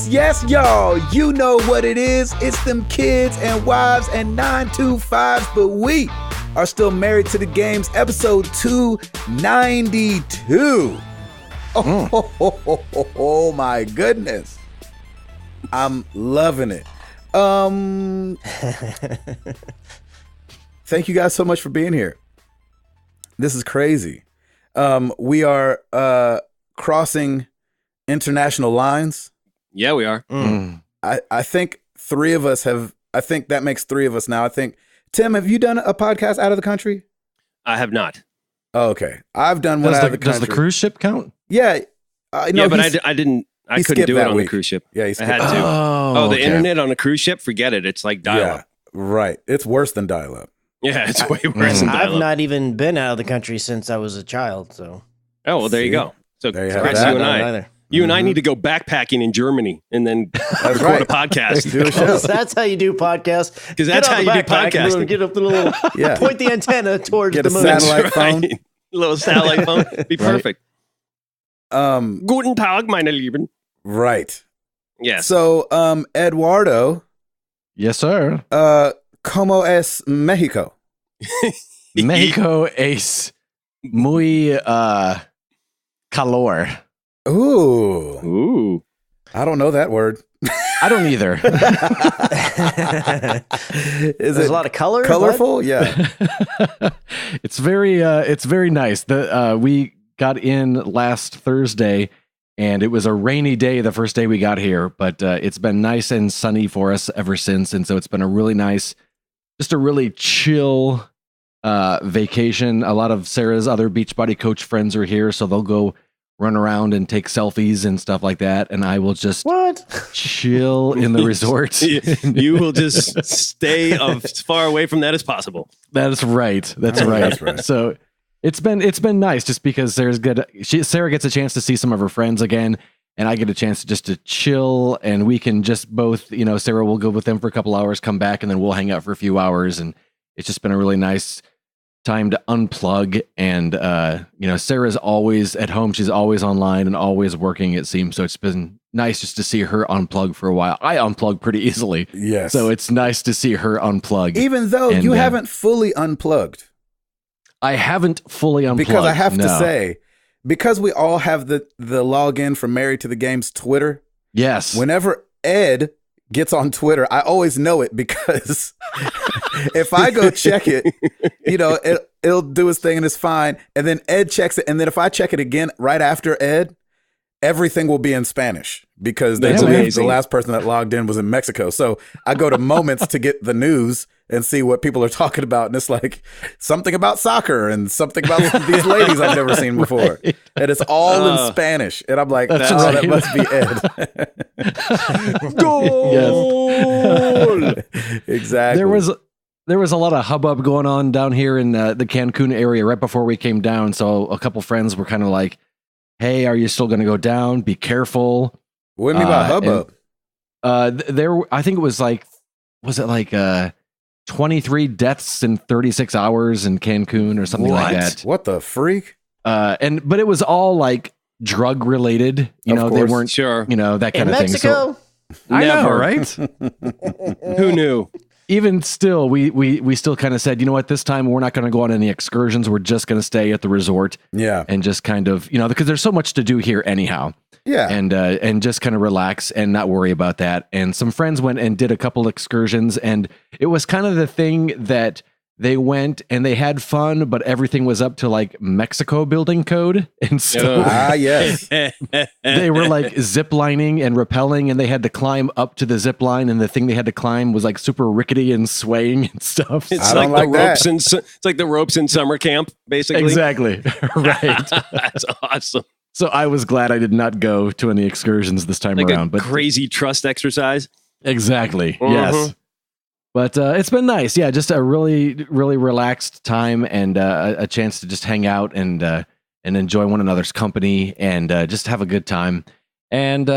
Yes, y'all. You know what it is. It's them kids and wives and 925s, but we are still married to the games. Episode 292. Oh my goodness. I'm loving it. Thank you guys so much for being here. This is crazy. We are crossing international lines. Yeah, we are. I think three of us have. I think that makes three of us now. I think, Tim, have you done a podcast out of the country? I have not. Oh, okay. I've done one out of the country. Does the cruise ship count? Yeah. No, but I didn't. I couldn't do it on the cruise ship. Yeah, I had to. Oh, the internet on a cruise ship? Forget it. It's like dial-up. Yeah, right. It's worse than dial-up. Yeah, it's way worse than dial-up. I've not even been out of the country since I was a child. So. Oh, well, there you go. So, there you have Chris, that. You and I need to go backpacking in Germany and then record a podcast. Do a show. That's how you do podcasts. Because that's how you do podcasting. Get up the little, point the antenna towards Get the moon. Satellite phone. Little satellite phone. Be perfect. Guten Tag, meine Lieben. Right. Yes. So, Eduardo. Yes, sir. ¿Cómo es México? Mexico es muy calor. Ooh. I don't know that word. I don't either. Is There's it a lot of color. colorful? What? Yeah. It's very nice. We got in last Thursday, and it was a rainy day the first day we got here, but it's been nice and sunny for us ever since, and so it's been a really nice, just a really chill vacation. A lot of Sarah's other Beachbody coach friends are here, so they'll go run around and take selfies and stuff like that, and I will just chill in the resort. You will just stay as far away from that as possible. That's right. That's right. So it's been nice just because Sarah gets a chance to see some of her friends again, and I get a chance to chill, and we can just both, Sarah will go with them for a couple hours, come back, and then we'll hang out for a few hours, and it's just been a really nice time to unplug. And Sarah's always at home, she's always online and always working, it seems, so it's been nice just to see her unplug for a while. I unplug pretty easily, Yes. so it's nice to see her unplug, Even though you haven't fully unplugged. I haven't fully unplugged, because I have to say, because we all have the login from Married to the Games Twitter. Yes. Whenever Ed gets on Twitter, I always know it, because if I go check it, it'll do his thing and it's fine. And then Ed checks it. And then if I check it again right after Ed, everything will be in Spanish, because they believe the last person that logged in was in Mexico. So I go to Moments to get the news and see what people are talking about. And it's like something about soccer and something about these ladies I've never seen before. Right. And it's all in Spanish. And I'm like, that must be Ed. Goal! Exactly. There was a lot of hubbub going on down here in the Cancun area right before we came down. So a couple friends were kind of like, hey, are you still going to go down? Be careful. What do you mean by hubbub? I think it was like 23 deaths in 36 hours in Cancun or something like that. What the freak? But it was all like drug related. They weren't sure. That kind of thing. Mexico? So, I know, right? Who knew? Even still, we still kind of said, you know what, this time we're not going to go on any excursions. We're just going to stay at the resort. Yeah. And just kind of, because there's so much to do here anyhow. Yeah. And just kind of relax and not worry about that. And some friends went and did a couple excursions, and it was kind of the thing that they went and they had fun, but everything was up to like Mexico building code. And so yes. they were like zip lining and rappelling, and they had to climb up to the zip line, and the thing they had to climb was like super rickety and swaying and stuff. It's like the ropes it's like the ropes in summer camp, basically. Exactly. Right. That's awesome. So I was glad I did not go to any excursions this time around. But crazy trust exercise. Exactly. Yes. But it's been nice. Yeah, just a really, really relaxed time, and a chance to just hang out and enjoy one another's company, and just have a good time. And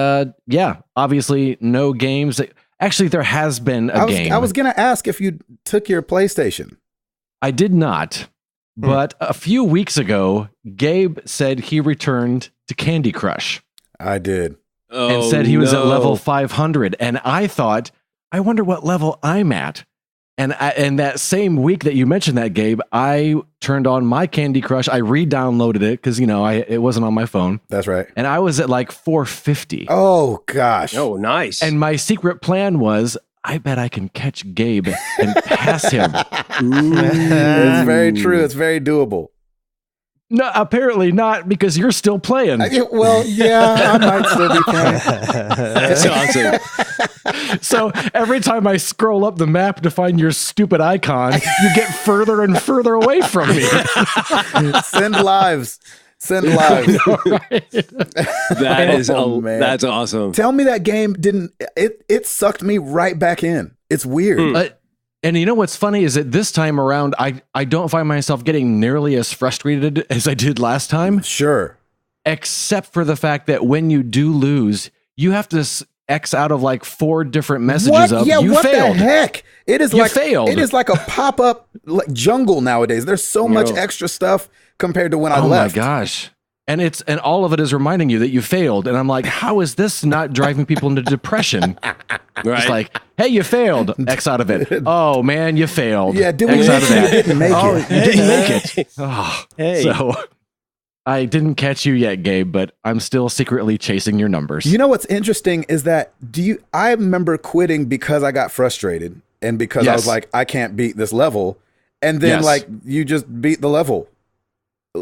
obviously no games. Actually, there has been a game. I was going to ask if you took your PlayStation. I did not. But a few weeks ago, Gabe said he returned to Candy Crush. I did. and said he was at level 500. And I thought, I wonder what level I'm at. And that same week that you mentioned that, Gabe, I turned on my Candy Crush. I re-downloaded it because, it wasn't on my phone. That's right. And I was at like 450. Oh, gosh. Oh, nice. And my secret plan was, I bet I can catch Gabe and pass him. It's very true. It's very doable. No, apparently not, because you're still playing. Well, yeah, I might still be playing. That's awesome. So every time I scroll up the map to find your stupid icon, you get further and further away from me. Send lives. That's awesome. Tell me that game it sucked me right back in. It's weird. And you know what's funny is that this time around, I don't find myself getting nearly as frustrated as I did last time. Sure. Except for the fact that when you do lose, you have to X out of like 4 different messages of you failed. The heck? It is you failed. It is like a pop-up jungle nowadays. There's so much extra stuff compared to when I left. Oh my gosh. And all of it is reminding you that you failed. And I'm like, how is this not driving people into depression? Right. It's like, hey, you failed. X out of it. Oh man, you failed. Yeah, did we X out of that. You didn't make it. You didn't make it. Oh, hey. So I didn't catch you yet, Gabe, but I'm still secretly chasing your numbers. You know what's interesting is that I remember quitting because I got frustrated and because I was like, I can't beat this level. And then like you just beat the level.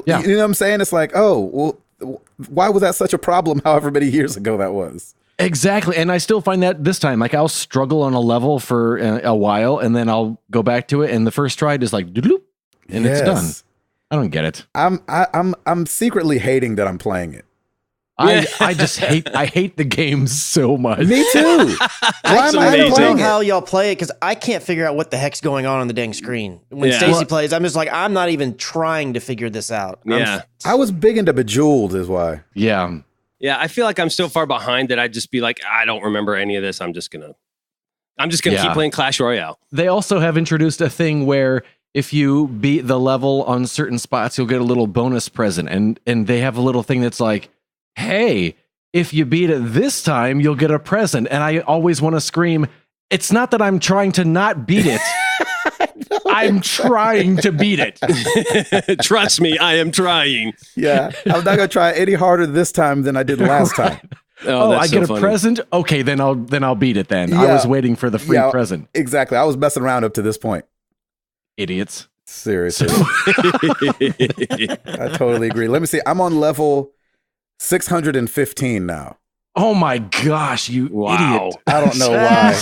Yeah. You know what I'm saying? It's like, oh, well, why was that such a problem however many years ago that was? Exactly. And I still find that this time, like I'll struggle on a level for a while and then I'll go back to it. And the first try is like, and it's done. I don't get it. I'm secretly hating that I'm playing it. I just hate the game so much. Me too. I don't know how y'all play it because I can't figure out what the heck's going on the dang screen. When Stacy plays, I'm just like, I'm not even trying to figure this out. Yeah. I was big into Bejeweled is why. Yeah. Yeah, I feel like I'm so far behind that I'd just be like, I don't remember any of this. I'm just gonna keep playing Clash Royale. They also have introduced a thing where if you beat the level on certain spots, you'll get a little bonus present. And they have a little thing that's like, hey, if you beat it this time, you'll get a present. And I always want to scream, it's not that I'm trying to not beat it. I'm trying to beat it. Trust me, I am trying. Yeah, I'm not going to try any harder this time than I did last time. I get a present? Okay, then I'll beat it then. Yeah. I was waiting for the free present. Exactly. I was messing around up to this point. Idiots. Seriously. I totally agree. Let me see. I'm on level 615 now. Oh my gosh, you idiot. I don't know why.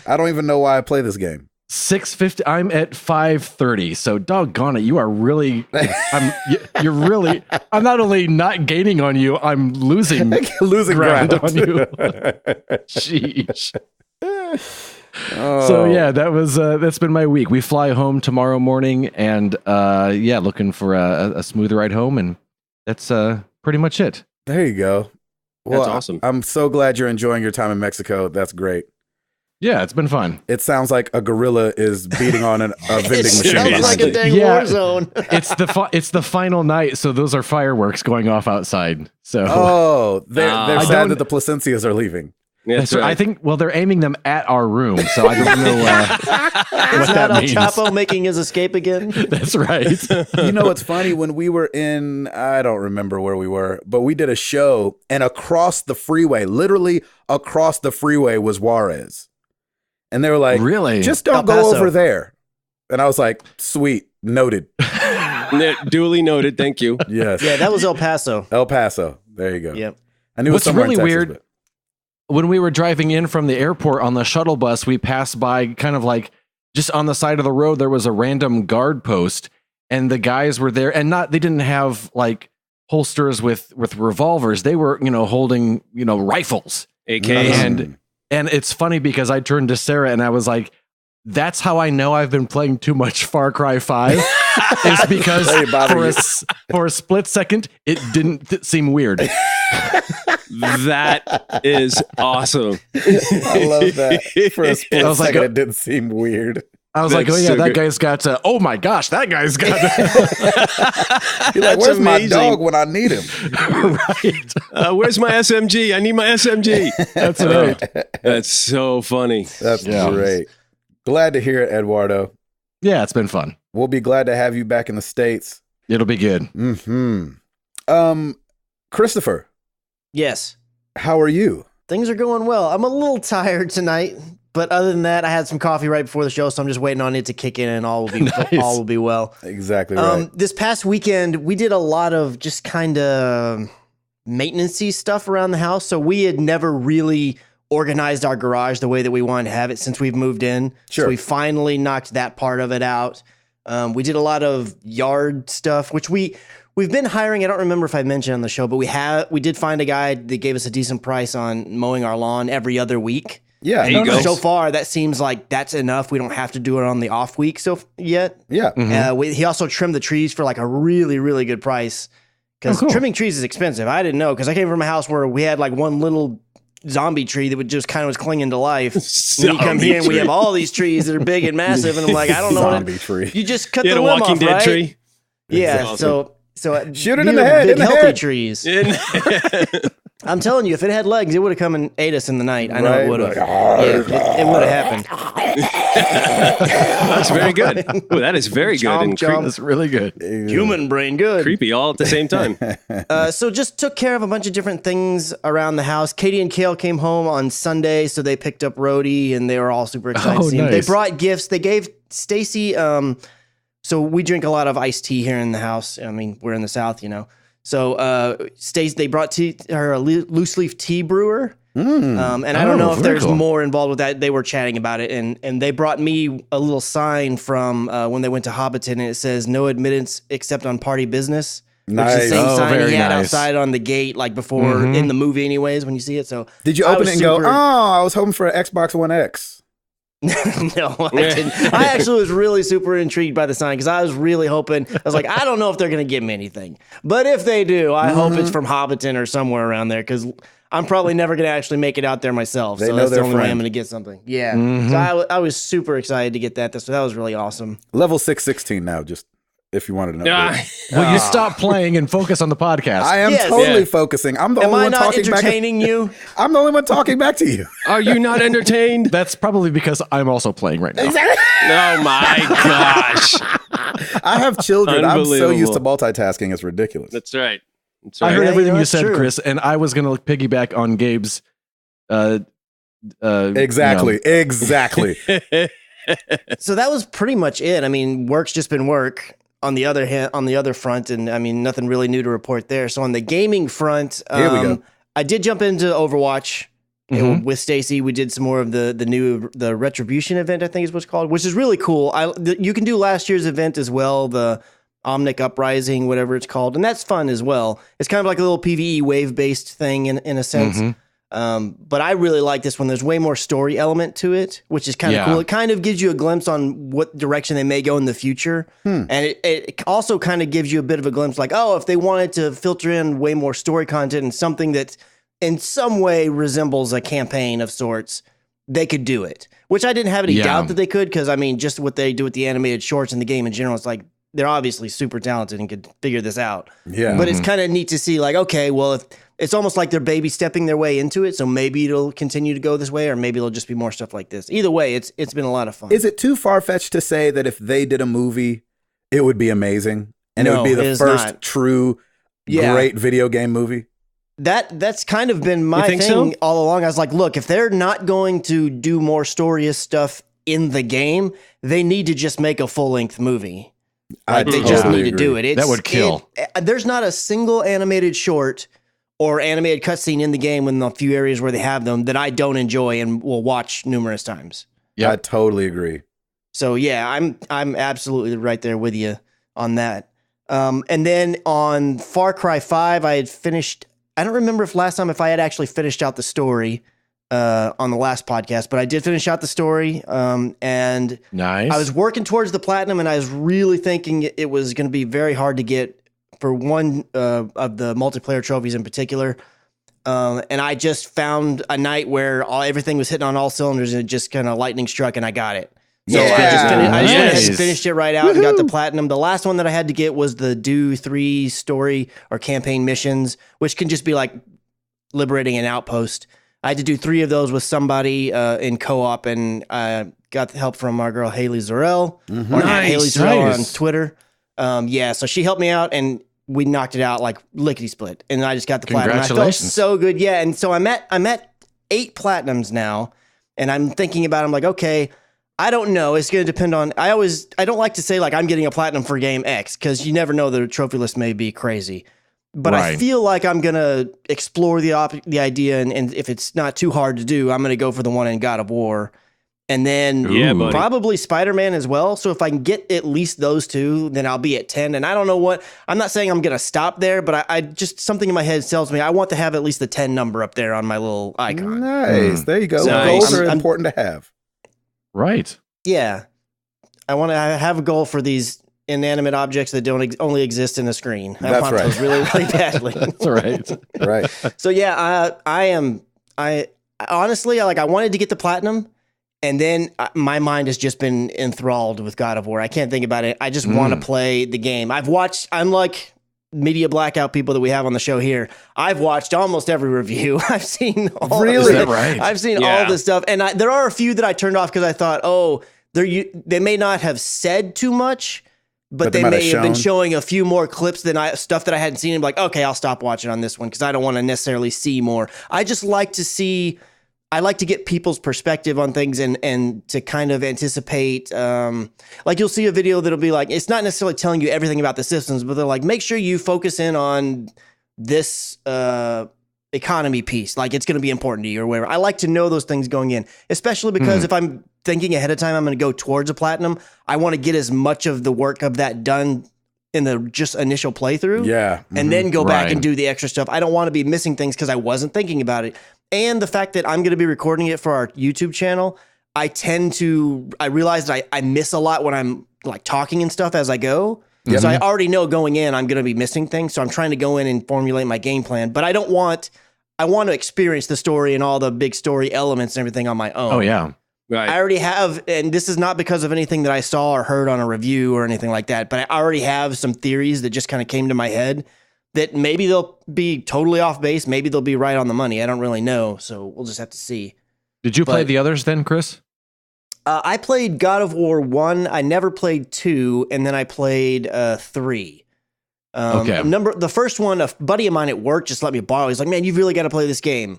I don't even know why I play this game. 650. I'm at 530. So doggone it, you are really. You're really. I'm not only not gaining on you, I'm losing ground on you. Sheesh. So yeah, that's been my week. We fly home tomorrow morning, and looking for a smooth ride home, and that's pretty much it. There you go. Well, that's awesome. I'm so glad you're enjoying your time in Mexico. That's great. Yeah, it's been fun. It sounds like a gorilla is beating on a vending machine. It sounds like a dang war zone. It's the final night, so those are fireworks going off outside. So they're sad that the Placencias are leaving. That's right. I think, they're aiming them at our room, so I don't know what that means. El Chapo making his escape again? That's right. You know what's funny? When we were I don't remember where we were, but we did a show, and across the freeway, literally across the freeway, was Juarez. And they were like, really? Just don't go over there. And I was like, sweet, noted. Duly noted, thank you. Yes. Yeah, that was El Paso. El Paso. There you go. Yep. I knew it was somewhere in Texas, weird. When we were driving in from the airport on the shuttle bus, we passed by kind of like just on the side of the road, there was a random guard post and the guys were there and they didn't have like holsters with revolvers. They were, holding, rifles. AKs. And it's funny because I turned to Sarah and I was like, that's how I know I've been playing too much Far Cry 5 is because for a split second, it didn't seem weird. That is awesome. I love that. For a split second, it didn't seem weird. I was like, oh yeah, that guy's got. Oh my gosh, that guy's got. You're like, where's my dog when I need him? Right. Where's my SMG? I need my SMG. That's right. That's so funny. That's great. Glad to hear it, Eduardo. Yeah, it's been fun. We'll be glad to have you back in the States. It'll be good. Christopher. Yes. How are you? Things are going well. I'm a little tired tonight, but other than that, I had some coffee right before the show, so I'm just waiting on it to kick in, and all will be Nice. all will be well. Exactly right. This past weekend, we did a lot of just kind of maintenance-y stuff around the house. So we had never really organized our garage the way that we wanted to have it since we've moved in. Sure. So we finally knocked that part of it out. We did a lot of yard stuff, which we've been hiring. I don't remember if I mentioned on the show, but we did find a guy that gave us a decent price on mowing our lawn every other week. Yeah. There you go. So far, that seems like that's enough. We don't have to do it on the off week yet. Yeah. He also trimmed the trees for like a really, really good price because trimming trees is expensive. I didn't know because I came from a house where we had like one little zombie tree that would just kind of was clinging to life. Then you come here and we have all these trees that are big and massive, and I'm like, I don't know zombie tree. You just cut You the had a limb Walking off, Dead right? tree. Yeah. Awesome. So shoot it in the head. Big In the healthy head. trees. I'm telling you, if it had legs, it would have come and ate us in the night. I know it would have. It would have happened. That's very good. Ooh, that is very good. And That's really good. Human brain good. creepy all at the same time. So just took care of a bunch of different things around the house. Katie and Kale came home on Sunday, so they picked up Rhodey, and they were all super excited to see him. Nice. They brought gifts. They gave Stacy. So we drink a lot of iced tea here in the house. I mean, we're in the South, you know. So Stacy, they brought her a loose leaf tea brewer. And I don't know if there's more involved with that. They were chatting about it, and they brought me a little sign from when they went to Hobbiton, and it says "No admittance except on party business." Nice. Which is the same sign very he had nice. outside on the gate, like before in the movie, anyways. When you see it, so Did you I open was it and go, super- I was hoping for an Xbox One X? No, I didn't. I actually was really super intrigued by the sign because I was really hoping. I was like, I don't know if they're going to give me anything, but if they do, I hope it's from Hobbiton or somewhere around there because I'm probably never going to actually make it out there myself. They So know that's the their only way friend. I'm going to get something. Yeah. So I was super excited to get that. So that was really awesome. Level 616 now, just if you wanted to know. Yeah. Will you stop playing and focus on the podcast? I am Yes. totally Yeah. focusing. I'm the Am only I one not talking back. entertaining you? I'm the only one talking back to you. Are you not entertained? That's probably because I'm also playing right now. Oh my gosh. I have children. I'm so used to Unbelievable. multitasking. It's ridiculous. That's right. That's I right. heard Yeah, everything you that's said, true. Chris, and I was going to piggyback on Gabe's. Exactly. Exactly. So that was pretty much it. I mean, work's just been work on the other front, and I mean, nothing really new to report there. So on the gaming front, Here we go. I did jump into Overwatch with Stacy. We did some more of the Retribution event, I think is what's called, which is really cool. You can do last year's event as well, the Omnic Uprising, whatever it's called, and that's fun as well. It's kind of like a little PvE wave based thing in a sense. But I really like this one. There's way more story element to it, which is kind of cool. It kind of gives you a glimpse on what direction they may go in the future. And it also kind of gives you a bit of a glimpse like, oh, if they wanted to filter in way more story content and something that in some way resembles a campaign of sorts, they could do it. Which I didn't have any doubt that they could, because I mean, just what they do with the animated shorts in the game in general, it's like they're obviously super talented and could figure this out. Yeah. But it's kind of neat to see, like, okay, well, if it's almost like they're baby stepping their way into it, so maybe it'll continue to go this way, or maybe it'll just be more stuff like this. Either way, it's been a lot of fun. Is it too far-fetched to say that if they did a movie, it would be amazing? And it No, would be it the is first not. true, great video game movie? That's kind of been my think thing so? all along. I was like, look, if they're not going to do more story stuff in the game, they need to just make a full-length movie. Like, they just totally need to do agree. it. That would kill. There's not a single animated short or animated cutscene in the game in the few areas where they have them that I don't enjoy and will watch numerous times. I totally agree. So yeah, I'm absolutely right there with you on that. And then on Far Cry 5, I had finished. I don't remember if I had actually finished out the story on the last podcast, but I did finish out the story. And Nice. I was working towards the platinum, and I was really thinking it was going to be very hard to get for one of the multiplayer trophies in particular. And I just found a night where everything was hitting on all cylinders, and it just kind of lightning struck, and I got it. So I just went ahead and Nice. finished it right out and got the platinum. The last one that I had to get was the do 3 story or campaign missions, which can just be like liberating an outpost. I had to do 3 of those with somebody in co-op, and got the help from our girl Haley Zorel, or Haley Zorel on Twitter. So she helped me out, and we knocked it out like lickety split, and I just got the platinum. I felt so good, yeah. And so I'm at 8 platinums now, and I'm thinking about. I'm like, okay, I don't know. It's going to depend on. I don't like to say like I'm getting a platinum for game X, because you never know, the trophy list may be crazy. But I feel like I'm going to explore the idea, and if it's not too hard to do, I'm going to go for the one in God of War. And then probably Spider-Man as well. So if I can get at least those 2, then I'll be at 10. And I don't know what, I'm not saying I'm going to stop there, but I just, something in my head tells me I want to have at least the 10 number up there on my little icon. Nice. There you go. So Goals are important to have. Right. Yeah. I want to have a goal for these inanimate objects that don't only exist in a screen. I want those really, really badly. That's right. Right. So yeah, I honestly, like, I wanted to get the platinum. And then my mind has just been enthralled with God of War. I can't think about it. I just want to play the game. I've watched, unlike media blackout people that we have on the show here, I've watched almost every review. I've seen all Really? Is that right? I've seen all this stuff. And there are a few that I turned off because I thought, they may not have said too much, but they may have been showing a few more clips than stuff that I hadn't seen. And be like, okay, I'll stop watching on this one because I don't want to necessarily see more. I just like to see... I like to get people's perspective on things and to kind of anticipate, like you'll see a video that'll be like, it's not necessarily telling you everything about the systems, but they're like, make sure you focus in on this economy piece. Like it's going to be important to you or whatever. I like to know those things going in, especially because if I'm thinking ahead of time, I'm going to go towards a platinum. I want to get as much of the work of that done in the just initial playthrough. Yeah. And then go back and do the extra stuff. I don't want to be missing things because I wasn't thinking about it. And the fact that I'm going to be recording it for our YouTube channel, I realize that I miss a lot when I'm like talking and stuff as I go. So I already know going in, I'm going to be missing things. So I'm trying to go in and formulate my game plan, but I want to experience the story and all the big story elements and everything on my own. Oh yeah. Right. I already have, and this is not because of anything that I saw or heard on a review or anything like that, but I already have some theories that just kind of came to my head that maybe they'll be totally off base. Maybe they'll be right on the money. I don't really know. So we'll just have to see. Did you play the others then, Chris? I played God of War 1. I never played 2. And then I played 3. Okay. The first one, a buddy of mine at work just let me borrow. He's like, man, you've really got to play this game.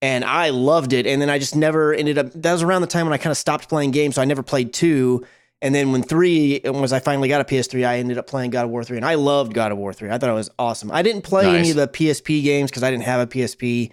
And I loved it. And then I just never ended up, that was around the time when I kind of stopped playing games. So I never played 2. And then when 3, was I finally got a PS3, I ended up playing God of War 3. And I loved God of War 3. I thought it was awesome. I didn't play any of the PSP games because I didn't have a PSP.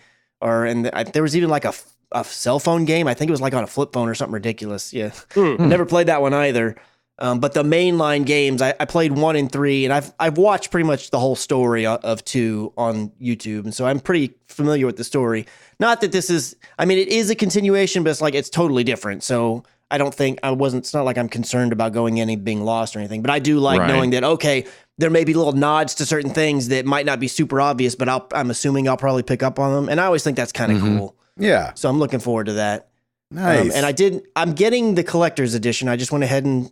There was even like a cell phone game. I think it was like on a flip phone or something ridiculous. Yeah. Never played that one either. But the mainline games, I played 1 and 3. And I've watched pretty much the whole story of 2 on YouTube. And so I'm pretty familiar with the story. Not that this is, I mean, it is a continuation, but it's totally different. So I don't think it's not like I'm concerned about going in and being lost or anything, but I do like knowing that, okay, there may be little nods to certain things that might not be super obvious, but I'm assuming I'll probably pick up on them. And I always think that's kind of cool. Yeah. So I'm looking forward to that. Nice. And I'm getting the collector's edition. I just went ahead and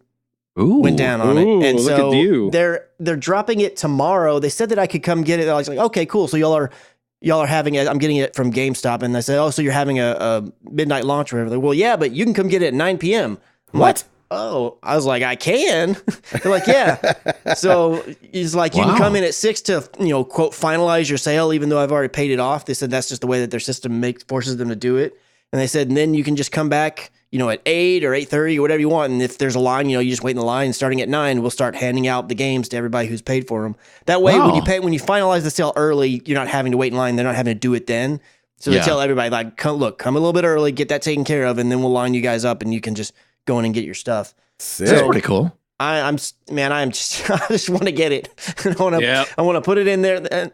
went down on it. And look so at you. They're dropping it tomorrow. They said that I could come get it. I was like, okay, cool. So y'all are having it. I'm getting it from GameStop. And they said, oh, so you're having a midnight launch or whatever. Like, well, yeah, but you can come get it at 9 p.m. I'm what? Like, oh, I was like, I can. They're like, yeah. So he's like, you can come in at 6 to, quote, finalize your sale, even though I've already paid it off. They said that's just the way that their system forces them to do it. And they said, and then you can just come back, at 8 or 8:30 or whatever you want. And if there's a line, you just wait in the line. And starting at 9, we'll start handing out the games to everybody who's paid for them. That way, when you finalize the sale early, you're not having to wait in line. They're not having to do it then. So they tell everybody, like, come a little bit early, get that taken care of, and then we'll line you guys up, and you can just go in and get your stuff. Sick. That's pretty cool. I just want to get it. I want to put it in there. And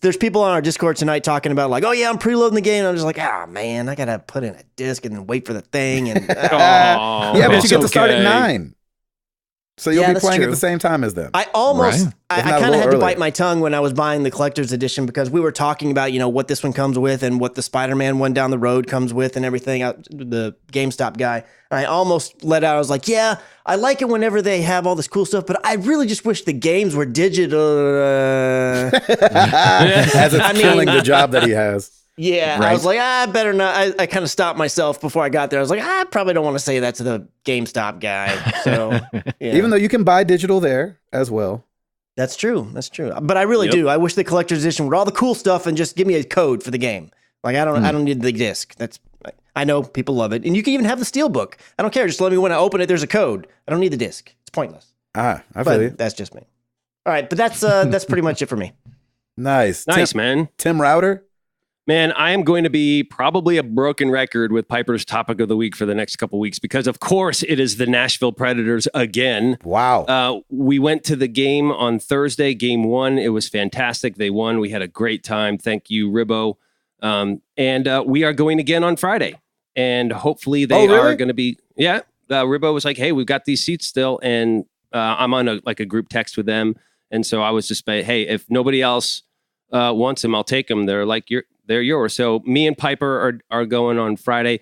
there's people on our Discord tonight talking about like, oh yeah, I'm preloading the game. And I'm just like, man, I gotta put in a disc and then wait for the thing. And yeah, but you get to start at 9. So you'll be playing at the same time as them. I almost, I kind of had to bite my tongue when I was buying the collector's edition because we were talking about, what this one comes with and what the Spider-Man one down the road comes with and everything. The GameStop guy. And I almost let out. I was like, yeah, I like it whenever they have all this cool stuff, but I really just wish the games were digital. As it's killing the job that he has. Yeah, right. I was like, I better not. I kind of stopped myself before I got there. I was like, I probably don't want to say that to the GameStop guy. So, yeah. Even though you can buy digital there as well. That's true. But I really do. I wish the collector's edition with all the cool stuff and just give me a code for the game. Like I don't need the disc. I know people love it, and you can even have the steelbook. I don't care. Just let me when I open it. There's a code. I don't need the disc. It's pointless. I feel you. That's just me. All right, but that's pretty much it for me. Nice, man. Tim Router. Man, I am going to be probably a broken record with Piper's topic of the week for the next couple weeks because, of course, it is the Nashville Predators again. Wow. We went to the game on Thursday, game 1. It was fantastic. They won. We had a great time. Thank you, Ribbo. And we are going again on Friday. And hopefully they are going to be... Yeah. Ribbo was like, hey, we've got these seats still. And I'm on a group text with them. And so I was just like, hey, if nobody else wants them, I'll take them. They're like, they're yours. So me and Piper are going on Friday.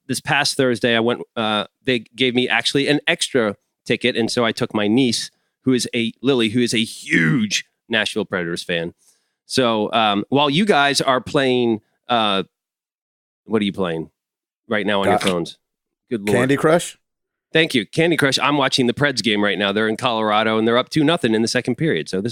This past Thursday, I went. They gave me actually an extra ticket, and so I took my niece, Lily, who is a huge Nashville Predators fan. So while you guys are playing, what are you playing right now on your phones? Good Lord. Candy Crush. Thank you, Candy Crush. I'm watching the Preds game right now. They're in Colorado, and they're up 2-0 in the second period. So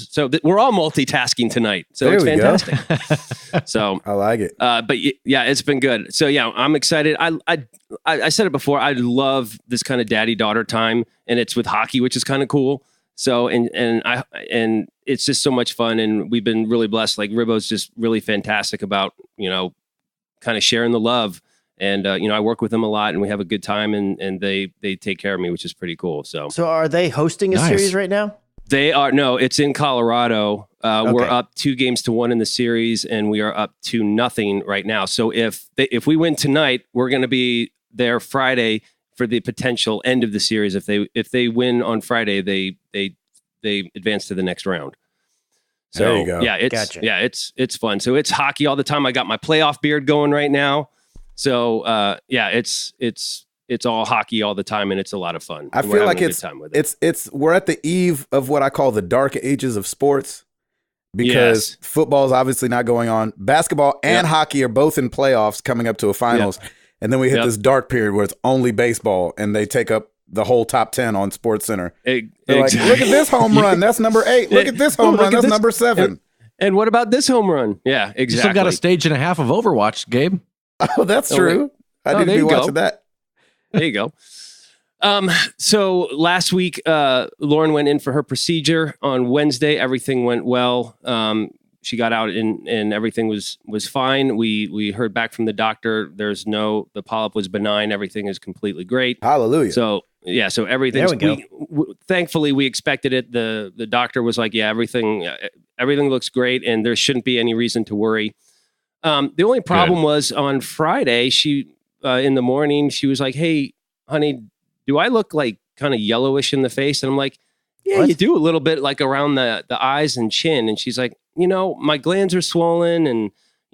we're all multitasking tonight. So there it's fantastic. So I like it. But yeah, it's been good. So yeah, I'm excited. I said it before. I love this kind of daddy-daughter time, and it's with hockey, which is kind of cool. So and it's just so much fun, and we've been really blessed. Like Ribbo's just really fantastic about kind of sharing the love. And, I work with them a lot and we have a good time and they take care of me, which is pretty cool. So are they hosting a series right now? They are. No, it's in Colorado. Okay. We're up 2-1 in the series and we are up 2-0 right now. So if we win tonight, we're going to be there Friday for the potential end of the series. If they win on Friday, they advance to the next round. So there you go. Yeah, it's fun. So it's hockey all the time. I got my playoff beard going right now. So it's all hockey all the time, and it's a lot of fun. I feel like we're at the eve of what I call the dark ages of sports because football is obviously not going on. Basketball and hockey are both in playoffs coming up to a finals, and then we hit this dark period where it's only baseball, and they take up the whole top 10 on SportsCenter. They're like, look at this home run, that's number 8. Look at this home run, that's number 7. And what about this home run? Yeah, exactly. You still got a stage and a half of Overwatch, Gabe. Oh, that's true. I didn't be watching that. There you go. So last week, Lauren went in for her procedure on Wednesday. Everything went well. She got out and everything was fine. We heard back from the doctor. The polyp was benign. Everything is completely great. Hallelujah. So everything's thankfully we expected it. The doctor was like, everything looks great and there shouldn't be any reason to worry. The only problem was on Friday, she, in the morning, she was like, hey, honey, do I look like kind of yellowish in the face? And I'm like, yeah, you do a little bit like around the eyes and chin. And she's like, my glands are swollen and,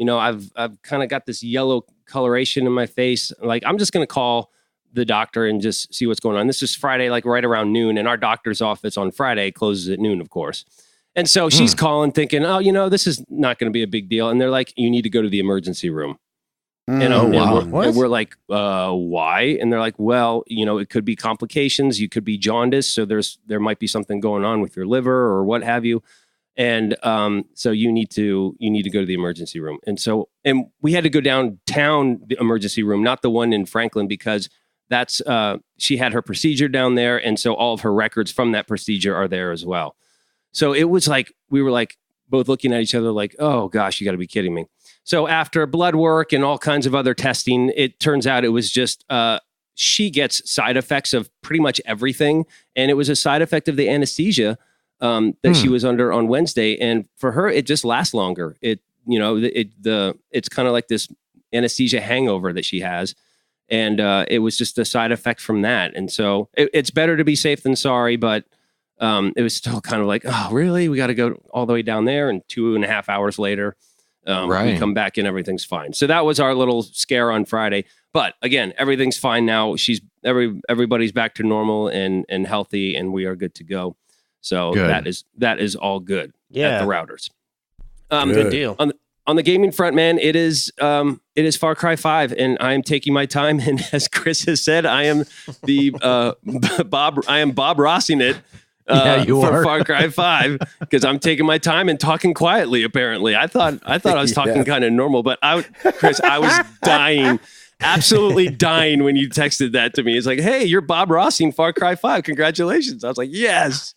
I've kind of got this yellow coloration in my face. Like, I'm just going to call the doctor and just see what's going on. This is Friday, like right around noon. And our doctor's office on Friday closes at noon, of course. And so she's calling thinking, this is not going to be a big deal. And they're like, you need to go to the emergency room. And we're like, why? And they're like, well, it could be complications. You could be jaundice. So there might be something going on with your liver or what have you. And so you need to go to the emergency room. And we had to go downtown the emergency room, not the one in Franklin, because that's she had her procedure down there. And so all of her records from that procedure are there as well. So it was like, we were like both looking at each other like, oh gosh, you got to be kidding me. So after blood work and all kinds of other testing, it turns out it was just, she gets side effects of pretty much everything. And it was a side effect of the anesthesia that she was under on Wednesday. And for her, it just lasts longer. It's kind of like this anesthesia hangover that she has. And it was just a side effect from that. And so it's better to be safe than sorry, but it was still kind of like, oh, really? We got to go all the way down there. And 2.5 hours later, we come back and everything's fine. So that was our little scare on Friday. But again, everything's fine now. Everybody's back to normal and healthy, and we are good to go. So that is all good at the routers. Good deal. On the gaming front, man, it is Far Cry 5, and I am taking my time. And as Chris has said, I am Bob Rossing it. For Far Cry 5 because I'm taking my time and talking quietly. Apparently, I thought I was talking kind of normal, but Chris, I was dying, absolutely dying when you texted that to me. It's like, hey, you're Bob Rossing Far Cry 5. Congratulations! I was like, yes.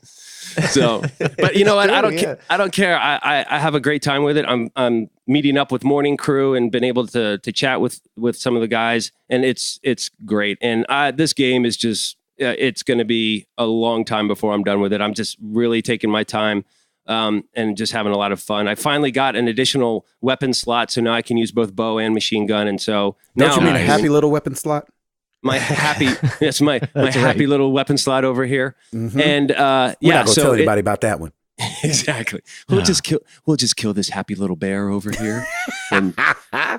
So, but you know what? I don't care. I have a great time with it. I'm meeting up with Morning Crew and been able to chat with some of the guys, and it's great. And this game is just. It's going to be a long time before I'm done with it. I'm just really taking my time and just having a lot of fun. I finally got an additional weapon slot, so now I can use both bow and machine gun. And so don't you mean a happy little weapon slot? My happy, yes, my happy little weapon slot over here. Mm-hmm. And we're not gonna tell anybody about that one. Exactly. We'll just kill this happy little bear over here, and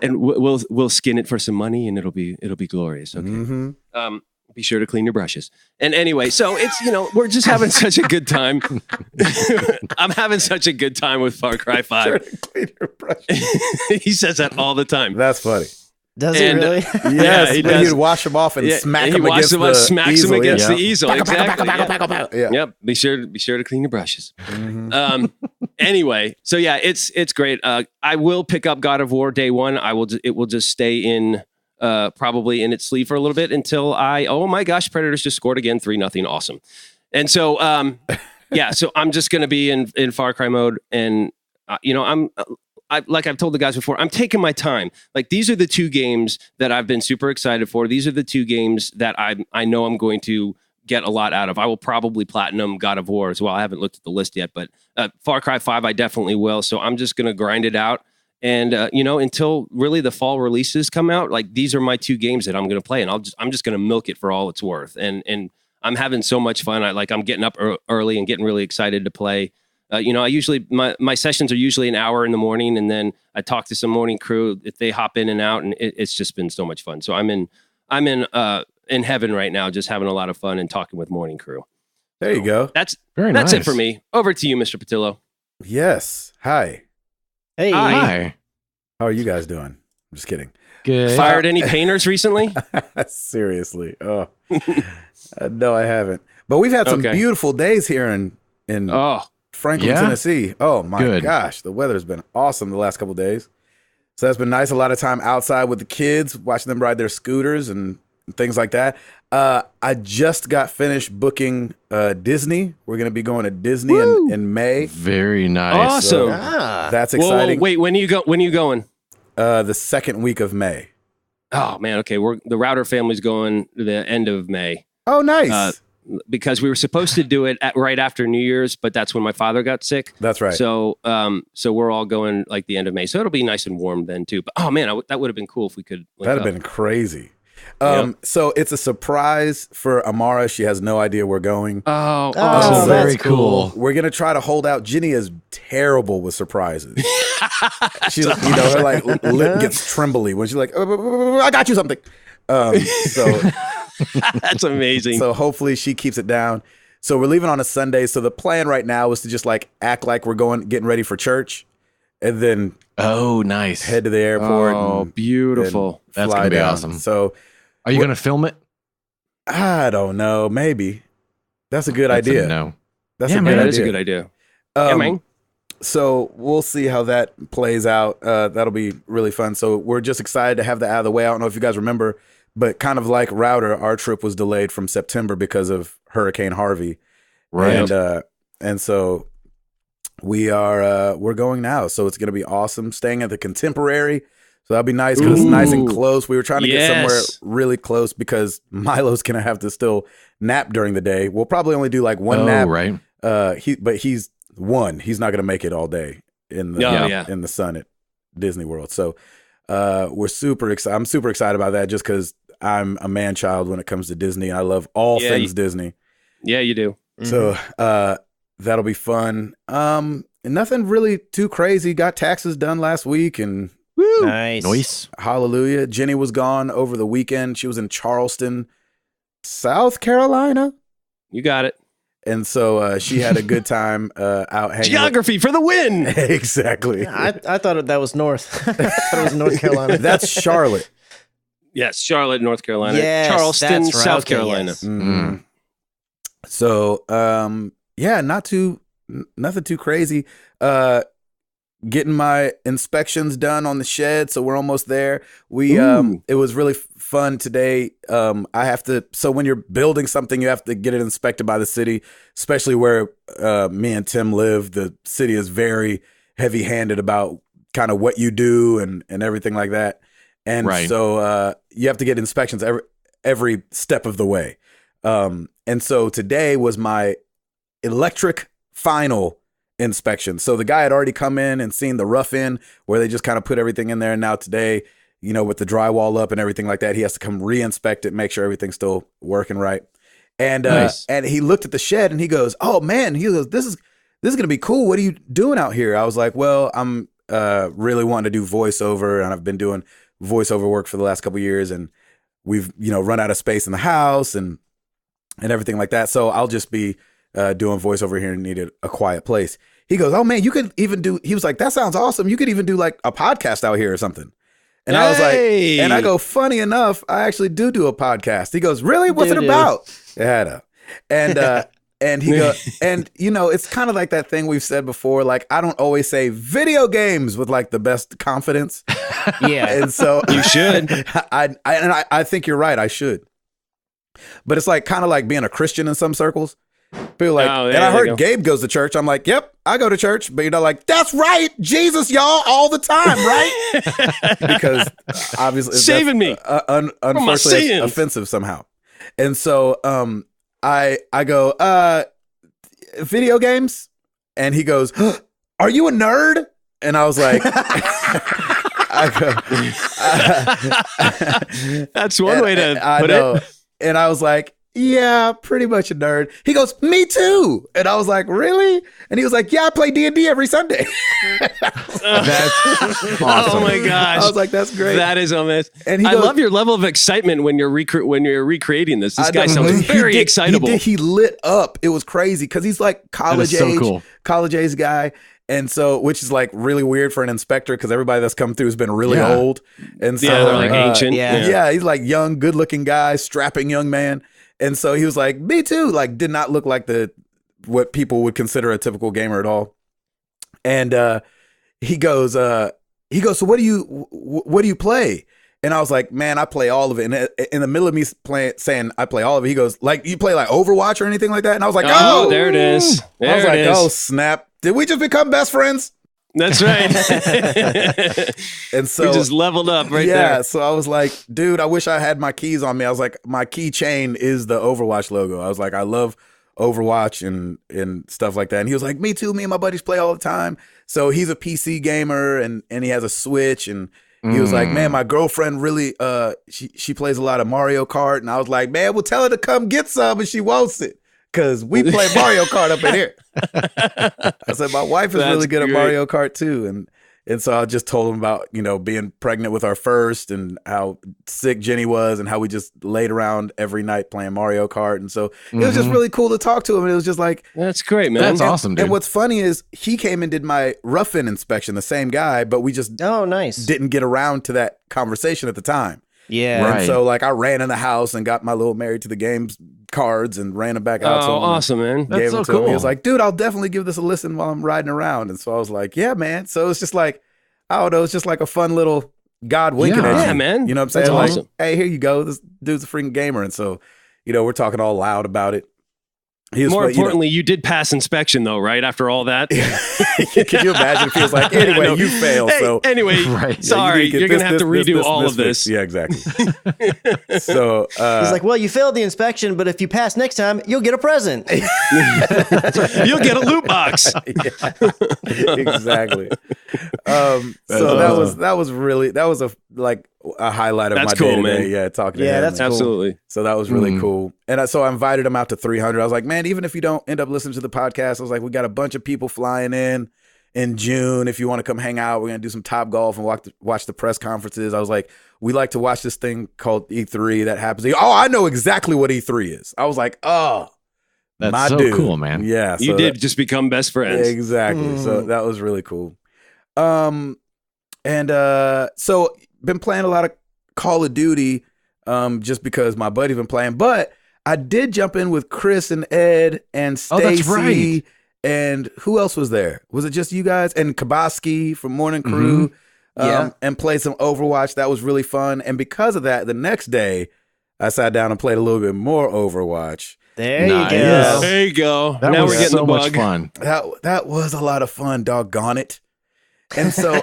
we'll skin it for some money, and it'll be glorious. Okay. Mm-hmm. Be sure to clean your brushes. And anyway, so it's, we're just having such a good time. I'm having such a good time with Far Cry 5. Sure to clean your brushes. He says that all the time. That's funny. Does he really? Yes, he does. He'd wash them off and smack them against the easel. Exactly. Yep. Be sure to clean your brushes. Mm-hmm. Anyway, so yeah, it's great. I will pick up God of War day one. It will just stay in probably in its sleeve for a little bit until oh my gosh, Predators just scored again, 3-0. Awesome. And so so I'm just going to be in Far Cry mode, and like I've told the guys before, I'm taking my time. Like, these are the two games that I've been super excited for. These are the two games that I know I'm going to get a lot out of. I will probably platinum God of War as well. I haven't looked at the list yet, but Far Cry 5 I definitely will. So I'm just going to grind it out. And until really the fall releases come out, like, these are my two games that I'm going to play, and I'm just going to milk it for all it's worth. And I'm having so much fun. I'm getting up early and getting really excited to play. I usually my sessions are usually an hour in the morning, and then I talk to some Morning Crew if they hop in and out, and it's just been so much fun. So I'm in heaven right now, just having a lot of fun and talking with Morning Crew. There you go. That's it for me. Over to you, Mr. Patillo. Yes. Hi. Hey. Hi. How are you guys doing? I'm just kidding. Good. Fired any painters recently? Seriously. Oh, no, I haven't. But we've had some beautiful days here in Franklin, Tennessee. Oh my gosh, the weather's been awesome the last couple of days. So that's been nice. A lot of time outside with the kids, watching them ride their scooters and things like that. I just got finished booking Disney. We're going to be going to Disney in May. Very nice. Awesome. So that's exciting. Whoa, wait, when are you going? The second week of May. Oh man, okay. The Router family's going the end of May. Oh, nice. Because we were supposed to do it right after New Year's, but that's when my father got sick. That's right. So we're all going like the end of May. So it'll be nice and warm then too. But oh man, that would have been cool if we could. That'd have been crazy. So it's a surprise for Amara. She has no idea we're going. Oh, awesome. Very cool. We're going to try to hold out. Jenny is terrible with surprises. She's, her like lip gets trembly when she's like, I got you something. So that's amazing. So hopefully she keeps it down. So we're leaving on a Sunday. So the plan right now is to just like act like we're getting ready for church, and then nice, head to the airport. Oh, beautiful. That's gonna be awesome. So are you going to film it? I don't know. Maybe. That's a good idea. No. That's a good idea. Man. So we'll see how that plays out. That'll be really fun. So we're just excited to have that out of the way. I don't know if you guys remember, but kind of like Router, our trip was delayed from September because of Hurricane Harvey. Right. And so we're going now. So it's going to be awesome. Staying at the Contemporary. So that'll be nice because it's nice and close. We were trying to get somewhere really close because Milo's going to have to still nap during the day. We'll probably only do like one nap. Right. He's not going to make it all day in the sun at Disney World. So we're super excited. I'm super excited about that just because I'm a man child when it comes to Disney. I love all things Disney. Yeah, you do. So that'll be fun. Nothing really too crazy. Got taxes done last week and Woo. Nice. hallelujah. Jenny was gone over the weekend. She was in Charleston, South Carolina. You got it. And so she had a good time out hanging. Geography for the win. Exactly. I thought that was North. I thought it was North Carolina. That's Charlotte. Yes, Charlotte, North Carolina. Yes, Charleston, that's right. South Okay, Carolina. yes. Mm-hmm. So nothing too crazy. Getting my inspections done on the shed, so we're almost there. It was really fun today. So when you're building something, you have to get it inspected by the city, especially where me and Tim live. The city is very heavy-handed about kind of what you do and everything like that. And so you have to get inspections every step of the way. And so today was my electric final inspection. So the guy had already come in and seen the rough in where they just kind of put everything in there. And now today, with the drywall up and everything like that, he has to come re-inspect it, make sure everything's still working right. And and he looked at the shed and he goes, "Oh man," he goes, "This is going to be cool. What are you doing out here?" I was like, "Well, I'm really wanting to do voiceover, and I've been doing voiceover work for the last couple of years, and we've run out of space in the house and everything like that. So I'll just be doing voiceover here and needed a quiet place." He goes, "Oh man, you could even do," he was like, "That sounds awesome. You could even do like a podcast out here or something." And I was like, and I go, "Funny enough, I actually do a podcast." He goes, "Really? What's it about?" Yeah. And he goes, and it's kind of like that thing we've said before. Like, I don't always say video games with like the best confidence. Yeah. And so You should. I think you're right. I should. But it's like kind of like being a Christian in some circles. People like, and I heard Gabe goes to church. I'm like, yep, I go to church. But like, that's right, Jesus, y'all, all the time, right? Because obviously, saving me, unfortunately, it's offensive somehow. And so, I go, video games, and he goes, "Are you a nerd?" And I was like, that's one way to put it. And I was like, "Yeah, pretty much a nerd." He goes, "Me too." And I was like, "Really?" And he was like, "Yeah, I play D&D every Sunday." That's awesome. Oh my gosh. I was like, "That's great." That is amazing. And I love your level of excitement when you're recreating this. This guy sounds very excitable. He lit up. It was crazy because he's like college age guy. And so, which is like really weird for an inspector because everybody that's come through has been really old. And so they're like ancient. Yeah, he's like young, good looking guy, strapping young man. And so he was like, "Me too." Like, did not look like what people would consider a typical gamer at all. And he goes, "So what do you play?" And I was like, "Man, I play all of it." And in the middle of me saying I play all of it, he goes, "Like, you play like Overwatch or anything like that?" And I was like, "Oh, there it is." I was like, "Oh, snap. Did we just become best friends?" That's right. And so we just leveled up right there. Yeah. So I was like, "Dude, I wish I had my keys on me." I was like, my keychain is the Overwatch logo. I was like, I love Overwatch and stuff like that. And he was like, "Me too. Me and my buddies play all the time." So he's a PC gamer and he has a Switch. And he was like, "Man, my girlfriend really, she plays a lot of Mario Kart." And I was like, "Man, we'll tell her to come get some and she wants it. Because we play Mario Kart up in here." I said, "My wife is really good at Mario Kart too." And so I just told him about, being pregnant with our first and how sick Jenny was and how we just laid around every night playing Mario Kart. And so it was just really cool to talk to him. And it was just like, that's great, man. That's awesome, dude. And what's funny is he came and did my rough-in inspection, the same guy, but we just didn't get around to that conversation at the time. Yeah. Right. And so like I ran in the house and got my little Married to the Games cards and ran them back out to him. Oh, awesome, man. That's so cool. Him. He was like, "Dude, I'll definitely give this a listen while I'm riding around." And so I was like, "Yeah, man." So it's just like, I don't know, it's just like a fun little God winking at you. Yeah, man. You know what I'm saying? That's Like, awesome. "Hey, here you go. This dude's a freaking gamer." And so, we're talking all loud about it. More importantly, you did pass inspection though, right? After all that. Can you imagine if he was like, "Anyway, you failed." So anyway, sorry, you're going to have to redo all of this. Yeah, exactly. So he's like, "Well, you failed the inspection, but if you pass next time, you'll get a present." You'll get a loot box. Exactly. So that was a highlight of that's my cool, day-to-day. man. Yeah, talking to Yeah, him. that's cool. Absolutely. So that was really cool. And so I invited him out to 300. I was like, man, even if you don't end up listening to the podcast, I was like, we got a bunch of people flying in June. If you want to come hang out, we're going to do some Top Golf and watch the press conferences. I was like, we like to watch this thing called E3 that happens. Oh, I know exactly what E3 is. I was like, oh, that's my so dude. cool, man. Yeah. You did just become best friends. Exactly. So that was really cool. So been playing a lot of Call of Duty just because my buddy's been playing. But I did jump in with Chris and Ed and Stacy. Oh, that's right. And who else was there? Was it just you guys? And Kabaski from Morning Crew. And played some Overwatch. That was really fun. And because of that, the next day, I sat down and played a little bit more Overwatch. There Nice. you go. There you go. That now was we're getting so the much bug. fun. That was a lot of fun, doggone it. And so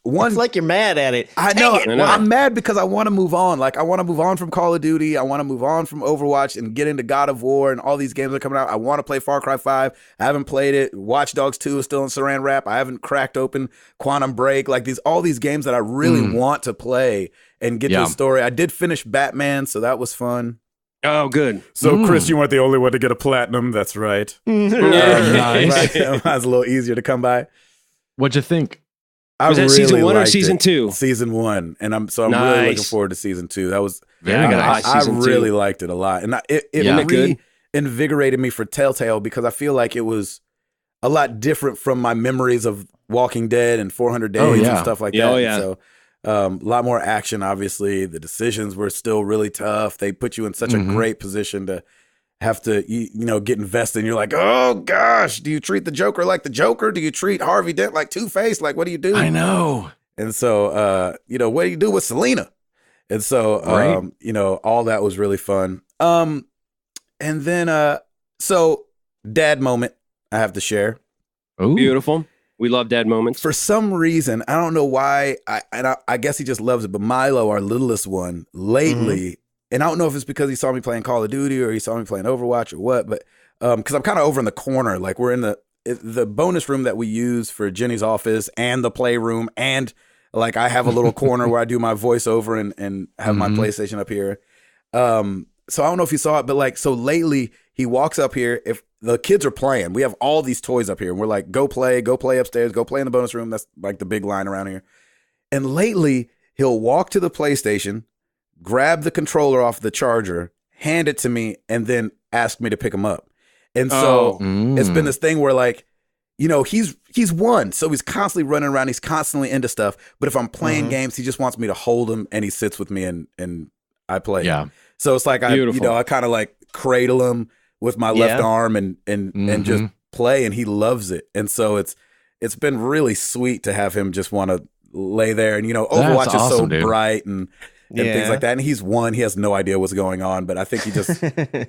It's like you're mad at it. I know. I know. I'm mad because I want to move on. Like, I want to move on from Call of Duty. I want to move on from Overwatch and get into God of War and all these games that are coming out. I want to play Far Cry 5. I haven't played it. Watch Dogs 2 is still in Saran Wrap. I haven't cracked open Quantum Break. Like, all these games that I really want to play and get to the story. I did finish Batman, so that was fun. Oh, good. So, Chris, you weren't the only one to get a platinum. That's right. Nice. Right. Mine's a little easier to come by. What'd you think? I Was that season 1 or liked season it. 2? Season 1, and I'm really Nice. looking forward to season 2. That was Very nice. I Season really 2. liked it a lot, and it Yeah. reinvigorated me for Telltale because I feel like it was a lot different from my memories of Walking Dead and 400 Days and stuff like that. Oh, yeah. So a lot more action. Obviously, the decisions were still really tough. They put you in such a great position to have to, get invested. And you're like, oh gosh, do you treat the Joker like the Joker? Do you treat Harvey Dent like Two-Face? Like, what do you do? I know. And so, what do you do with Selena? And so, all that was really fun. And then, so dad moment I have to share. Ooh. Beautiful. We love dad moments. For some reason, I don't know why, I guess he just loves it, but Milo, our littlest one, lately, and I don't know if it's because he saw me playing Call of Duty or he saw me playing Overwatch or what, but because I'm kind of over in the corner, like we're in the bonus room that we use for Jenny's office and the playroom, and like I have a little corner where I do my voiceover and have my PlayStation up here. So I don't know if you saw it, but so lately he walks up here. If the kids are playing, we have all these toys up here, and we're like, go play upstairs, go play in the bonus room. That's like the big line around here. And lately he'll walk to the PlayStation, grab the controller off the charger, hand it to me, and then ask me to pick him up. And so it's been this thing where he's one, so he's constantly running around, he's constantly into stuff. But if I'm playing games, he just wants me to hold him, and he sits with me and I play. Yeah. So it's like Beautiful. I kind of like cradle him with my left arm and just play, and he loves it. And so it's been really sweet to have him just want to lay there. And Overwatch is so dude. bright and things like that. And he's one, he has no idea what's going on, but I think he just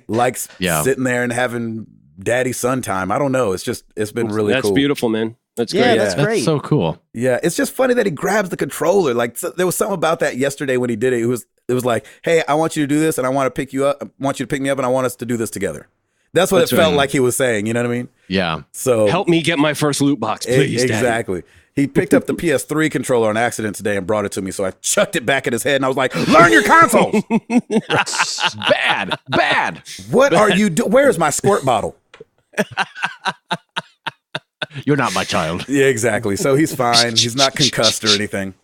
likes sitting there and having daddy son time. I don't know. It's been really cool. That's beautiful, man. That's great. Yeah, that's great. That's so cool. Yeah, it's just funny that he grabs the controller. Like there was something about that yesterday when he did it. It was like, hey, I want you to do this, and I want to pick you up. I want you to pick me up, and I want us to do this together. That's what it felt like he was saying. You know what I mean? Yeah. So Help me get my first loot box, please. Daddy. Exactly. He picked up the PS3 controller on accident today and brought it to me. So I chucked it back at his head, and I was like, "Learn your consoles." Bad. What are you doing? Where is my squirt bottle? You're not my child. Yeah, exactly. So he's fine. He's not concussed or anything.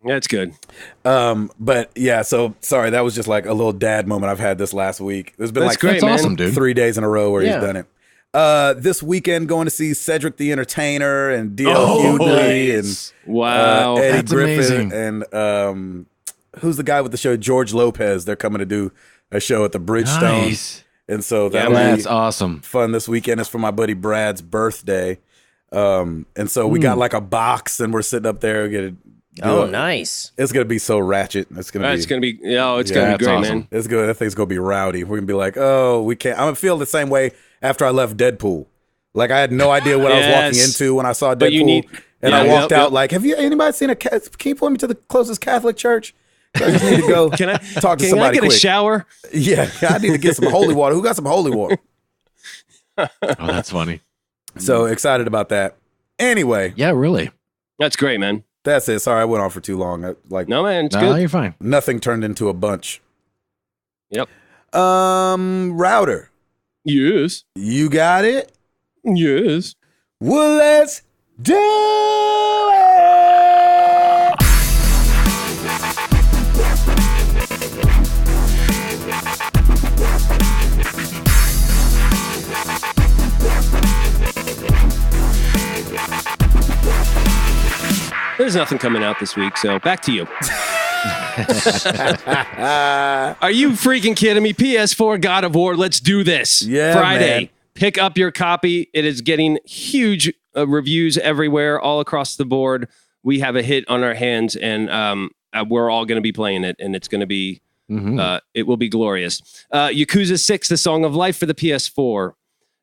That's good. But yeah, so sorry, that was just like a little dad moment I've had this last week. There's been That's like great, That's man. awesome, dude. 3 days in a row where he's done it. This weekend going to see Cedric the Entertainer and D.L. Hughley nice. Wow. Eddie That's Griffin amazing. and who's the guy with the show? George Lopez. They're coming to do a show at the Bridgestone. Nice. And so Yeah, That's awesome. fun this weekend. It's for my buddy Brad's birthday. And so we got like a box and we're sitting up there. Nice. It's going to be so ratchet. It's going It's to be gonna be. Oh, it's Yeah, gonna be that's great, awesome. man. it's good. That thing's going to be rowdy. We're going to be like, oh, we can't. I'm going to feel the same way after I left Deadpool. Like I had no idea what I was walking Yes. into when I saw But you Deadpool. need- and yeah, I walked yep, out yep. like, have you anybody seen can you point me to the closest Catholic church? I just need to go Can I talk to Can I somebody get quick. a shower? Yeah, I need to get some holy water. Who got some holy water? Oh, that's funny. So excited about that. Anyway, Yeah, really. That's great, man. That's it. Sorry, I went on for too long. No, man, it's No, good. you're fine. Nothing turned into a bunch. Yep. Router. Yes. You got it? Yes. Well, let's do it! There's nothing coming out this week, so back to you. Are you freaking kidding me? PS4 God of War, let's do this. Yeah, Friday. man. Pick up your copy. It is getting huge reviews everywhere, all across the board. We have a hit on our hands, and we're all going to be playing it, and it's going to be, it will be glorious. Yakuza 6, The Song of Life for the PS4.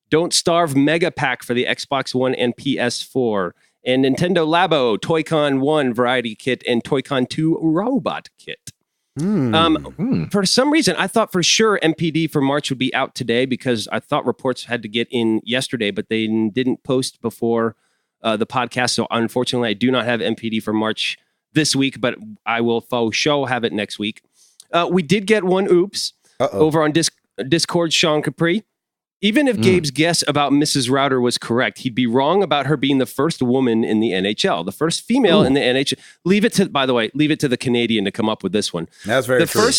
Don't Starve Mega Pack for the Xbox One and PS4. And Nintendo Labo, Toy-Con 1 Variety Kit, and Toy-Con 2 Robot Kit. For some reason, I thought for sure MPD for March would be out today because I thought reports had to get in yesterday, but they didn't post before the podcast. So unfortunately, I do not have MPD for March this week, but I will faux show have it next week. We did get one oops over on Discord, Sean Capri. Even if Gabe's guess about Mrs. Router was correct, he'd be wrong about her being the first woman in the NHL, the first female in the NHL. Leave it to the Canadian to come up with this one. That's very true.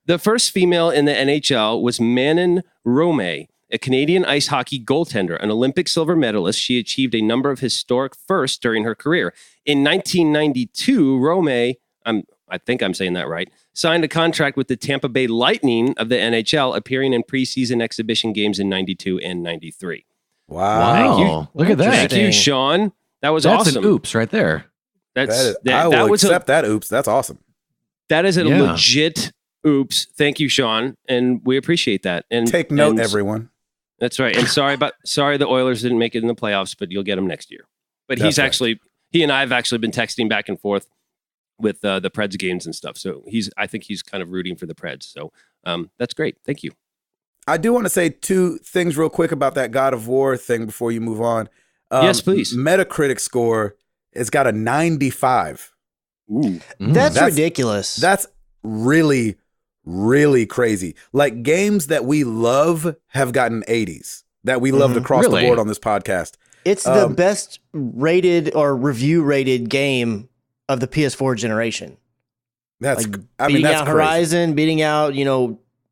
The first female in the NHL was Manon Rome, a Canadian ice hockey goaltender, an Olympic silver medalist. She achieved a number of historic firsts during her career. In 1992, Rome, I think I'm saying that right, signed a contract with the Tampa Bay Lightning of the NHL, appearing in preseason exhibition games in 92 and 93. Wow. Thank you. Look at that. Thank you, Sean. That's That's awesome. an oops right there. I will accept that oops. That's awesome. That is a legit oops. Thank you, Sean. And we appreciate that. And take note, everyone. That's right. And sorry the Oilers didn't make it in the playoffs, but you'll get them next year. But he and I have actually been texting back and forth with the Preds games and stuff. So I think he's kind of rooting for the Preds. So that's great. Thank you. I do want to say two things real quick about that God of War thing before you move on. Yes, please. Metacritic score, it's got a 95. Ooh. That's ridiculous. That's really, really crazy. Like games that we love have gotten 80s that we loved across the board on this podcast. It's the best rated or review rated game of the PS4 generation. That's beating out Horizon, beating out,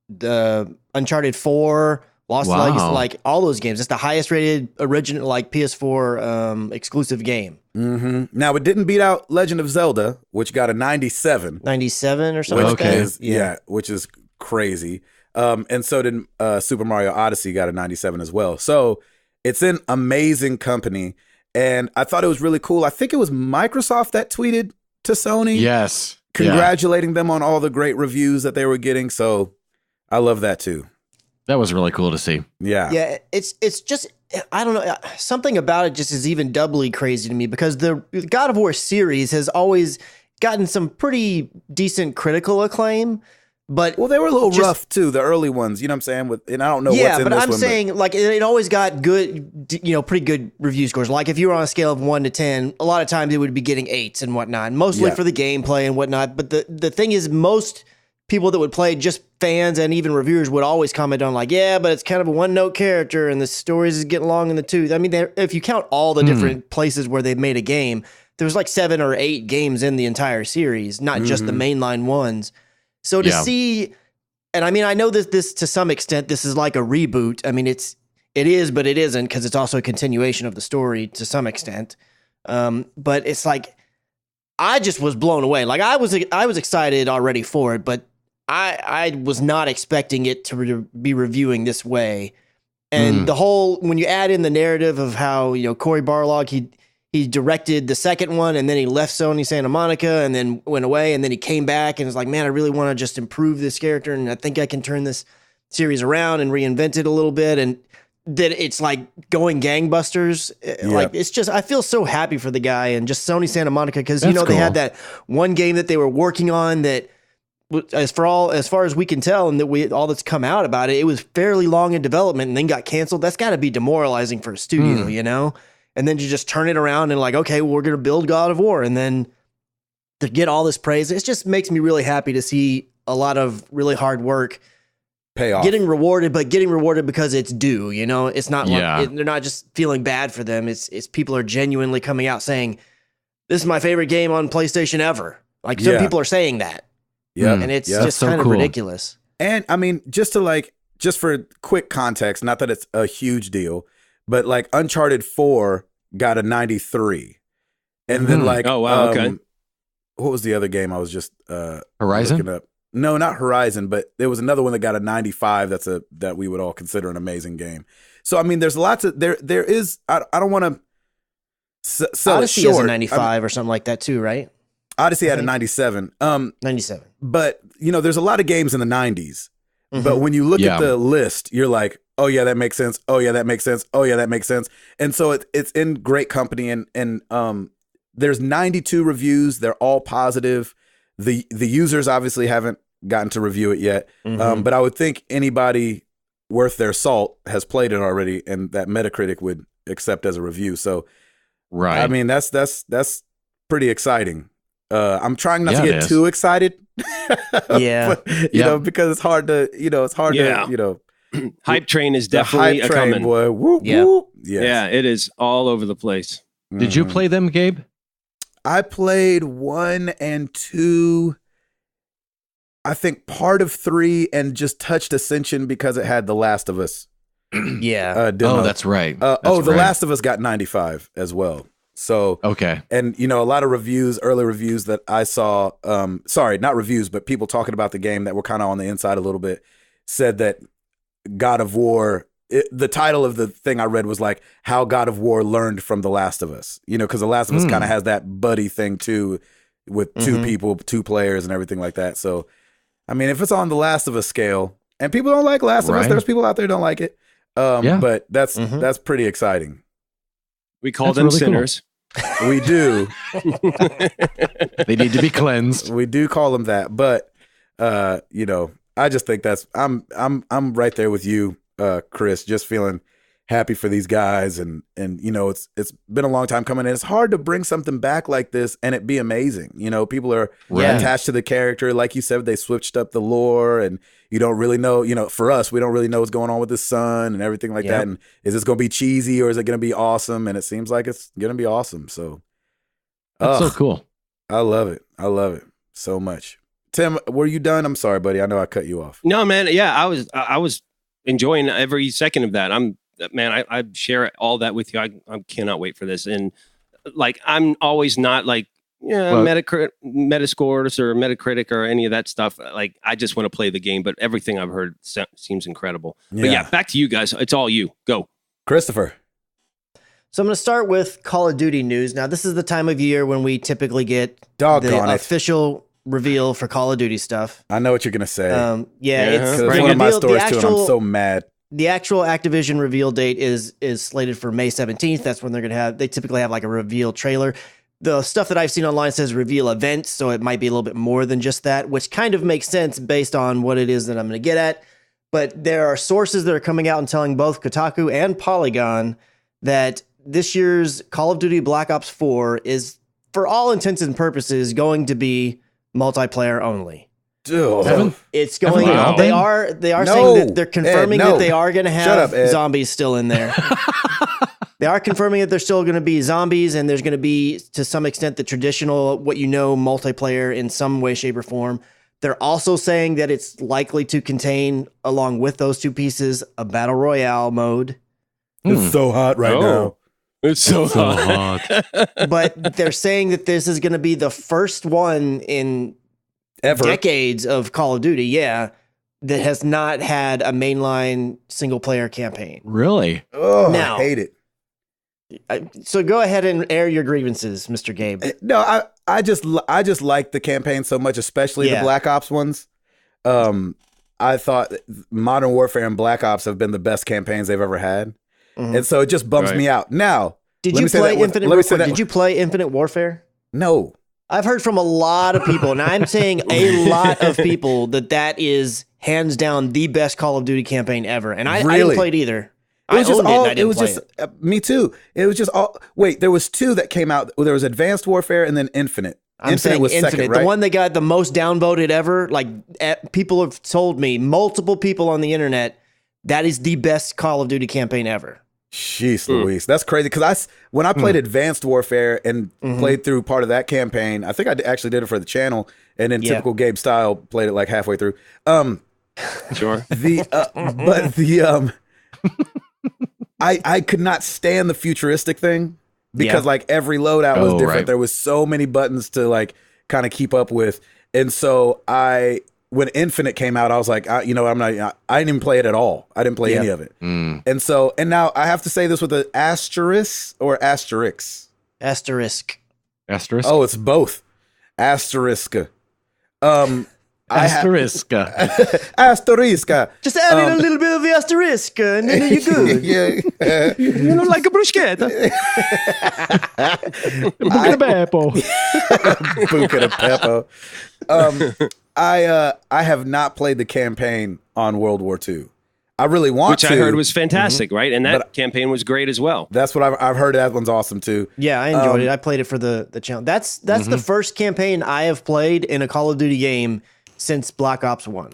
the Uncharted 4, Lost Legacy, like all those games. It's the highest rated original PS4 exclusive game. Now it didn't beat out Legend of Zelda, which got a 97. 97 or something. Which is crazy. And so did Super Mario Odyssey got a 97 as well. So it's in amazing company. And I thought it was really cool. I think it was Microsoft that tweeted to Sony. Yes. Congratulating them on all the great reviews that they were getting. So I love that too. That was really cool to see. Yeah. Yeah. It's just, I don't know. Something about it just is even doubly crazy to me because the God of War series has always gotten some pretty decent critical acclaim. But they were a little rough too, the early ones. You know what I'm saying? And I don't know what's in this one. Yeah, but I'm saying like it always got good, pretty good review scores. Like if you were on a scale of 1 to 10, a lot of times it would be getting 8s and whatnot, mostly for the gameplay and whatnot. But the thing is, most people that would play, just fans and even reviewers, would always comment on like, yeah, but it's kind of a one-note character and the stories is getting long in the tooth. I mean, if you count all the different places where they've made a game, there's like 7 or 8 games in the entire series, not just the mainline ones. So to see, and I mean, I know this to some extent, this is like a reboot. I mean, it is, but it isn't because it's also a continuation of the story to some extent. But it's like, I just was blown away. Like I was excited already for it, but I was not expecting it to be reviewing this way. And the whole, when you add in the narrative of how, Cory Barlog, he directed the second one and then he left Sony Santa Monica and then went away and then he came back and was like, man, I really want to just improve this character and I think I can turn this series around and reinvent it a little bit. And that it's like going gangbusters. Like it's just, I feel so happy for the guy and just Sony Santa Monica because, cool. They had that one game that they were working on that as far as we can tell and that all that's come out about it, it was fairly long in development and then got canceled. That's got to be demoralizing for a studio, and then to just turn it around and like, okay, well, we're going to build God of War. And then to get all this praise, it just makes me really happy to see a lot of really hard work pay off, getting rewarded, but getting rewarded because it's due. You know, it's not like they're not just feeling bad for them. It's people are genuinely coming out saying, "This is my favorite game on PlayStation ever." Like some people are saying that. Yeah, and it's just so kind of ridiculous. And I mean, just for quick context, not that it's a huge deal, but like Uncharted 4 got a 93, and then like, oh wow, okay. What was the other game I was just Horizon? looking up? No, not Horizon, but there was another one that got a 95. That we would all consider an amazing game. So I mean, there's lots of there is. I don't want to sell Odyssey it short. Has a 95 or something like that too, right? Odyssey had a 97. 97. But there's a lot of games in the 90s. But when you look at the list, you're like, oh yeah, that makes sense. Oh yeah, that makes sense. Oh yeah, that makes sense. And so it's in great company. And there's 92 reviews. They're all positive. The users obviously haven't gotten to review it yet. But I would think anybody worth their salt has played it already, and that Metacritic would accept as a review. So, I mean, that's pretty exciting. I'm trying not to get too excited. But, you know, because it's hard to, hype train is definitely hype train, coming. boy. Whoop, whoop. Yes. Yeah, it is all over the place. Did you play them, Gabe? I played 1 and 2. I think part of 3 and just touched Ascension because it had The Last of Us. Demo. That's right. The Last of Us got 95 as well. So, okay. And, a lot of early reviews that I saw, sorry, not reviews, but people talking about the game that were kind of on the inside a little bit, said that God of War, the title of the thing I read was like how God of War learned from The Last of Us, because The Last of Us kind of has that buddy thing too, with two people, 2 players and everything like that. So, I mean, if it's on The Last of Us scale and people don't like Last of Us, there's people out there who don't like it. But that's pretty exciting. We call them really sinners. Cool. We do. They need to be cleansed. We do call them that, but I just think I'm right there with you, Chris. Just feeling happy for these guys, and it's been a long time coming, and it's hard to bring something back like this and it be amazing. People are attached to the character, like you said. They switched up the lore, and you don't really know. For us, we don't really know what's going on with his son and everything like that. And is this going to be cheesy or is it going to be awesome? And it seems like it's going to be awesome. So that's so cool. I love it. I love it so much. Tim, were you done? I'm sorry, buddy. I know I cut you off. No, man. Yeah, I was enjoying every second of that. I share all that with you. I cannot wait for this. And like, I'm always not like, Metascores or Metacritic or any of that stuff. Like, I just want to play the game, but everything I've heard seems incredible. But yeah, back to you guys. It's all you. Go. Christopher. So I'm going to start with Call of Duty news. Now, this is the time of year when we typically get official reveal for Call of Duty stuff. I know what you're going to say. It's one of my stories too, and I'm so mad. The actual Activision reveal date is slated for May 17th. That's when they typically have like a reveal trailer. The stuff that I've seen online says reveal event, so it might be a little bit more than just that, which kind of makes sense based on what it is that I'm going to get at. But there are sources that are coming out and telling both Kotaku and Polygon that this year's Call of Duty Black Ops 4 is, for all intents and purposes, going to be multiplayer only. Dude. It's going. They are saying that they're confirming that they are going to have zombies still in there. They are confirming that there's still going to be zombies, and there's going to be, to some extent, the traditional multiplayer in some way, shape, or form. They're also saying that it's likely to contain, along with those 2 pieces, a battle royale mode. It's so hot right now. It's so hot. But they're saying that this is going to be the first one in decades of Call of Duty, that has not had a mainline single player campaign. Really? Oh, now, I hate it. So go ahead and air your grievances, Mr. Gabe. No, I just like the campaign so much, especially the Black Ops ones. I thought Modern Warfare and Black Ops have been the best campaigns they've ever had, and so it just bums me out. Now, did you play Infinite Warfare? No. I've heard from a lot of people, and I'm saying a lot of people that is hands down the best Call of Duty campaign ever. And I didn't play it either. Me too. It was just all. Wait, there was 2 that came out. There was Advanced Warfare and then Infinite. I'm saying was Infinite, second, right? the one that got the most downvoted ever. Like people have told me, multiple people on the internet, that is the best Call of Duty campaign ever. Jeez Louise, that's crazy. Because when I played Advanced Warfare and played through part of that campaign, I think I actually did it for the channel, and in typical Gabe style, played it like halfway through. Sure. I could not stand the futuristic thing because like every loadout was different. Right. There was so many buttons to like kind of keep up with, and so when Infinite came out, I was like, I didn't even play it at all. I didn't play any of it. And now I have to say this with an asterisk or asterisk. Asterisk. Oh, it's both. Asterisk. Asterisk. Asterisk. Just add in a little bit of the asterisk, and then you're good. Like a bruschetta. Buca de Beppo. Buca de Beppo. I have not played the campaign on World War II. I really want to. Which I heard was fantastic, right? And that campaign was great as well. That's what I've heard. That one's awesome too. Yeah, I enjoyed it. I played it for the challenge. That's the first campaign I have played in a Call of Duty game since Black Ops 1.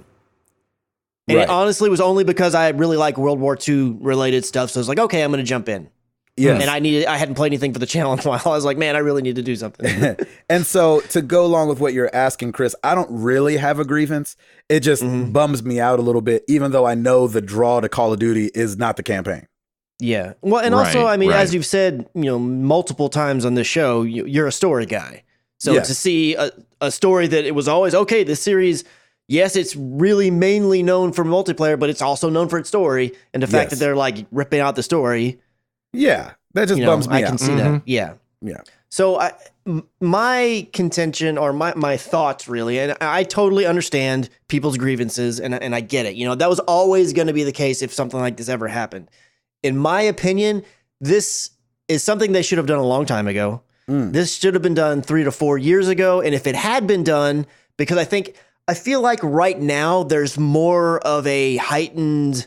And it honestly was only because I really like World War II related stuff. So I was like, okay, I'm going to jump in. Yeah. And I hadn't played anything for the challenge while. I was like, man, I really need to do something. And so to go along with what you're asking, Chris, I don't really have a grievance. It just bums me out a little bit, even though I know the draw to Call of Duty is not the campaign. Yeah. Well, and also, I mean, as you've said, multiple times on this show, you're a story guy. So to see a story that it was always, okay, this series, yes, it's really mainly known for multiplayer, but it's also known for its story. And the fact that they're like ripping out the story. Yeah, that just bums me out. I can see that. Yeah. Yeah. So my contention or my thoughts really, and I totally understand people's grievances and I get it. That was always going to be the case if something like this ever happened. In my opinion, this is something they should have done a long time ago. This should have been done 3 to 4 years ago. And if it had been done, because I feel like right now there's more of a heightened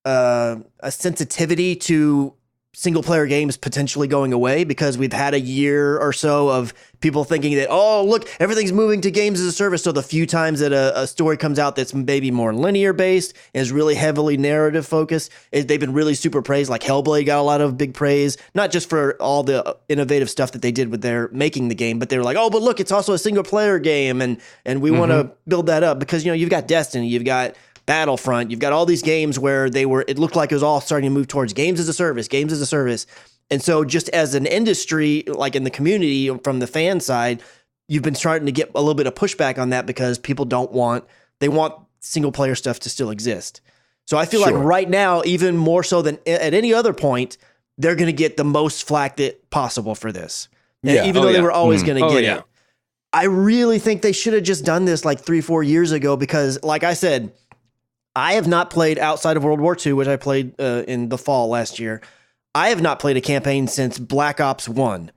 a sensitivity to single player games potentially going away because we've had a year or so of people thinking that, oh, look, everything's moving to games as a service. So the few times that a story comes out that's maybe more linear based and is really heavily narrative focused, they've been really super praised. Like Hellblade got a lot of big praise, not just for all the innovative stuff that they did with their making the game, but they were like, oh, but look, it's also a single player game. And we want to build that up because, you've got Destiny, you've got Battlefront, you've got all these games where it looked like it was all starting to move towards games as a service. And so just as an industry, like in the community from the fan side, you've been starting to get a little bit of pushback on that because people they want single player stuff to still exist. So I feel like right now, even more so than at any other point, they're going to get the most flack that possible for this. Even though they were always going to get it. I really think they should have just done this like 3-4 years ago because like I said, I have not played outside of World War II, which I played in the fall last year. I have not played a campaign since Black Ops 1.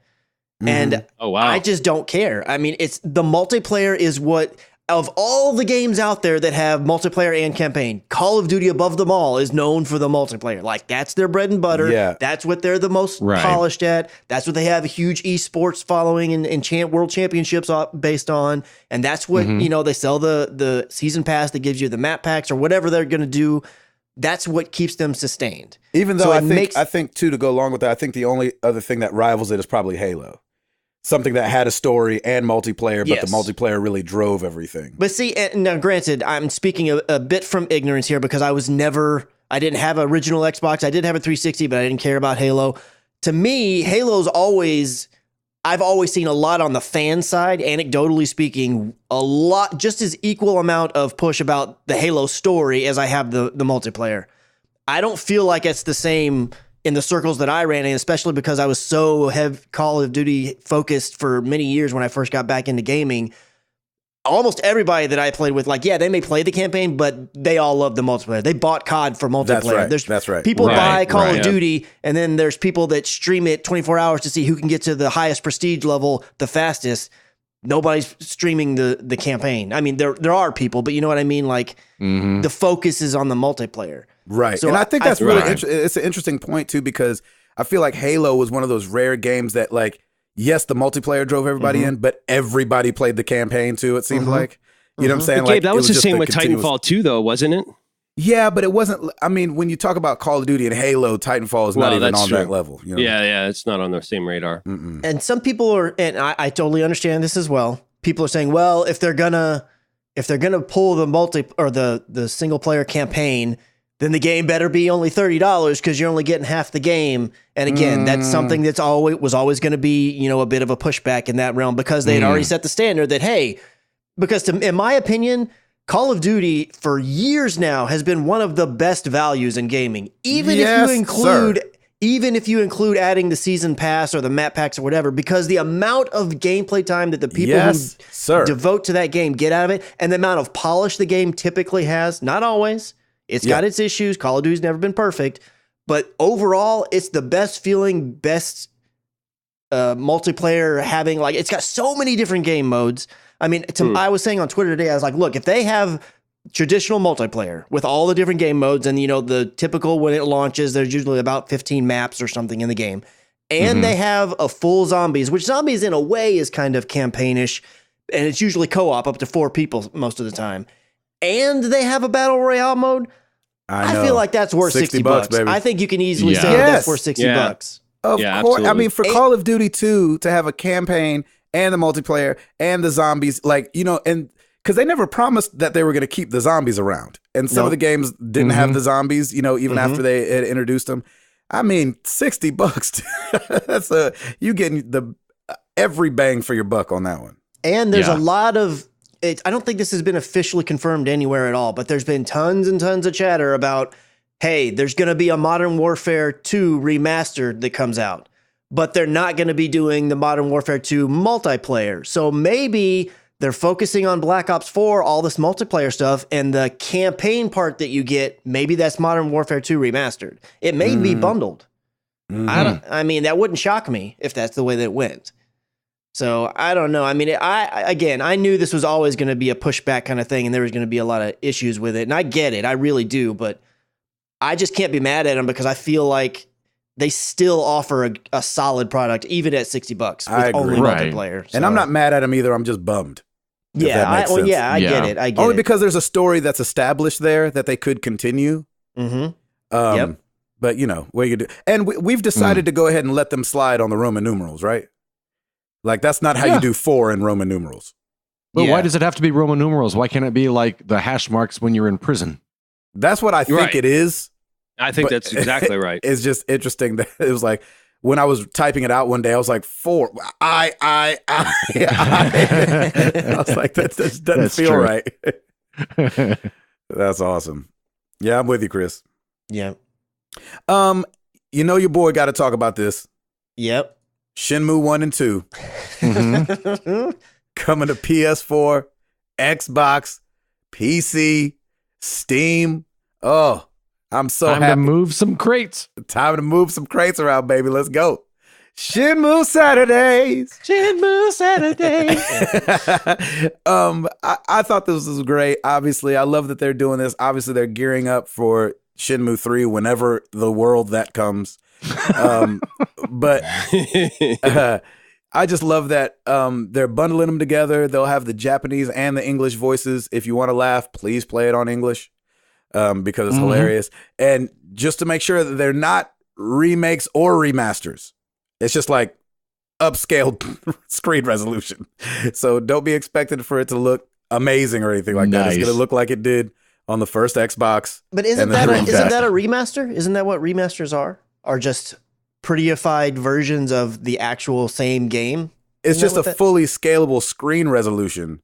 And I just don't care. I mean, it's the multiplayer is what, of all the games out there that have multiplayer and campaign, Call of Duty above them all is known for the multiplayer. Like that's their bread and butter. Yeah. That's what they're the most polished at. That's what they have a huge esports following and world championships based on. And that's what, they sell the season pass that gives you the map packs or whatever they're going to do. That's what keeps them sustained. Even though I think too, to go along with that, I think the only other thing that rivals it is probably Halo. Something that had a story and multiplayer, but the multiplayer really drove everything. But see, now granted, I'm speaking a bit from ignorance here because I didn't have an original Xbox. I did have a 360, but I didn't care about Halo. To me, I've always seen a lot on the fan side, anecdotally speaking, a lot, just as equal amount of push about the Halo story as I have the multiplayer. I don't feel like it's the same in the circles that I ran in, especially because I was so Call of Duty focused for many years when I first got back into gaming. Almost everybody that I played with, they may play the campaign, but they all love the multiplayer. They bought COD for multiplayer. That's right. People buy Call of Duty, and then there's people that stream it 24 hours to see who can get to the highest prestige level the fastest. Nobody's streaming the campaign. I mean, there are people, but you know what I mean? Like, the focus is on the multiplayer. Right. So and I think that's really right. it's an interesting point too, because I feel like Halo was one of those rare games that, like, yes, the multiplayer drove everybody in, but everybody played the campaign too, it seemed like. You know what I'm saying? But Like, Gabe, that it was the just same with continuous- Titanfall 2, though, wasn't it? Yeah, but it wasn't. I mean, when you talk about Call of Duty and Halo, Titanfall is not even on that level. You know? Yeah, it's not on their same radar. And some people are, and I totally understand this as well. People are saying, well, if they're gonna pull the the single player campaign, then the game better be only $30 because you're only getting half the game. And again, that's something that's always going to be, you know, a bit of a pushback in that realm, because they had already set the standard that, hey, because in my opinion, Call of Duty for years now has been one of the best values in gaming. Even if you include adding the season pass or the map packs or whatever, because the amount of gameplay time that the people who devote to that game get out of it, and the amount of polish the game typically has, not always. It's got its issues. Call of Duty's never been perfect, but overall, it's the best feeling, best multiplayer having, like, it's got so many different game modes. I mean, I was saying on Twitter today, I was like, look, if they have traditional multiplayer with all the different game modes, and, you know, the typical when it launches, there's usually about 15 maps or something in the game, and they have a full zombies, which zombies in a way is kind of campaignish, and it's usually co-op up to 4 people most of the time, and they have a battle royale mode, I feel like that's worth $60, baby. I think you can easily say that's worth $60. Of course. Absolutely. I mean, for Call of Duty 2 to have a campaign and the multiplayer and the zombies, like, you know, and because they never promised that they were going to keep the zombies around. And some of the games didn't have the zombies, you know, even after they had introduced them. I mean, $60. That's you getting the every bang for your buck on that one. And there's a lot of, I don't think this has been officially confirmed anywhere at all, but there's been tons and tons of chatter about, hey, there's going to be a Modern Warfare 2 remastered that comes out, but they're not going to be doing the Modern Warfare 2 multiplayer. So maybe they're focusing on Black Ops 4, all this multiplayer stuff, and the campaign part that you get, maybe that's Modern Warfare 2 remastered. It may be bundled. I mean, that wouldn't shock me if that's the way that it went. So I don't know. I mean, I knew this was always going to be a pushback kind of thing, and there was going to be a lot of issues with it. And I get it. I really do. But I just can't be mad at them, because I feel like they still offer a solid product, even at $60 with only multiplayer. So. And I'm not mad at them either. I'm just bummed. Yeah, I get it. I get Only it. because there's a story that's established there that they could continue. But, you know, what you do. And we've decided to go ahead and let them slide on the Roman numerals, right? Like, that's not how you do 4 in Roman numerals. But why does it have to be Roman numerals? Why can't it be like the hash marks when you're in prison? That's what I think it is. I think that's exactly right. It's just interesting that it was like, when I was typing it out one day, I was like, 4. I was like, that just doesn't feel true. right. That's awesome. Yeah, I'm with you, Chris. Yeah. You know, your boy got to talk about this. Yep. Shemue 1 and 2. Coming to PS4, Xbox, PC, Steam. Oh, I'm so happy. Time to move some crates. Time to move some crates around, baby. Let's go. Shemue Saturdays. Shemue Saturdays. I thought this was great. Obviously, I love that they're doing this. Obviously, they're gearing up for Shemue 3 whenever the world that comes. But I just love that they're bundling them together. They'll have the Japanese and the English voices. If you want to laugh, please play it on English because it's hilarious. And just to make sure that they're not remakes or remasters, it's just like upscaled screen resolution. So don't be expected for it to look amazing or anything like that. It's going to look like it did on the first Xbox. But isn't that a remaster? Isn't that what remasters are? Are just prettified versions of the actual same game? It's just a fully scalable screen resolution.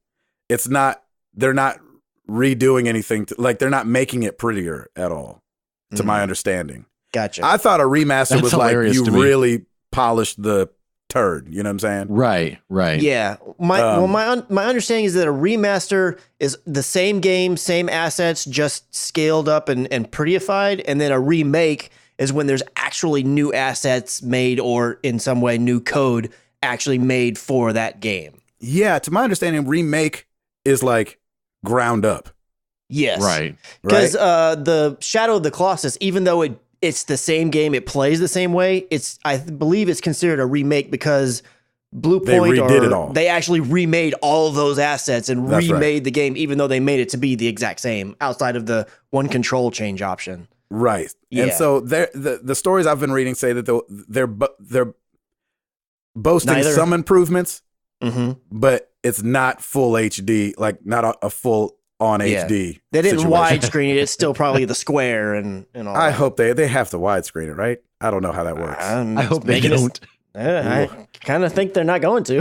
It's not, they're not redoing anything like they're not making it prettier at all, to my understanding. Gotcha. I thought a remaster was like you to me. really polished the turd, you know what I'm saying? Right. Yeah. My understanding is that a remaster is the same game, same assets, just scaled up and prettified, and then a remake is when there's actually new assets made or in some way new code actually made for that game. Yeah, to my understanding, remake is like ground up. Yes. Right. Because the Shadow of the Colossus, even though it's the same game, it plays the same way, I believe it's considered a remake because Blue Point they actually remade all of those assets and remade the game, even though they made it to be the exact same outside of the one control change option. Right. Yeah. And so the stories I've been reading say that they're boasting some improvements, but it's not full HD, like not a full on HD. They didn't widescreen it. It's still probably the square and all. I hope they have to widescreen it, right? I don't know how that works. I hope they don't. I kind of think they're not going to.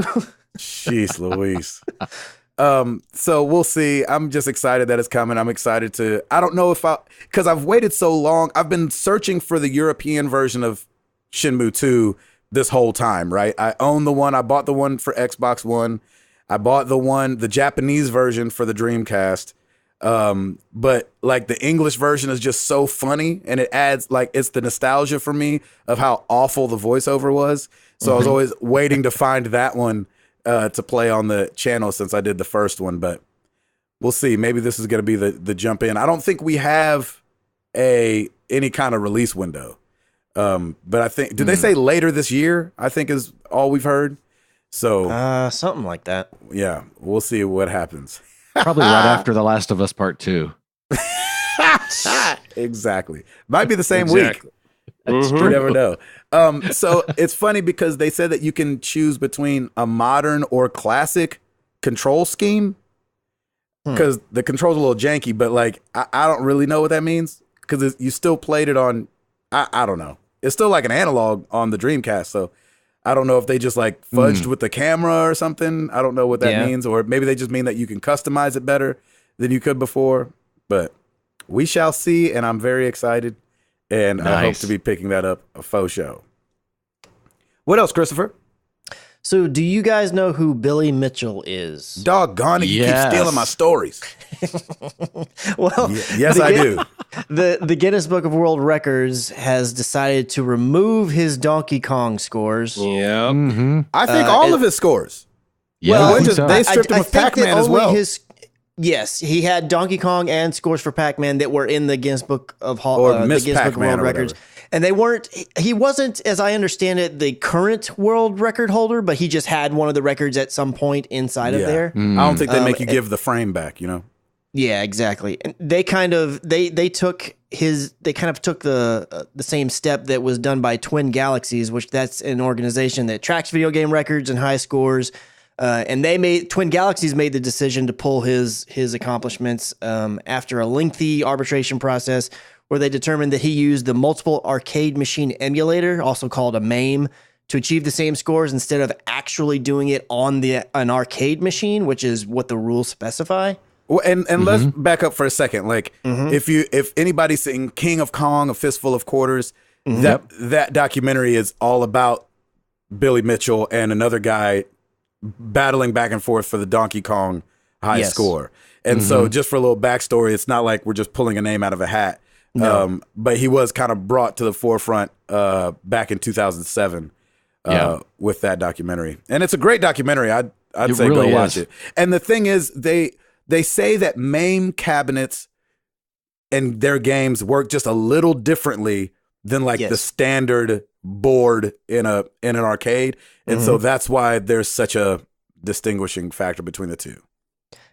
Jeez Louise. So we'll see. I'm just excited that it's coming. I'm excited I don't know because I've waited so long. I've been searching for the European version of Shenmue 2 this whole time, right? I own the one. I bought the one for Xbox One. I bought the Japanese version for the Dreamcast. But like the English version is just so funny, and it adds it's the nostalgia for me of how awful the voiceover was. So I was always waiting to find that one to play on the channel since I did the first one, but we'll see. Maybe this is going to be the jump in. I don't think we have any kind of release window. But I think, did they say later this year? I think is all we've heard. So something like that. Yeah, we'll see what happens. Probably right after The Last of Us Part 2. Exactly. Might be the same week. You never know. So it's funny because they said that you can choose between a modern or classic control scheme because the control's a little janky, but I don't really know what that means because you still played it on, I don't know. It's still like an analog on the Dreamcast. So I don't know if they just fudged with the camera or something. I don't know what that means, or maybe they just mean that you can customize it better than you could before, but we shall see. And I'm very excited. And I hope to be picking that up a faux show. What else, Christopher? So do you guys know who Billy Mitchell is? Doggone it, you keep stealing my stories. Well, yes, I do. The Guinness Book of World Records has decided to remove his Donkey Kong scores. Yeah. I think all of his scores. Yeah, well, they stripped him of Pac-Man as well. Yes, he had Donkey Kong and scores for Pac-Man that were in the Guinness Book of World Records. And he wasn't, as I understand it, the current world record holder, but he just had one of the records at some point inside of there. I don't think they make you give the frame back, Yeah, exactly. And they kind of took the same step that was done by Twin Galaxies, which that's an organization that tracks video game records and high scores. And Twin Galaxies made the decision to pull his accomplishments after a lengthy arbitration process where they determined that he used the multiple arcade machine emulator, also called a MAME, to achieve the same scores instead of actually doing it on an arcade machine, which is what the rules specify. Well, and let's back up for a second. If anybody's seen King of Kong, A Fistful of Quarters, that documentary is all about Billy Mitchell and another guy battling back and forth for the Donkey Kong high score. And so just for a little backstory, it's not like we're just pulling a name out of a hat. No. But he was kind of brought to the forefront back in 2007 with that documentary. And it's a great documentary. I'd say really go watch it. And the thing is, they say that MAME cabinets and their games work just a little differently than the standard board in an arcade. And so that's why there's such a distinguishing factor between the two.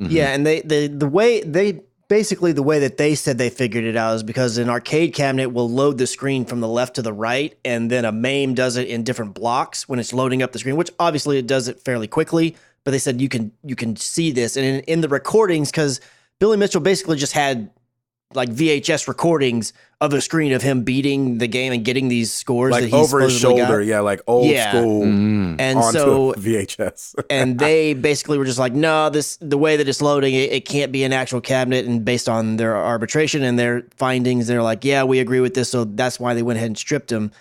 Yeah, and the way that they said they figured it out is because an arcade cabinet will load the screen from the left to the right, and then a MAME does it in different blocks when it's loading up the screen, which obviously it does it fairly quickly. But they said you can see this, and in the recordings, because Billy Mitchell basically just had VHS recordings of a screen of him beating the game and getting these scores that he's over his shoulder, old school, and onto so VHS. And they basically were just no, the way that it's loading, it can't be an actual cabinet. And based on their arbitration and their findings, they're yeah, we agree with this. So that's why they went ahead and stripped him.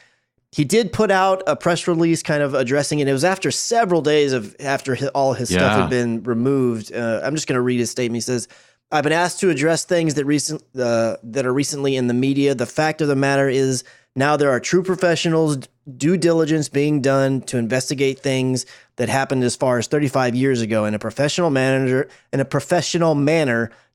He did put out a press release kind of addressing it. It was after several days after all his stuff had been removed. I'm just going to read his statement. He says, I've been asked to address things that are recently in the media. The fact of the matter is Now there are true professionals, due diligence being done to investigate things that happened as far as 35 years ago in a professional manner,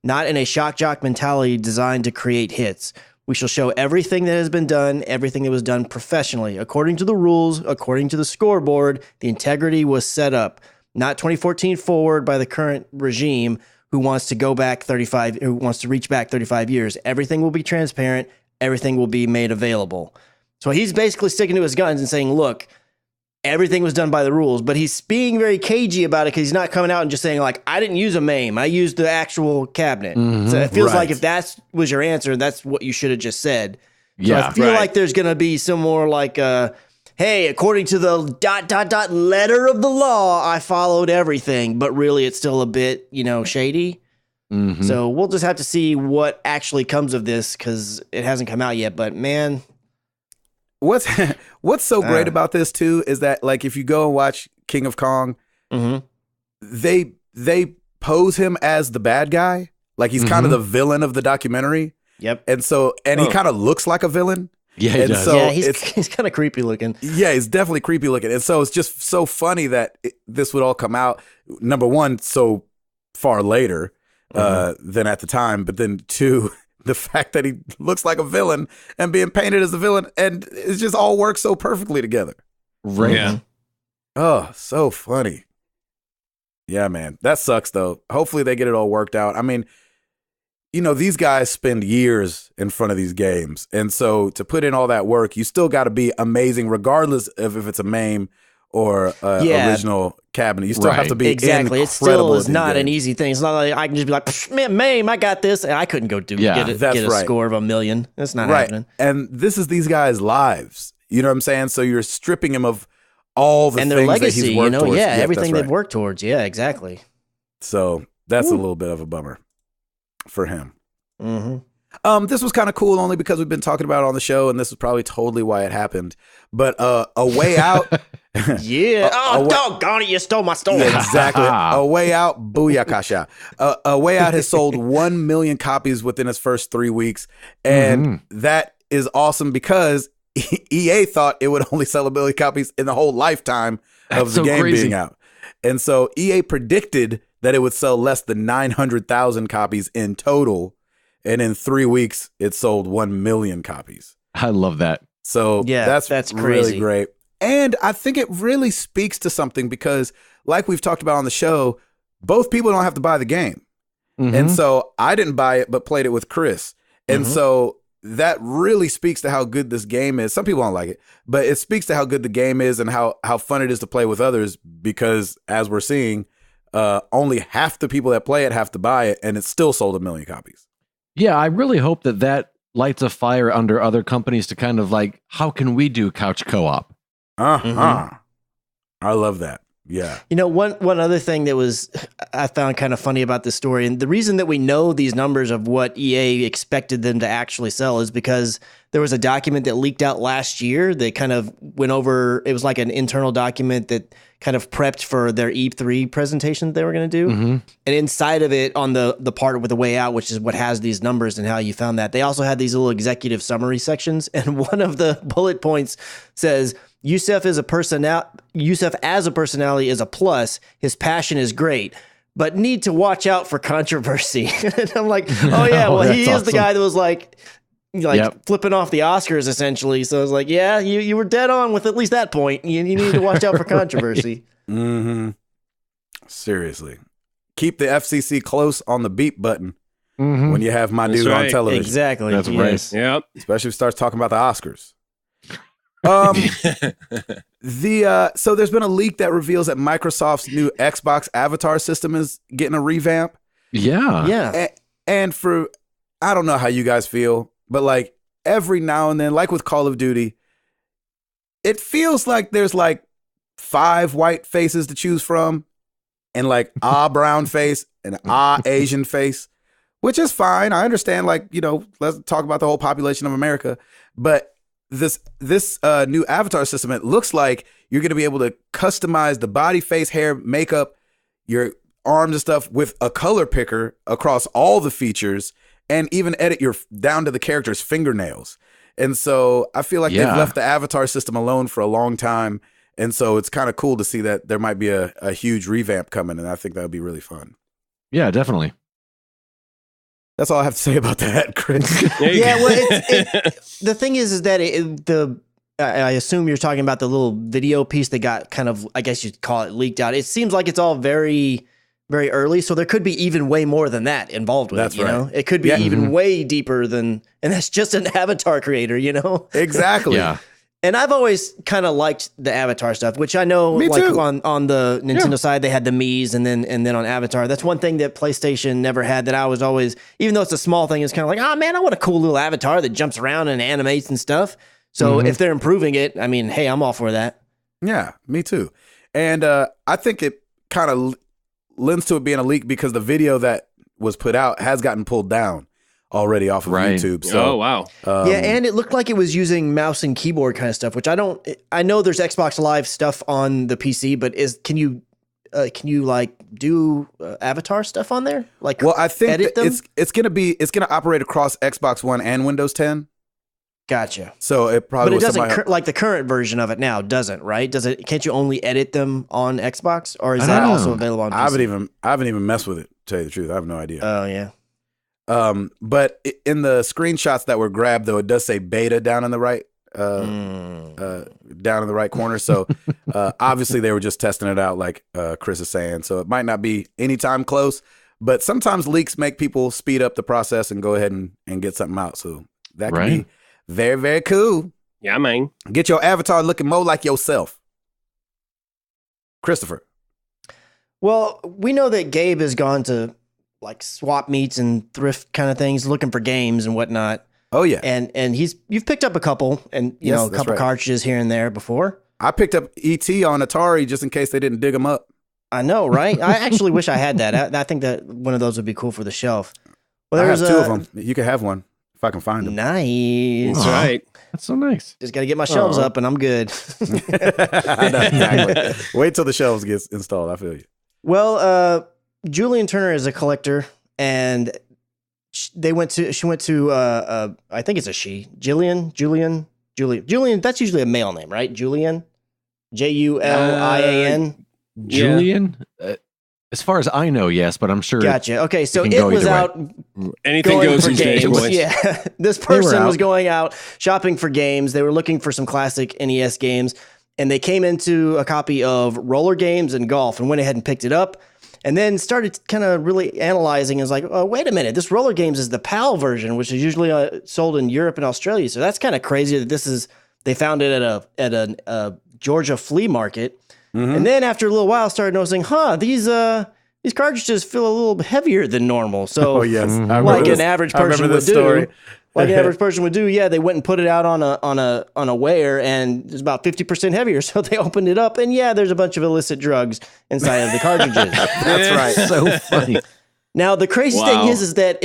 not in a shock jock mentality designed to create hits. We shall show everything that has been done, everything that was done professionally, according to the rules, according to the scoreboard. The integrity was set up, not 2014 forward by the current regime who wants to reach back 35 years. Everything will be transparent. Everything will be made available. So he's basically sticking to his guns and saying, look, everything was done by the rules, but he's being very cagey about it because he's not coming out and just saying, like, I didn't use a MAME. I used the actual cabinet. So it feels like if that was your answer, that's what you should have just said. So I feel like there's going to be some more like, hey, according to the ... letter of the law, I followed everything, but really it's still a bit, shady. So we'll just have to see what actually comes of this because it hasn't come out yet. But man, what's so great about this too is that like if you go and watch King of Kong, they pose him as the bad guy, like he's kind of the villain of the documentary. Yep. And he kind of looks like a villain. Yeah, he does. So he's kind of creepy looking. Yeah, he's definitely creepy looking. And so it's just so funny that this would all come out, number one, so far later than at the time. But then two, the fact that he looks like a villain and being painted as a villain, and it just all works so perfectly together. Right. Yeah. Oh, so funny. Yeah, man. That sucks, though. Hopefully they get it all worked out. I mean, these guys spend years in front of these games. And so to put in all that work, you still got to be amazing, regardless of if it's a MAME or original cabinet. You still have to be exactly. It still is not an easy thing. It's not like I can just be like, man, MAME, I got this. And I couldn't go get a score of 1 million. That's not happening. And this is these guys' lives. You know what I'm saying? So you're stripping him of all the and things their legacy, that he's worked towards. Everything they've worked towards. Yeah, exactly. So that's a little bit of a bummer for him. This was kind of cool only because we've been talking about it on the show, and this is probably totally why it happened. But A Way Out. Doggone it, you stole my story. Yeah, exactly. A Way Out, booyakasha. A Way Out has sold 1 million copies within its first 3 weeks. And that is awesome because EA thought it would only sell 1 million copies in the whole lifetime of the game being out. And so EA predicted that it would sell less than 900,000 copies in total. And in 3 weeks, it sold 1 million copies. I love that. So that's crazy. Really great. And I think it really speaks to something because, like we've talked about on the show, both people don't have to buy the game. And so I didn't buy it, but played it with Chris. And so that really speaks to how good this game is. Some people don't like it, but it speaks to how good the game is and how fun it is to play with others because, as we're seeing, only half the people that play it have to buy it, and it's still sold 1 million copies. Yeah, I really hope that lights a fire under other companies to kind of like, how can we do couch co-op? I love that. Yeah. One other thing that I found kind of funny about this story, and the reason that we know these numbers of what EA expected them to actually sell is because there was a document that leaked out last year that kind of went over, it was like an internal document that kind of prepped for their E3 presentation that they were going to do. And inside of it, on the part with The Way Out, which is what has these numbers and how you found that, they also had these little executive summary sections. And one of the bullet points says, Yusef as a personality is a plus. His passion is great, but need to watch out for controversy. And I'm like, oh yeah, well he is awesome. The guy that was like flipping off the Oscars essentially. So I was like, yeah, you were dead on with at least that point. You need to watch out for controversy. Seriously, keep the FCC close on the beep button when you have my dude on television. Exactly. That's right. Yep. Especially if he starts talking about the Oscars. So there's been a leak that reveals that Microsoft's new Xbox avatar system is getting a revamp. Yeah. And for, I don't know how you guys feel, but like every now and then, like with Call of Duty, it feels like there's like 5 white faces to choose from and like brown face and Asian face, which is fine. I understand, like, let's talk about the whole population of America, but this new avatar system, it looks like you're going to be able to customize the body, face, hair, makeup, your arms and stuff with a color picker across all the features and even edit down to the character's fingernails. And so I feel like they've left the avatar system alone for a long time. And so it's kind of cool to see that there might be a huge revamp coming. And I think that would be really fun. Yeah, definitely. That's all I have to say about that, Chris. Yeah, well, the thing is that I assume you're talking about the little video piece that got kind of, I guess you'd call it, leaked out. It seems like it's all very, very early, so there could be even way more than that involved with it. You know, it could be even way deeper than, and that's just an avatar creator. You know, exactly. Yeah. And I've always kind of liked the Avatar stuff, which I know, like on the Nintendo side, they had the Mii's, and then on Avatar, that's one thing that PlayStation never had. That I was always, even though it's a small thing, it's kind of like, oh man, I want a cool little avatar that jumps around and animates and stuff. So if they're improving it, I mean, hey, I'm all for that. Yeah, me too. And I think it kind of lends to it being a leak because the video that was put out has gotten pulled down already off of YouTube. So, oh wow. Yeah, and it looked like it was using mouse and keyboard kind of stuff, which I know there's Xbox Live stuff on the PC, but can you like do Avatar stuff on there? Like, well, I think edit them? it's gonna operate across Xbox One and Windows 10. Gotcha. So it probably, but it doesn't like the current version of it now doesn't, right? Can't you only edit them on Xbox, or is that also available on PC? I haven't even messed with it, to tell you the truth. I have no idea. Oh yeah. But in the screenshots that were grabbed, though, it does say beta down in the right, down in the right corner. So obviously they were just testing it out, like Chris is saying. So it might not be anytime close, but sometimes leaks make people speed up the process and go ahead and get something out. So that can be very, very cool. Yeah, man. Get your avatar looking more like yourself. Christopher. Well, we know that Gabe has gone to like swap meets and thrift kind of things, looking for games and whatnot. Oh yeah, and you've picked up a couple, and you know, a couple cartridges here and there before. I picked up ET on Atari just in case they didn't dig them up. I know, right? I actually wish I had that. I think that one of those would be cool for the shelf. Well, I have two of them. You can have one if I can find them. Nice. That's right. That's so nice. Just got to get my shelves up, and I'm good. Exactly. Wait till the shelves get installed. I feel you. Well, Julian Turner is a collector, and she went to I think it's a she, Julian. That's usually a male name, right? Julian, Julian. Julian. As far as I know, yes, but I'm sure. Gotcha. Okay, so it was out. Anything goes these days, boys. Yeah, this person was going out shopping for games. They were looking for some classic NES games, and they came into a copy of Roller Games and Golf, and went ahead and picked it up. And then started kind of really analyzing and was like, oh, wait a minute, this Roller Games is the PAL version, which is usually sold in Europe and Australia. So that's kind of crazy that they found it at a Georgia flea market. Mm-hmm. And then after a little while started noticing, these cartridges feel a little heavier than normal. So oh, yes. Like an average person would do. Like an average person would do, they went and put it out on a weigher, and it's about 50% heavier. So they opened it up, and there's a bunch of illicit drugs inside of the cartridges. That's right. So funny. Now the crazy thing is that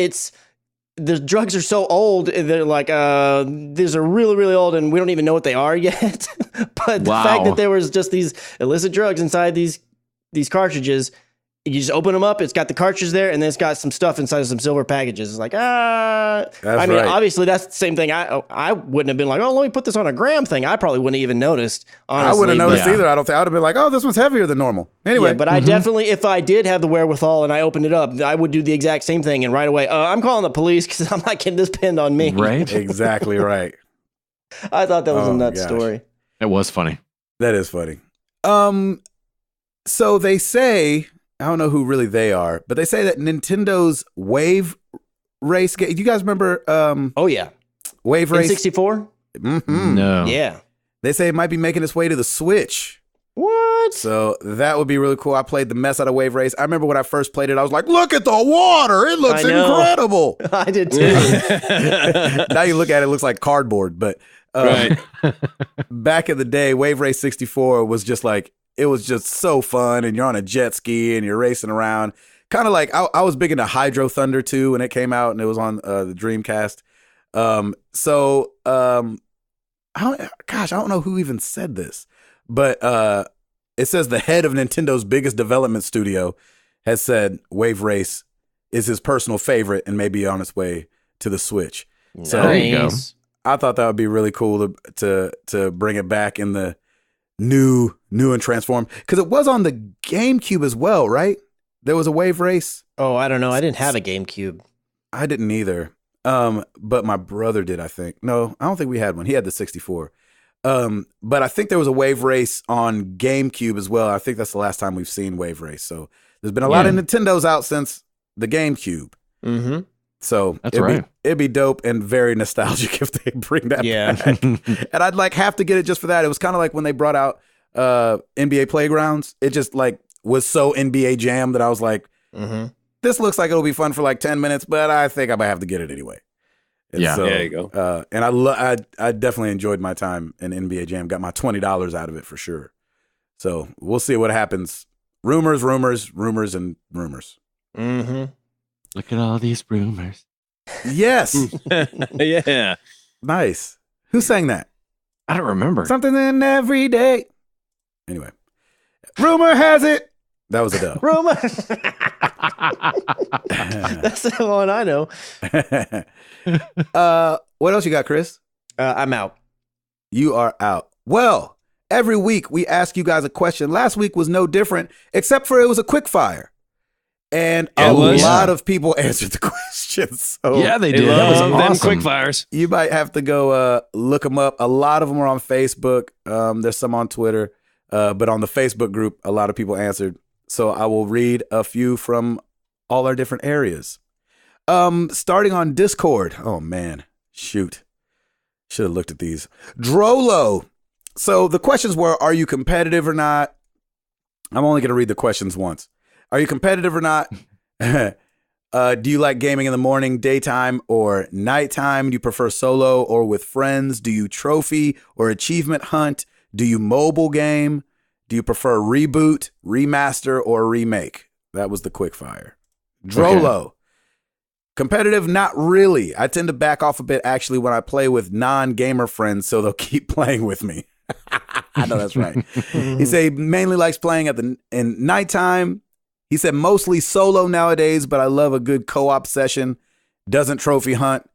the drugs are so old. They're like these are really, really old, and we don't even know what they are yet. But the fact that there was just these illicit drugs inside these cartridges. You just open them up. It's got the cartridge there, and then it's got some stuff inside of some silver packages. It's like, obviously that's the same thing. I wouldn't have been like, oh, let me put this on a gram thing. I probably wouldn't have even noticed. Honestly, I wouldn't have noticed either. I don't think I would have been like, oh, this one's heavier than normal. Anyway, but I definitely, if I did have the wherewithal and I opened it up, I would do the exact same thing. And right away, I'm calling the police because I'm not getting this pinned on me. Right? Exactly right. I thought that was a nuts story. It was funny. That is funny. So they say. I don't know who really they are, but they say that Nintendo's Wave Race game. You guys remember? Oh yeah, Wave Race N64. Mm-hmm. No. Yeah. They say it might be making its way to the Switch. What? So that would be really cool. I played the mess out of Wave Race. I remember when I first played it, I was like, "Look at the water! It looks incredible." I did too. Now you look at it, it looks like cardboard. But right. Back in the day, Wave Race 64 was just like. It was just so fun, and you're on a jet ski and you're racing around. Kind of like I was big into Hydro Thunder too when it came out, and it was on the Dreamcast. I don't know who even said this, but it says the head of Nintendo's biggest development studio has said Wave Race is his personal favorite and may be on its way to the Switch. Nice. So there you go. I thought that would be really cool to bring it back in the new and transformed, because it was on the GameCube as well, right? There was a wave race. Oh, I don't know. I didn't have a GameCube. I didn't either. But my brother did, I think. No, I don't think we had one. He had the 64. But I think there was a wave race on GameCube as well. I think that's the last time we've seen wave race. So there's been a lot of Nintendos out since the GameCube. Mm-hmm. So it'd be dope and very nostalgic if they bring that back. And I'd like have to get it just for that. It was kind of like when they brought out NBA Playgrounds. It just like was so NBA Jam that I was like, this looks like it'll be fun for like 10 minutes, but I think I might have to get it anyway. And yeah, so, there you go. And I definitely enjoyed my time in NBA Jam. Got my $20 out of it for sure. So we'll see what happens. Rumors, and rumors. Mm-hmm. Look at all these rumors. Yes. Yeah. Nice. Who sang that? I don't remember. Something in every day. Anyway. Rumor has it. That was Adele. Rumor. That's the one I know. What else you got, Chris? I'm out. You are out. Well, every week we ask you guys a question. Last week was no different, except for it was a quick fire. And a lot of people answered the questions. So yeah, they did. That was awesome. Them quick fires. You might have to go look them up. A lot of them are on Facebook. There's some on Twitter. But on the Facebook group, a lot of people answered. So I will read a few from all our different areas. Starting on Discord. Oh, man. Shoot. Should have looked at these. Drolo. So the questions were, are you competitive or not? I'm only going to read the questions once. Are you competitive or not? Do you like gaming in the morning, daytime, or nighttime? Do you prefer solo or with friends? Do you trophy or achievement hunt? Do you mobile game? Do you prefer reboot, remaster, or remake? That was the quick fire. Drolo. Okay. Competitive, not really. I tend to back off a bit actually when I play with non-gamer friends, so they'll keep playing with me. I know that's right. He said he mainly likes playing in nighttime. He said mostly solo nowadays, but I love a good co-op session. Doesn't trophy hunt.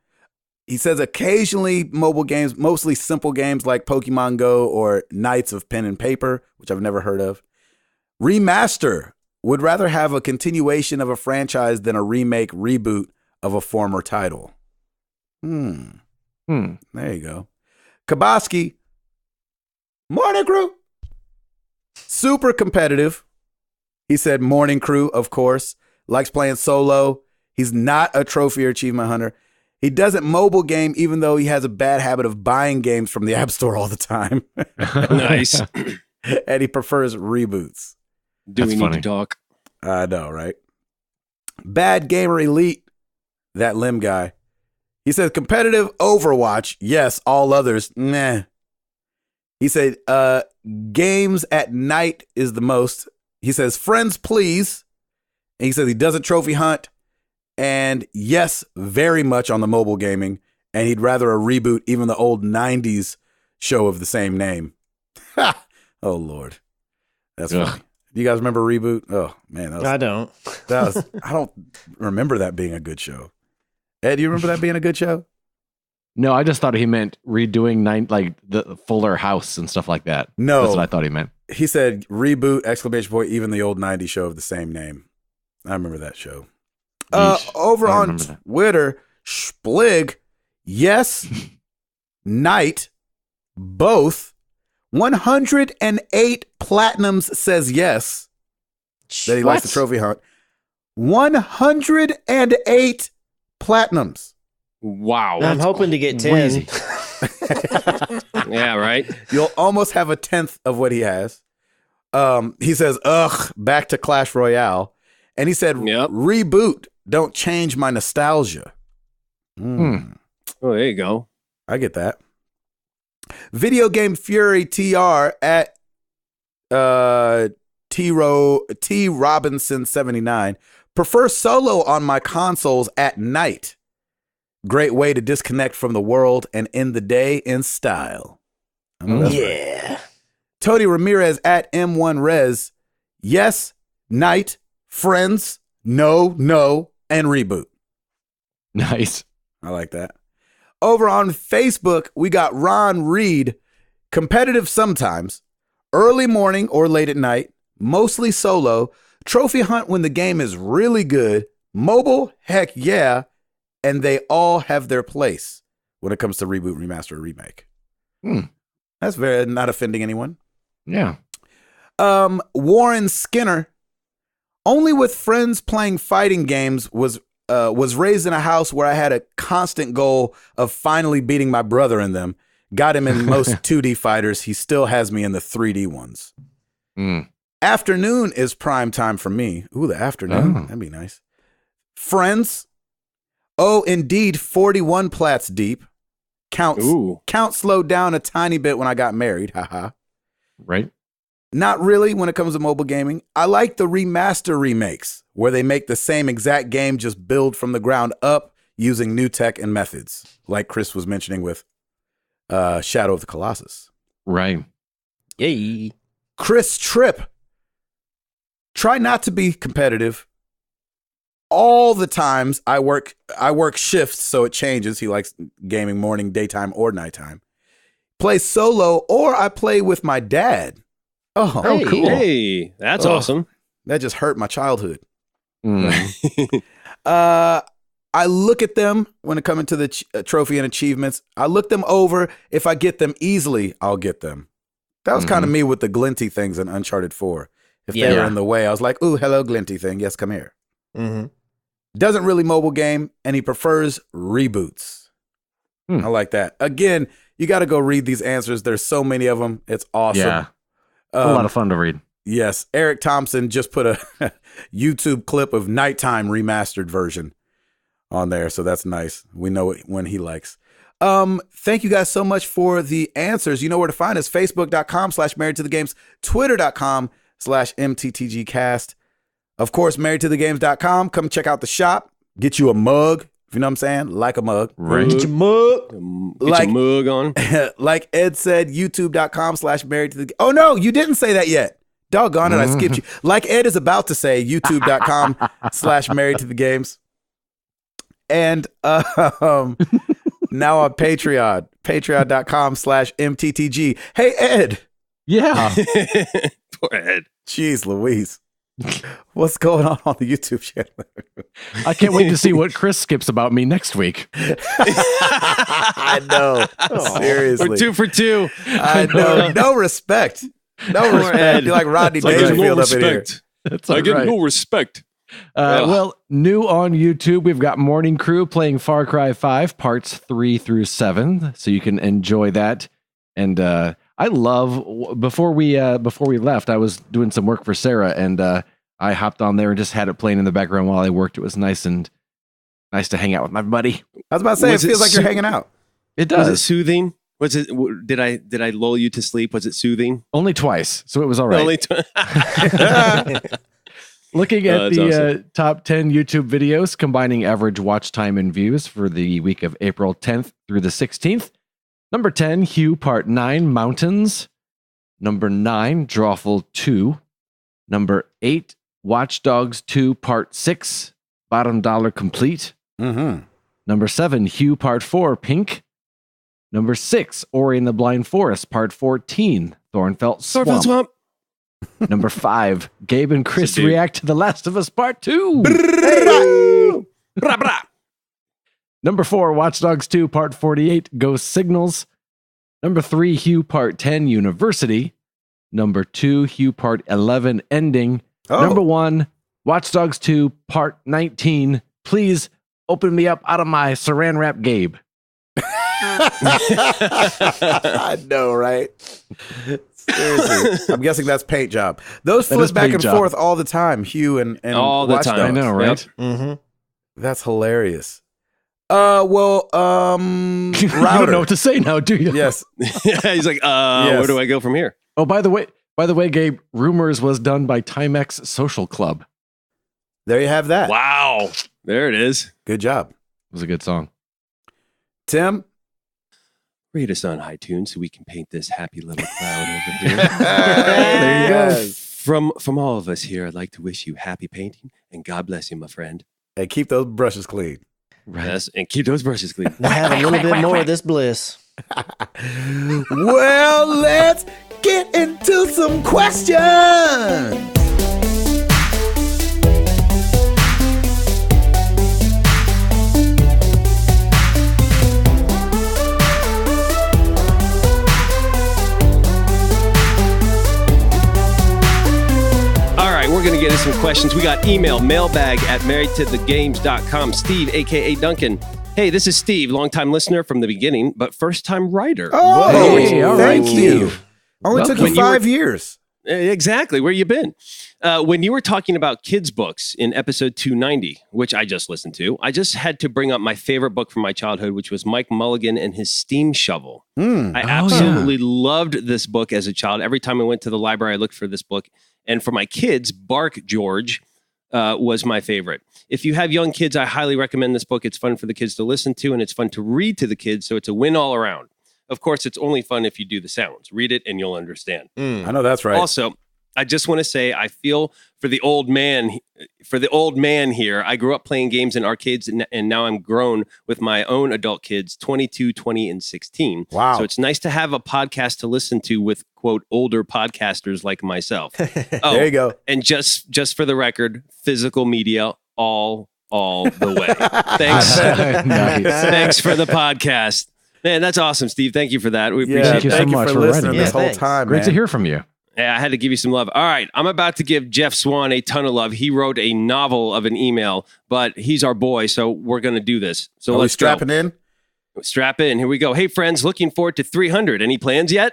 He says occasionally mobile games, mostly simple games like Pokemon Go or Knights of Pen and Paper, which I've never heard of. Remaster. Would rather have a continuation of a franchise than a remake, reboot of a former title. There you go. Kaboski. Morning crew. Super competitive. He said morning crew, of course. Likes playing solo. He's not a trophy or achievement hunter. He doesn't mobile game, even though he has a bad habit of buying games from the App Store all the time. Nice. And he prefers reboots. Do we need to talk? I know, right? Bad Gamer Elite, that Lim guy. He says competitive Overwatch. Yes, all others. Nah. He said games at night is the most. He says friends, please. And he says he doesn't trophy hunt. And yes, very much on the mobile gaming. And he'd rather a reboot, even the old 90s show of the same name. Oh, Lord. That's funny. Do you guys remember Reboot? Oh, man. I don't. I don't remember that being a good show. Ed, do you remember that being a good show? No, I just thought he meant redoing like the Fuller House and stuff like that. No. That's what I thought he meant. He said reboot, exclamation point, even the old 90s show of the same name. I remember that show. Over on Twitter, Splig, yes, night, both. 108 platinums says yes. That he likes the trophy hunt. 108 platinums. Wow. I'm hoping to get 10. Yeah, right. You'll almost have a 10th of what he has. He says, back to Clash Royale. And he said, reboot. Don't change my nostalgia. Oh, there you go. I get that. Video Game Fury TR at T Robinson 79. Prefer solo on my consoles at night. Great way to disconnect from the world and end the day in style. Yeah. Right. Tony Ramirez at M1Rez. Yes, night, friends, no, and reboot. Nice. I like that. Over on Facebook, we got Ron Reed. Competitive sometimes, early morning or late at night, mostly solo, trophy hunt when the game is really good, mobile, heck yeah, and they all have their place when it comes to reboot, remaster, or remake. That's very not offending anyone. Yeah. Warren Skinner, only with friends playing fighting games, was raised in a house where I had a constant goal of finally beating my brother in them. Got him in most 2D fighters. He still has me in the 3D ones. Afternoon is prime time for me. Ooh, the afternoon. That'd be nice. Friends. Oh, indeed, 41 plats deep. Count slowed down a tiny bit when I got married. Haha. Right. Not really when it comes to mobile gaming. I like the remaster remakes where they make the same exact game, just build from the ground up using new tech and methods, like Chris was mentioning with Shadow of the Colossus. Right. Yay. Chris Tripp. Try not to be competitive. All the times I work shifts, so it changes. He likes gaming morning, daytime, or nighttime. Play solo, or I play with my dad. Oh, cool. Hey, that's awesome. That just hurt my childhood. I look at them when it comes to the trophy and achievements. I look them over. If I get them easily, I'll get them. That was kind of me with the Glinty things in Uncharted 4. If they were in the way, I was like, ooh, hello, Glinty thing. Yes, come here. Doesn't really mobile game, and he prefers reboots. I like that. Again, you got to go read these answers. There's so many of them. It's awesome. Yeah. A lot of fun to read. Yes. Eric Thompson just put a YouTube clip of Nighttime remastered version on there. So that's nice. We know when he likes. Thank you guys so much for the answers. You know where to find us. Facebook.com/Married to the Games, Twitter.com/MTTGcast. Of course, marriedtothegames.com. Come check out the shop. Get you a mug. If you know what I'm saying? Like a mug. Right. Get your mug. Get your mug on. Like Ed said, youtube.com/married to the. Oh, no, you didn't say that yet. Doggone it, I skipped you. Like Ed is about to say, youtube.com/married to the games. And now on Patreon, patreon.com/MTTG. Hey, Ed. Yeah. Poor Ed. Jeez Louise. What's going on the YouTube channel? I can't wait to see what Chris skips about me next week. I know. Seriously. We're 2 for 2. I know. No respect. No respect. You're like Rodney Dangerfield up in here. I get no respect. Well, new on YouTube, we've got Morning Crew playing Far Cry 5 parts 3 through 7, so you can enjoy that. And I love before we left, I was doing some work for Sarah, and I hopped on there and just had it playing in the background while I worked. It was nice to hang out with my buddy. I was about to say, it feels like you're hanging out. It does. Was it soothing? Was it? Did I lull you to sleep? Was it soothing? Only twice, so it was all right. Only Looking at the awesome. top 10 YouTube videos combining average watch time and views for the week of April 10th through the 16th. Number 10, Hue Part 9, Mountains. Number 9, Drawful 2. Number 8, Watch Dogs 2 Part 6, Bottom Dollar Complete. Number 7, Hue Part 4, Pink. Number 6, Ori and the Blind Forest Part 14, Thornfelt Swamp. Number 5, Gabe and Chris react to The Last of Us Part 2. Number 4, Watch Dogs 2 Part 48, Ghost Signals. Number 3, Hue Part 10, University. Number 2, Hue Part 11, Ending. Number 1, Watch Dogs 2 Part 19, Please Open Me Up Out of My Saran Wrap, Gabe. I know, right? Seriously. I'm guessing that's paint job. Those flip back and forth all the time, Hue and all the Watch time. Dogs. I know, right? Yep. That's hilarious. Router. You don't know what to say now, do you? Yes. Yeah, he's like, where do I go from here? Oh, by the way, Gabe, Rumors was done by Timex Social Club. There you have that. Wow. There it is. Good job. It was a good song. Tim? Rate us on iTunes so we can paint this happy little cloud over here. There you go. From all of us here, I'd like to wish you happy painting and God bless you, my friend. Hey, keep those brushes clean. Right. Yes, and keep those brushes clean. I have a little bit more of this bliss. Well, let's get into some questions. We're going to get into some questions. We got email, mailbag@marriedtothegames.com. Steve, a.k.a. Duncan. Hey, this is Steve, longtime listener from the beginning, but first-time writer. Oh, thank you. Only took you 5 years. Exactly. Where you been? When you were talking about kids' books in episode 290, which I just listened to, I just had to bring up my favorite book from my childhood, which was Mike Mulligan and his Steam Shovel. I absolutely loved this book as a child. Every time I went to the library, I looked for this book. And for my kids, Bark George was my favorite. If you have young kids, I highly recommend this book. It's fun for the kids to listen to, and it's fun to read to the kids, so it's a win all around. Of course, it's only fun if you do the sounds. Read it, and you'll understand. I know that's right. Also, I just want to say I feel for the old man. For the old man here, I grew up playing games in arcades, and now I'm grown with my own adult kids, 22, 20, and 16. Wow! So it's nice to have a podcast to listen to with quote older podcasters like myself. There you go. And just for the record, physical media all the way. Thanks. Nice. Thanks for the podcast. Man, that's awesome, Steve. Thank you for that. We appreciate it. Thank you so much for listening this whole time. Great to hear from you. Yeah, I had to give you some love. All right, I'm about to give Jeff Swan a ton of love. He wrote a novel of an email, but he's our boy, so we're going to do this. So let's strapping in. Strap in. Here we go. Hey, friends, looking forward to 300. Any plans yet?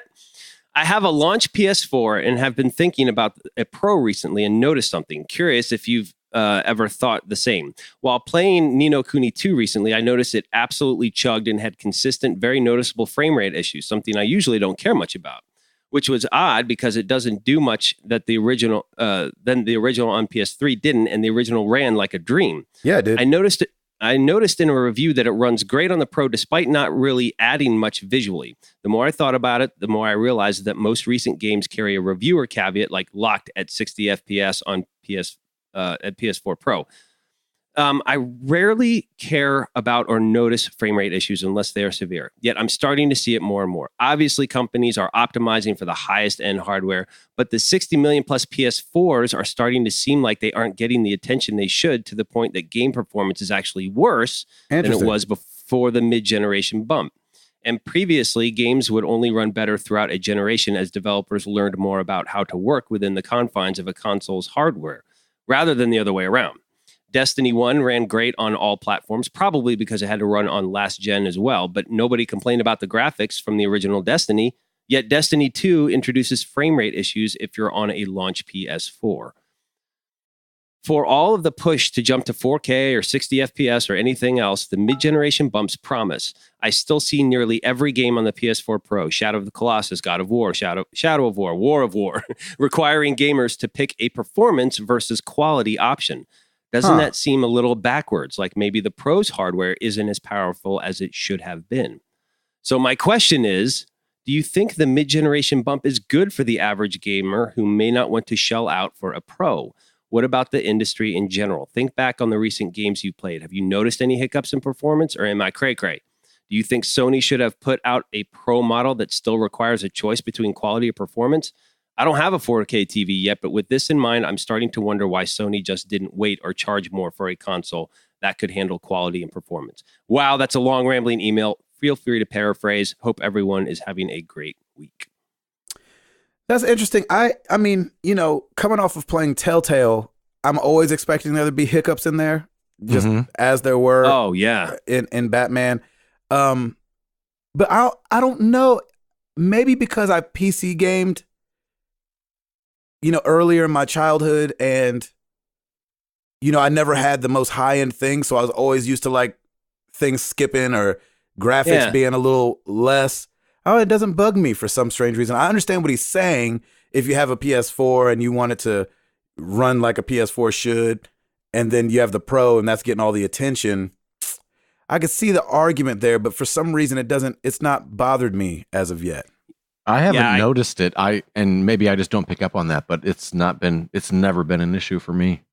I have a launch PS4 and have been thinking about a Pro recently and noticed something. Curious if you've ever thought the same. While playing Ni no Kuni 2 recently, I noticed it absolutely chugged and had consistent, very noticeable frame rate issues, something I usually don't care much about. Which was odd because it doesn't do much that the original on PS3 didn't, and the original ran like a dream. Yeah, it did. I noticed in a review that it runs great on the Pro despite not really adding much visually. The more I thought about it, the more I realized that most recent games carry a reviewer caveat like locked at 60 FPS on at PS4 Pro. I rarely care about or notice frame rate issues unless they are severe, yet I'm starting to see it more and more. Obviously, companies are optimizing for the highest end hardware, but the 60 million plus PS4s are starting to seem like they aren't getting the attention they should, to the point that game performance is actually worse than it was before the mid-generation bump. And previously, games would only run better throughout a generation as developers learned more about how to work within the confines of a console's hardware, rather than the other way around. Destiny 1 ran great on all platforms, probably because it had to run on last gen as well, but nobody complained about the graphics from the original Destiny, yet Destiny 2 introduces frame rate issues if you're on a launch PS4. For all of the push to jump to 4K or 60 FPS or anything else, the mid-generation bumps promise. I still see nearly every game on the PS4 Pro, Shadow of the Colossus, God of War, Shadow of War, War of War, requiring gamers to pick a performance versus quality option. Doesn't that seem a little backwards? Like maybe the Pro's hardware isn't as powerful as it should have been. So my question is, do you think the mid-generation bump is good for the average gamer who may not want to shell out for a Pro? What about the industry in general? Think back on the recent games you played. Have you noticed any hiccups in performance, or am I cray-cray? Do you think Sony should have put out a Pro model that still requires a choice between quality or performance? I don't have a 4K TV yet, but with this in mind, I'm starting to wonder why Sony just didn't wait or charge more for a console that could handle quality and performance. Wow, that's a long rambling email. Feel free to paraphrase. Hope everyone is having a great week. That's interesting. I mean, you know, coming off of playing Telltale, I'm always expecting there to be hiccups in there, just as there were. Oh yeah, in Batman. But I don't know. Maybe because I PC gamed, you know, earlier in my childhood, and you know, I never had the most high end things, so I was always used to like things skipping or graphics being a little less. Oh, it doesn't bug me for some strange reason. I understand what he's saying. If you have a PS4 and you want it to run like a PS4 should, and then you have the Pro and that's getting all the attention, I could see the argument there, but for some reason it's not bothered me as of yet. I haven't noticed it. And maybe I just don't pick up on that, but it's never been an issue for me.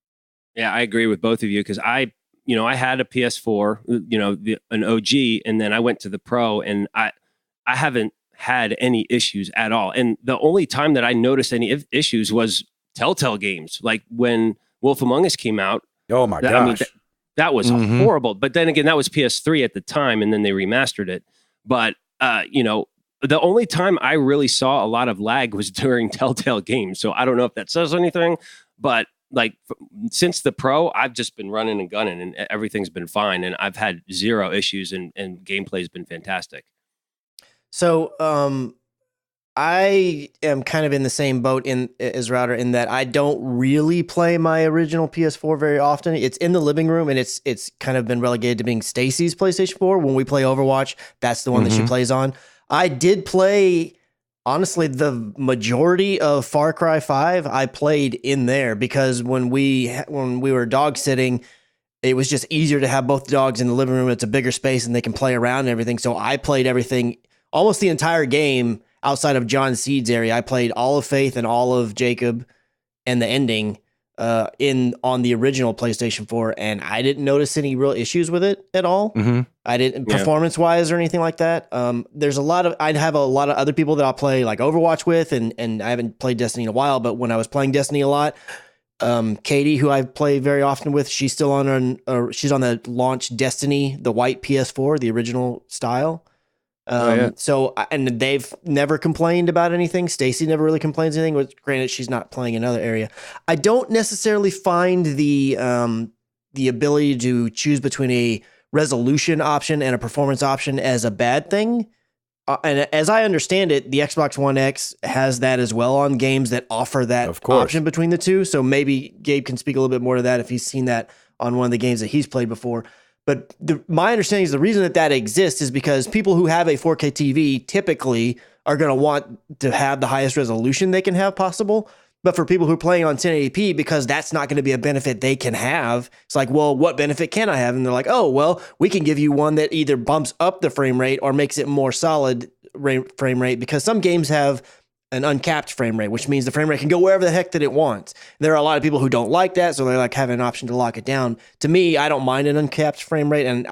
Yeah, I agree with both of you, because I I had a PS4, an OG, and then I went to the Pro, and I haven't had any issues at all. And the only time that I noticed any issues was Telltale games, like when Wolf Among Us came out. Oh my gosh. That was horrible. But then again, that was PS3 at the time, and then they remastered it. But, the only time I really saw a lot of lag was during Telltale games. So I don't know if that says anything, but like since the Pro, I've just been running and gunning, and everything's been fine. And I've had zero issues, and gameplay's been fantastic. So, I am kind of in the same boat as Router in that I don't really play my original PS4 very often. It's in the living room, and it's kind of been relegated to being Stacy's PlayStation 4. When we play Overwatch, that's the one that she plays on. I did play, honestly, the majority of Far Cry 5 I played in there because when we were dog sitting, it was just easier to have both dogs in the living room. It's a bigger space and they can play around and everything. So I played everything, almost the entire game outside of John Seed's area. I played all of Faith and all of Jacob and the ending on the original PlayStation 4, and I didn't notice any real issues with it at all. I didn't performance wise or anything like that. I'd have a lot of other people that I'll play like Overwatch with, and I haven't played Destiny in a while, but when I was playing Destiny a lot, Katie, who I play very often with, she's still she's on the launch Destiny, the white PS4, the original style. So, and they've never complained about anything. Stacy never really complains anything, but granted, she's not playing another area. I don't necessarily find the ability to choose between a resolution option and a performance option as a bad thing. And as I understand it, the Xbox One X has that as well on games that offer that option between the two. So maybe Gabe can speak a little bit more to that if he's seen that on one of the games that he's played before. But my understanding is the reason that exists is because people who have a 4K TV typically are going to want to have the highest resolution they can have possible. But for people who are playing on 1080p, because that's not going to be a benefit they can have, it's like, well, what benefit can I have? And they're like, oh, well, we can give you one that either bumps up the frame rate or makes it more solid frame rate, because some games have an uncapped frame rate, which means the frame rate can go wherever the heck that it wants. There are a lot of people who don't like that, so they like having an option to lock it down. To me, I don't mind an uncapped frame rate, and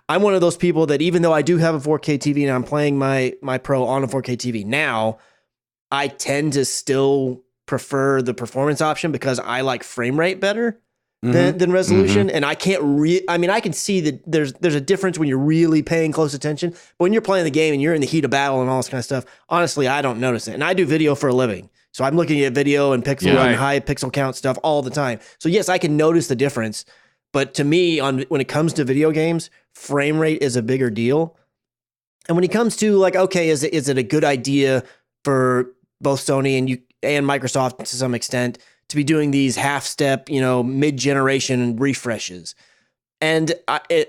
I'm one of those people that even though I do have a 4K TV and I'm playing my Pro on a 4K TV now, I tend to still prefer the performance option because I like frame rate better than resolution. And I can't I can see that there's a difference when you're really paying close attention, but when you're playing the game and you're in the heat of battle and all this kind of stuff, honestly, I don't notice it. And I do video for a living. So I'm looking at video and pixel and high pixel count stuff all the time. So yes, I can notice the difference, but to me, when it comes to video games, frame rate is a bigger deal. And when it comes to like, okay, is it a good idea for both Sony and Microsoft to some extent to be doing these half-step, mid-generation refreshes? And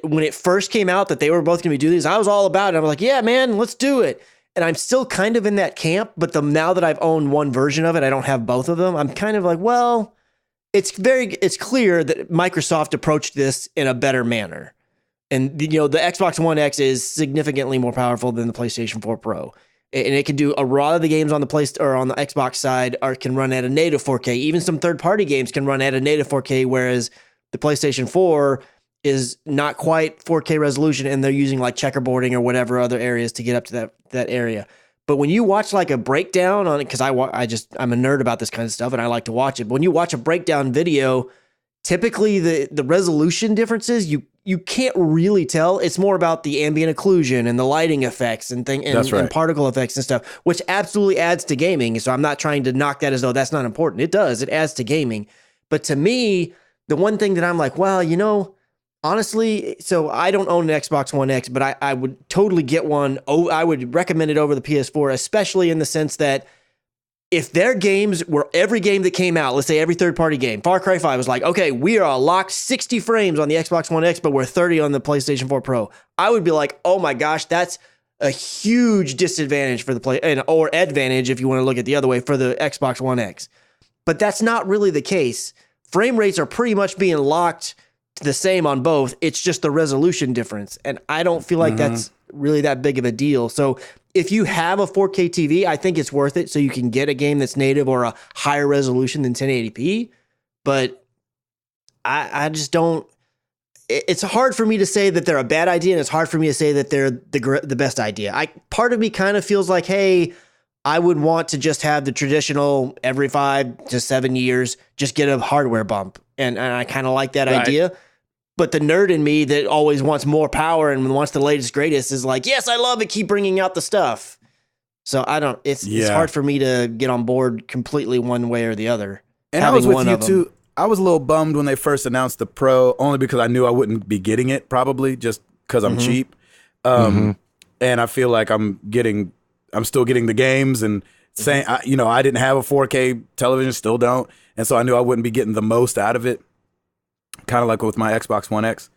when it first came out that they were both going to be doing these, I was all about it. I was like, yeah, man, let's do it. And I'm still kind of in that camp, but now that I've owned one version of it, I don't have both of them. I'm kind of like, well, it's clear that Microsoft approached this in a better manner. And, the Xbox One X is significantly more powerful than the PlayStation 4 Pro. And it can do a lot of the games on the Xbox side can run at a native 4K. Even some third-party games can run at a native 4K, whereas the PlayStation 4 is not quite 4K resolution, and they're using like checkerboarding or whatever other areas to get up to that area. But when you watch like a breakdown on it, because I'm a nerd about this kind of stuff and I like to watch it. But when you watch a breakdown video, typically the resolution differences you can't really tell. It's more about the ambient occlusion and the lighting effects and and particle effects and stuff, which absolutely adds to gaming. So I'm not trying to knock that as though that's not important. It does. It adds to gaming. But to me, the one thing that I'm like, well, honestly, so I don't own an Xbox One X, but I would totally get one. Oh, I would recommend it over the PS4, especially in the sense that if their games were every game that came out, let's say every third-party game, Far Cry 5 was like, okay, we are locked 60 frames on the Xbox One X, but we're 30 on the PlayStation 4 Pro. I would be like, oh my gosh, that's a huge disadvantage for the or advantage if you want to look at the other way for the Xbox One X. But that's not really the case. Frame rates are pretty much being locked to the same on both. It's just the resolution difference. And I don't feel like that's really that big of a deal. So if you have a 4K TV, I think it's worth it so you can get a game that's native or a higher resolution than 1080p. But I just don't. it's hard for me to say that they're a bad idea, and it's hard for me to say that they're the best idea. Part of me kind of feels like, hey, I would want to just have the traditional every 5 to 7 years, just get a hardware bump. And I kind of like that idea. But the nerd in me that always wants more power and wants the latest, greatest is like, yes, I love it. Keep bringing out the stuff. So it's hard for me to get on board completely one way or the other. And I was with you too. I was a little bummed when they first announced the Pro, only because I knew I wouldn't be getting it, probably just because I'm cheap. And I feel like I'm still getting the games, and saying, I didn't have a 4K television, still don't, and so I knew I wouldn't be getting the most out of it. Kind of like with my Xbox One X,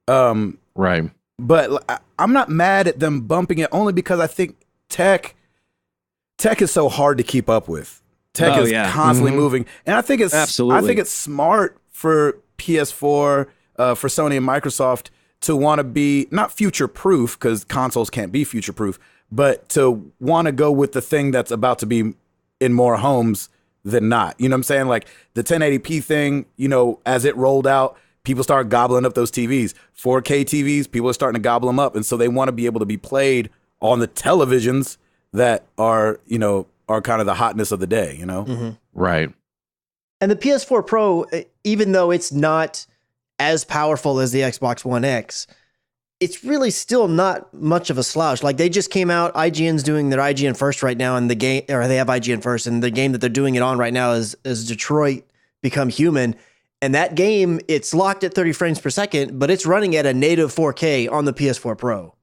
right? But I'm not mad at them bumping it, only because I think tech is so hard to keep up with. Tech is constantly moving, and I think it's absolutely. I think it's smart for PS4, for Sony and Microsoft to want to be not future proof, because consoles can't be future proof, but to want to go with the thing that's about to be in more homes than not. You know what I'm saying? Like the 1080p thing, as it rolled out, people started gobbling up those TVs. 4K TVs, people are starting to gobble them up, and so they want to be able to be played on the televisions that are kind of the hotness of the day, Right. And the PS4 Pro, even though it's not as powerful as the Xbox One X, it's really still not much of a slouch. Like they just came out, IGN's doing their IGN First right now, and they have IGN First, and the game that they're doing it on right now is Detroit Become Human. And that game, it's locked at 30 frames per second, but it's running at a native 4K on the PS4 Pro.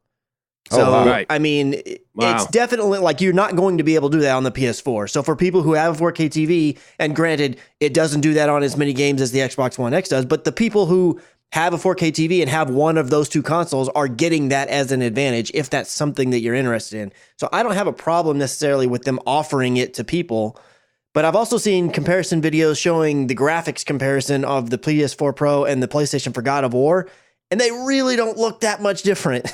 So, I mean, it's definitely like you're not going to be able to do that on the PS4. So for people who have a 4K TV, and granted, it doesn't do that on as many games as the Xbox One X does, but the people who have a 4K TV and have one of those two consoles are getting that as an advantage if that's something that you're interested in. So I don't have a problem necessarily with them offering it to people, but I've also seen comparison videos showing the graphics comparison of the PS4 Pro and the PlayStation for God of War, and they really don't look that much different.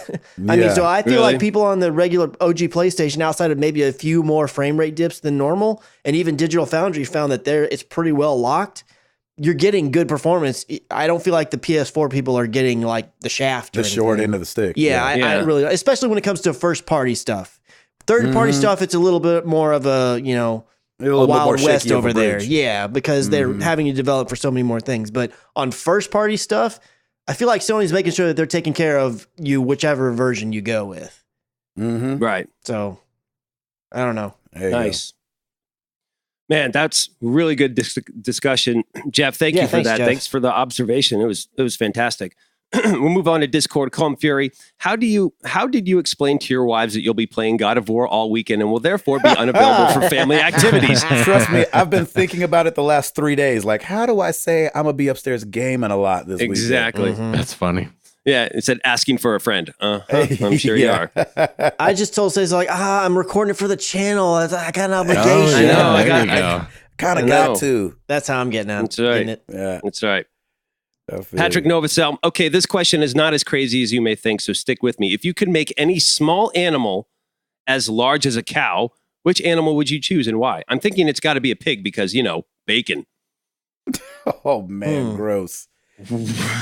I mean, so I feel like people on the regular OG PlayStation, outside of maybe a few more frame rate dips than normal, and even Digital Foundry found that it's pretty well locked, you're getting good performance. I don't feel like the PS4 people are getting like the shaft. The short end of the stick. Yeah, I really, especially when it comes to first party stuff. Third party stuff, it's a little bit more of a Wild West over there. Yeah, because they're having to develop for so many more things. But on first party stuff, I feel like Sony's making sure that they're taking care of you, whichever version you go with. Right. So, I don't know. Nice. Man, that's really good discussion. Jeff, thank you for that. Jeff. Thanks for the observation. It was fantastic. We'll move on to Discord. Calm Fury. How did you explain to your wives that you'll be playing God of War all weekend and will therefore be unavailable for family activities? Trust me, I've been thinking about it the last 3 days. Like, how do I say I'm gonna be upstairs gaming a lot this week? Exactly. That's funny. Yeah, it said asking for a friend. I'm sure you are. I just told Stacey, like, I'm recording it for the channel. I got an obligation. I know. I kind of got to. That's how I'm getting out. That's right. It. Yeah, that's right. Patrick Novosel. Okay, this question is not as crazy as you may think, so stick with me. If you could make any small animal as large as a cow, which animal would you choose and why? I'm thinking it's got to be a pig because, bacon. Oh, man, gross.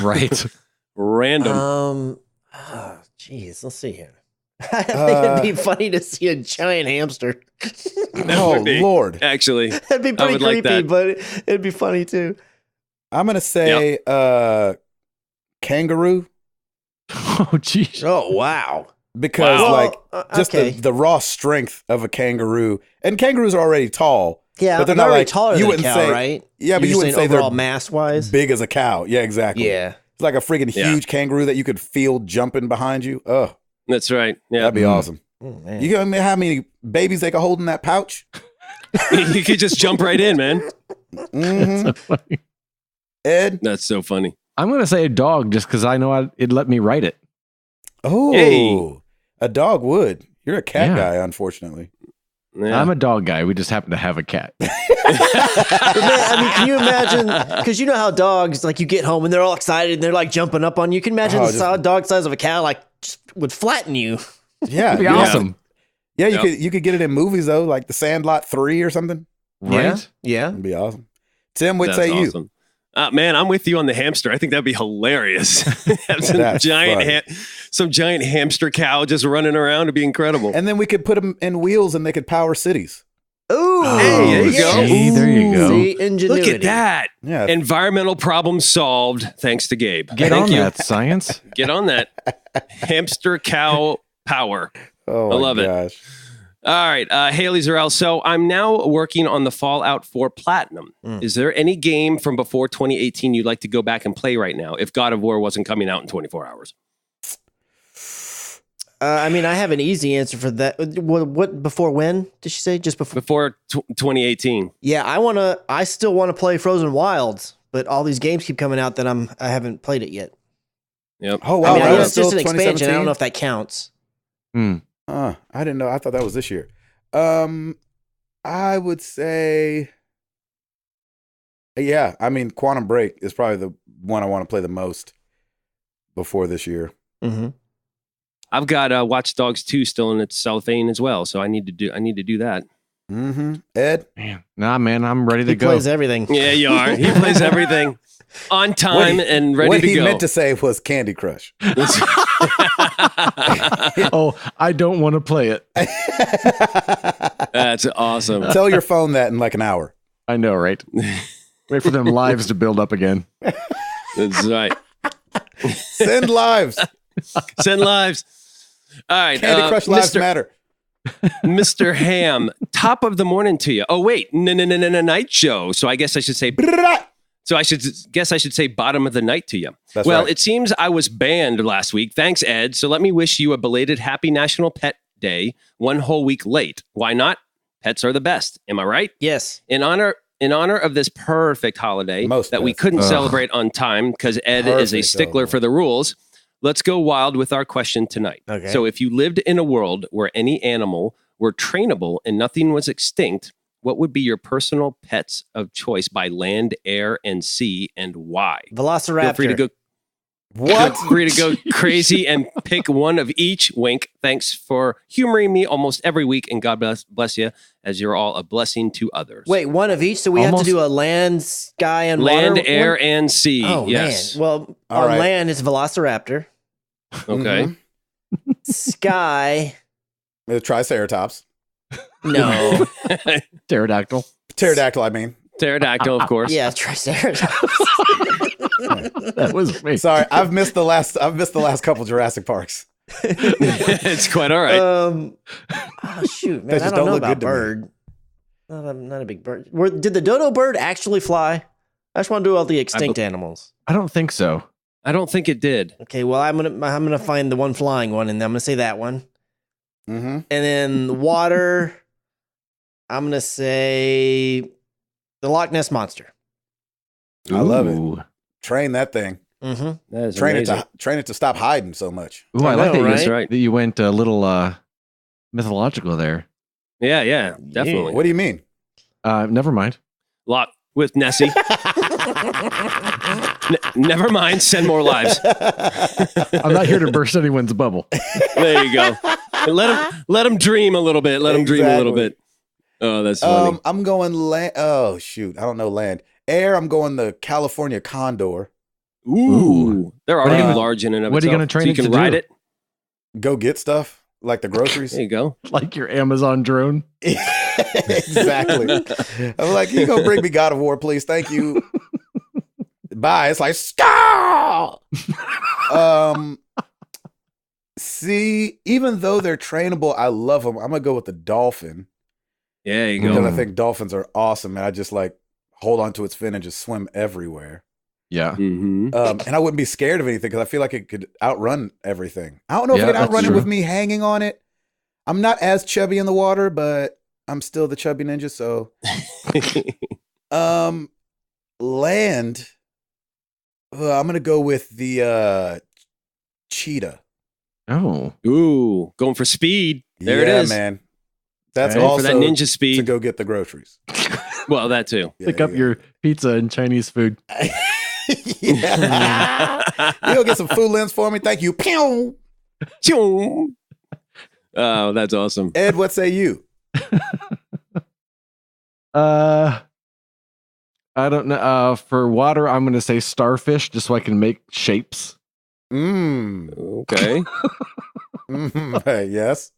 Right. Random. Geez, let's see here. I think it'd be funny to see a giant hamster. Oh, Lord. Actually. That'd be pretty creepy, but it'd be funny too. I'm going to say kangaroo. Oh, geez. Oh, wow. Because just the raw strength of a kangaroo, and kangaroos are already tall. Yeah, but they're not like taller than a cow, right? Yeah, but you wouldn't say overall they're mass-wise big as a cow. Yeah, exactly. Yeah. It's like a freaking huge kangaroo that you could feel jumping behind you. Oh, that's right. Yeah, that'd be awesome. Oh, man. You know how many babies they could hold in that pouch? You could just jump right in, man. Mm-hmm. That's so funny. Ed? That's so funny. I'm going to say a dog just because I know it'd let me write it. Oh, a dog would. You're a cat guy, unfortunately. Yeah. I'm a dog guy. We just happen to have a cat. But man, can you imagine? Because you know how dogs, like, you get home and they're all excited and they're like jumping up on you. You can imagine the dog size of a cat, like, just would flatten you. Yeah, it'd be awesome. Yeah, you could get it in movies though, like The Sandlot 3 or something. Right? Yeah, it'd be awesome. Tim, what say you? Man, I'm with you on the hamster. I think that'd be hilarious. Have some giant hamster cow just running around. It'd be incredible. And then we could put them in wheels and they could power cities. Ooh, hey, there you go. See, there you go. See, ingenuity. Look at that. Yeah. Environmental problem solved thanks to Gabe. Get Thank on you. that, science. Get on that. Hamster cow power. Oh, I love it. All right, Haley Zarel. So I'm now working on the Fallout 4 Platinum. Is there any game from before 2018 you'd like to go back and play right now if God of War wasn't coming out in 24 hours? I mean, I have an easy answer for that. What before when did she say? Just before? Before 2018. Yeah, I still want to play Frozen Wilds, but all these games keep coming out that I haven't played it yet. Yep. Oh, wow. I mean, I that know was it's just still an expansion. I 2017? don't know if that counts. I didn't know. I thought that was this year. I would say, yeah. I mean, Quantum Break is probably the one I want to play the most before this year. Mm-hmm. I've got Watch Dogs 2 still in its cellophane as well, so I need to do that. Mm-hmm. Ed? Man, I'm ready to He go. plays everything. Yeah, you are. He plays everything on time and ready what to he go. meant to say was Candy Crush. Oh, I don't want to play it. That's awesome. Tell your phone that in like an hour. I know, right? Wait for them lives to build up again. That's right. Send lives. Send lives. All right. Candy Crush lives matter. Mr. Ham, top of the morning to you. Oh, wait. No, night show. So I guess I should say... I should say bottom of the night to you. That's well, right. It seems I was banned last week. Thanks, Ed. So let me wish you a belated happy National Pet Day, one whole week late. Why not? Pets are the best. Am I right? Yes. In honor of this perfect holiday we couldn't celebrate on time because Ed is a stickler for the rules, let's go wild with our question tonight. Okay. So if you lived in a world where any animal were trainable and nothing was extinct, what would be your personal pets of choice by land, air, and sea, and why? Velociraptor. Feel free to go. What? Feel free to go crazy and pick one of each. Wink. Thanks for humoring me almost every week, and God bless you, as you're all a blessing to others. Wait, one of each? So we have to do a land, sky, and land, water? air, and sea. Oh, yes. man. Well, All on right. land, it's Velociraptor. Okay. Sky, The Triceratops. no. Pterodactyl. Pterodactyl, I mean. Pterodactyl, of course. Yeah, Triceratops. That was me. Sorry, I've missed the last couple Jurassic Parks. It's quite all right. Oh, shoot, man. They just I don't don't know look about good to me. bird. Not a big bird. Did the dodo bird actually fly? I just want to do all the extinct animals. I don't think so. I don't think it did. Okay, well, I'm gonna find the one flying one, and I'm gonna say that one. Mm-hmm. And then water, I'm gonna say the Loch Ness monster. I love it. Ooh. Train that thing. Mm-hmm. That is Train amazing. it to stop hiding so much. Ooh, I like know, that, That's you, right. that you went a little mythological there. Yeah, definitely. What do you mean? Never mind. Lot with Nessie. Never mind. Send more lives. I'm not here to burst anyone's bubble. There you go. Let him dream a little bit. Let him dream a little Exactly. bit. Oh, that's funny. I'm going land. Oh shoot, I don't know land. Air. I'm going the California condor. Ooh, they're already Uh, large in and of what are you itself. gonna train so you it can to ride do? it. Go get stuff like the groceries. There you go. Like your Amazon drone. Exactly. I'm like, you go bring me God of War, please. Thank you. Bye. It's like Scar. See, even though they're trainable, I love them. I'm gonna go with the dolphin Yeah, there you because go. I think dolphins are awesome, and I just like hold on to its fin and just swim everywhere. Yeah. Mm-hmm. And I wouldn't be scared of anything because I feel like it could outrun everything. I don't know if Yeah, it could outrun that's it with true. me hanging on it. I'm not as chubby in the water, but I'm still the chubby ninja. So, land. I'm gonna go with the cheetah. Oh. Ooh, going for speed. There Yeah, it is. man. That's Okay. Going also for that ninja to speed. go get the groceries. Well, that too. Yeah, Pick up yeah. your pizza and Chinese food. Yeah. You go get some food lens for me. Thank you. Pew! Chong. Oh, that's awesome. Ed, what say you? I I don't know. For water, I'm going to say starfish, just so I can make shapes. Okay. Yes.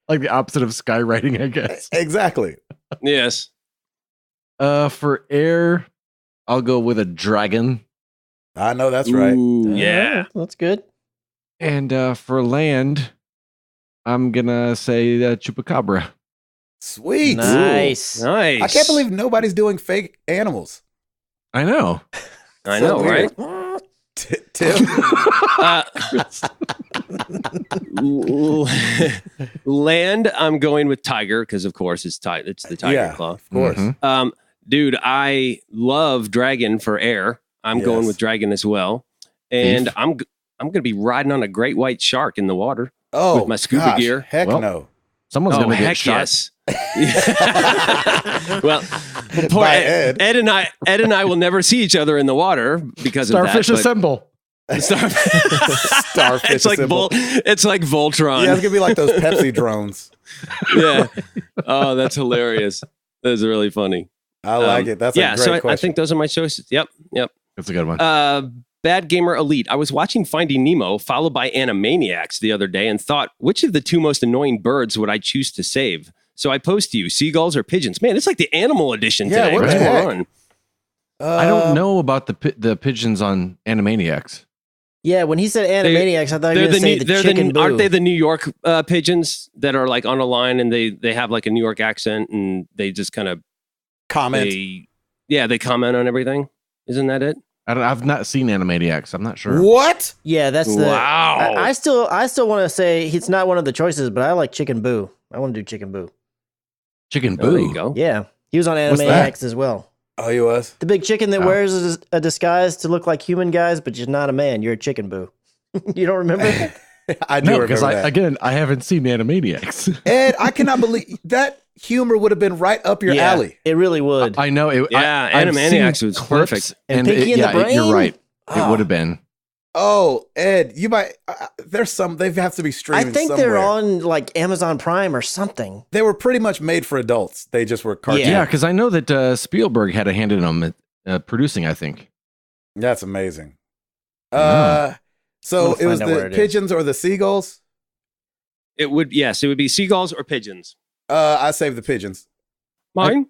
Like the opposite of skywriting, I guess. Exactly. Yes. For air, I'll go with a dragon. I know that's right. Ooh, yeah. That's good. And for land, I'm going to say chupacabra. Sweet. Nice. Ooh, nice. I can't believe nobody's doing fake animals. I know. I So know, weird. right? Tim? Land, I'm going with tiger because, of course, it's the tiger claw. Of course. Mm-hmm. Dude, I love dragon for air. I'm going with dragon as well, and Beef. I'm going to be riding on a great white shark in the water. Oh, with my scuba gosh, gear. Heck Well, no. Someone's going to get heck shot. yes. Well, poor By Ed and I will never see each other in the water because Starfish of that. assemble. Starfish. It's like symbol. it's like Voltron. Yeah, it's gonna be like those Pepsi drones. Yeah. Oh, that's hilarious. That's really funny. I like it. That's a great so question. I think those are my choices. Yep. That's a good one. Bad Gamer Elite. I was watching Finding Nemo, followed by Animaniacs the other day, and thought, which of the two most annoying birds would I choose to save? So I posed to you, seagulls or pigeons? Man, it's like the animal edition Yeah, today. what What's the going heck? on? I don't know about the pigeons on Animaniacs. Yeah, when he said Animaniacs, I thought you were going to say the chicken boo. Aren't they the New York pigeons that are like on a line and they have like a New York accent and they just kind of comment. They comment on everything. Isn't that it? I've not seen Animaniacs. I'm not sure. What? Yeah, that's the. Wow. I still want to say it's not one of the choices, but I like Chicken Boo. I want to do Chicken Boo. Chicken Oh, there Boo. you go. Yeah, he was on What's Animaniacs as well. Oh, he was? The big chicken that Oh. wears a disguise to look like human guys, but you're not a man. You're a Chicken Boo. You don't remember? I do No, remember because that. I haven't seen Animaniacs. Ed, I cannot believe that humor would have been right up your Yeah, alley. it really would. I know it. Yeah, I've Animaniacs seen was clips, perfect. And Pinky and the Brain? You're right. It Oh. would have been. Oh, Ed, you might. There's some. They have to be I streaming. think somewhere. they're on like Amazon Prime or something. They were pretty much made for adults. They just were cartoons. Yeah, because I know that Spielberg had a hand in them producing. I think. That's amazing. No. So We'll it was find out where the it is. pigeons or the seagulls. It would be seagulls or pigeons. I saved the pigeons. Mine.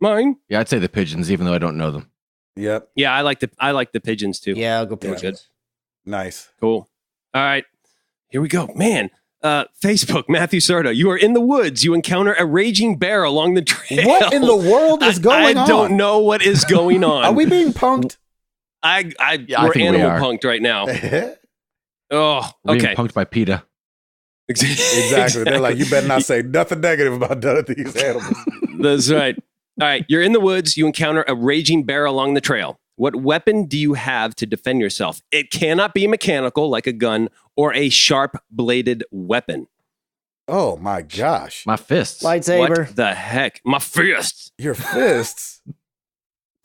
Yeah, I'd say the pigeons, even though I don't know them. Yep. Yeah, I like the pigeons too. Yeah, I'll go Yeah. pigeons. Nice. Cool. All right. Here we go. Man, Facebook, Matthew Serta. You are in the woods. You encounter a raging bear along the trail. What in the world is going on? I don't know what is going on. Are we being punked? I Yeah, I we're think we animal are. punked right now. Oh, We're okay. being punked by PETA. Exactly. They're like, you better not say nothing negative about none of these animals. That's right. All right. You're in the woods. You encounter a raging bear along the trail. What weapon do you have to defend yourself? It cannot be mechanical, like a gun, or a sharp-bladed weapon. Oh my gosh. My fists. Lightsaber. What the heck? My fists. Your fists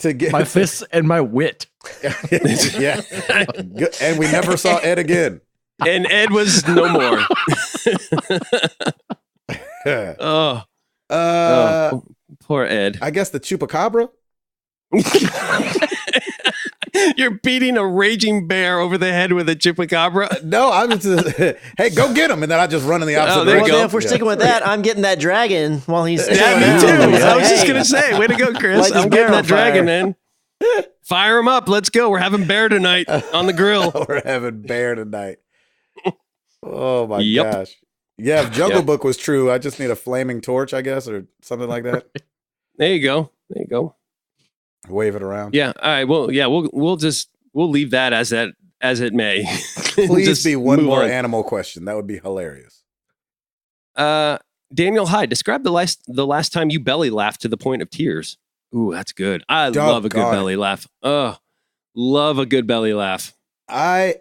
to get My fists and my wit. Yeah. Good. And we never saw Ed again. And Ed was no more. Oh, poor Ed. I guess the chupacabra. You're beating a raging bear over the head with a chupacabra. No, I'm just hey, go get him, and then I just run in the opposite there you Well, direction. then if we're sticking with that, I'm getting that dragon while he's Yeah, chilling me out. too. Yeah. I was just Hey. gonna say, way to go, Chris. Light this I'm getting bear on that dragon, fire. man. Fire him up. Let's go. We're having bear tonight on the grill. We're having bear tonight. Oh my Yep. gosh. Yeah, if Jungle Yeah. Book was true, I just need a flaming torch, I guess, or something like that. There you go. There you go. Wave it around. Yeah. All right. Well, yeah. We'll leave that as it may. Please Just be one move more on. animal question. That would be hilarious. Daniel Hyde, describe the last time you belly laughed to the point of tears. Ooh, that's good. I love a good Doggone it. belly laugh. Oh, love a good belly laugh. I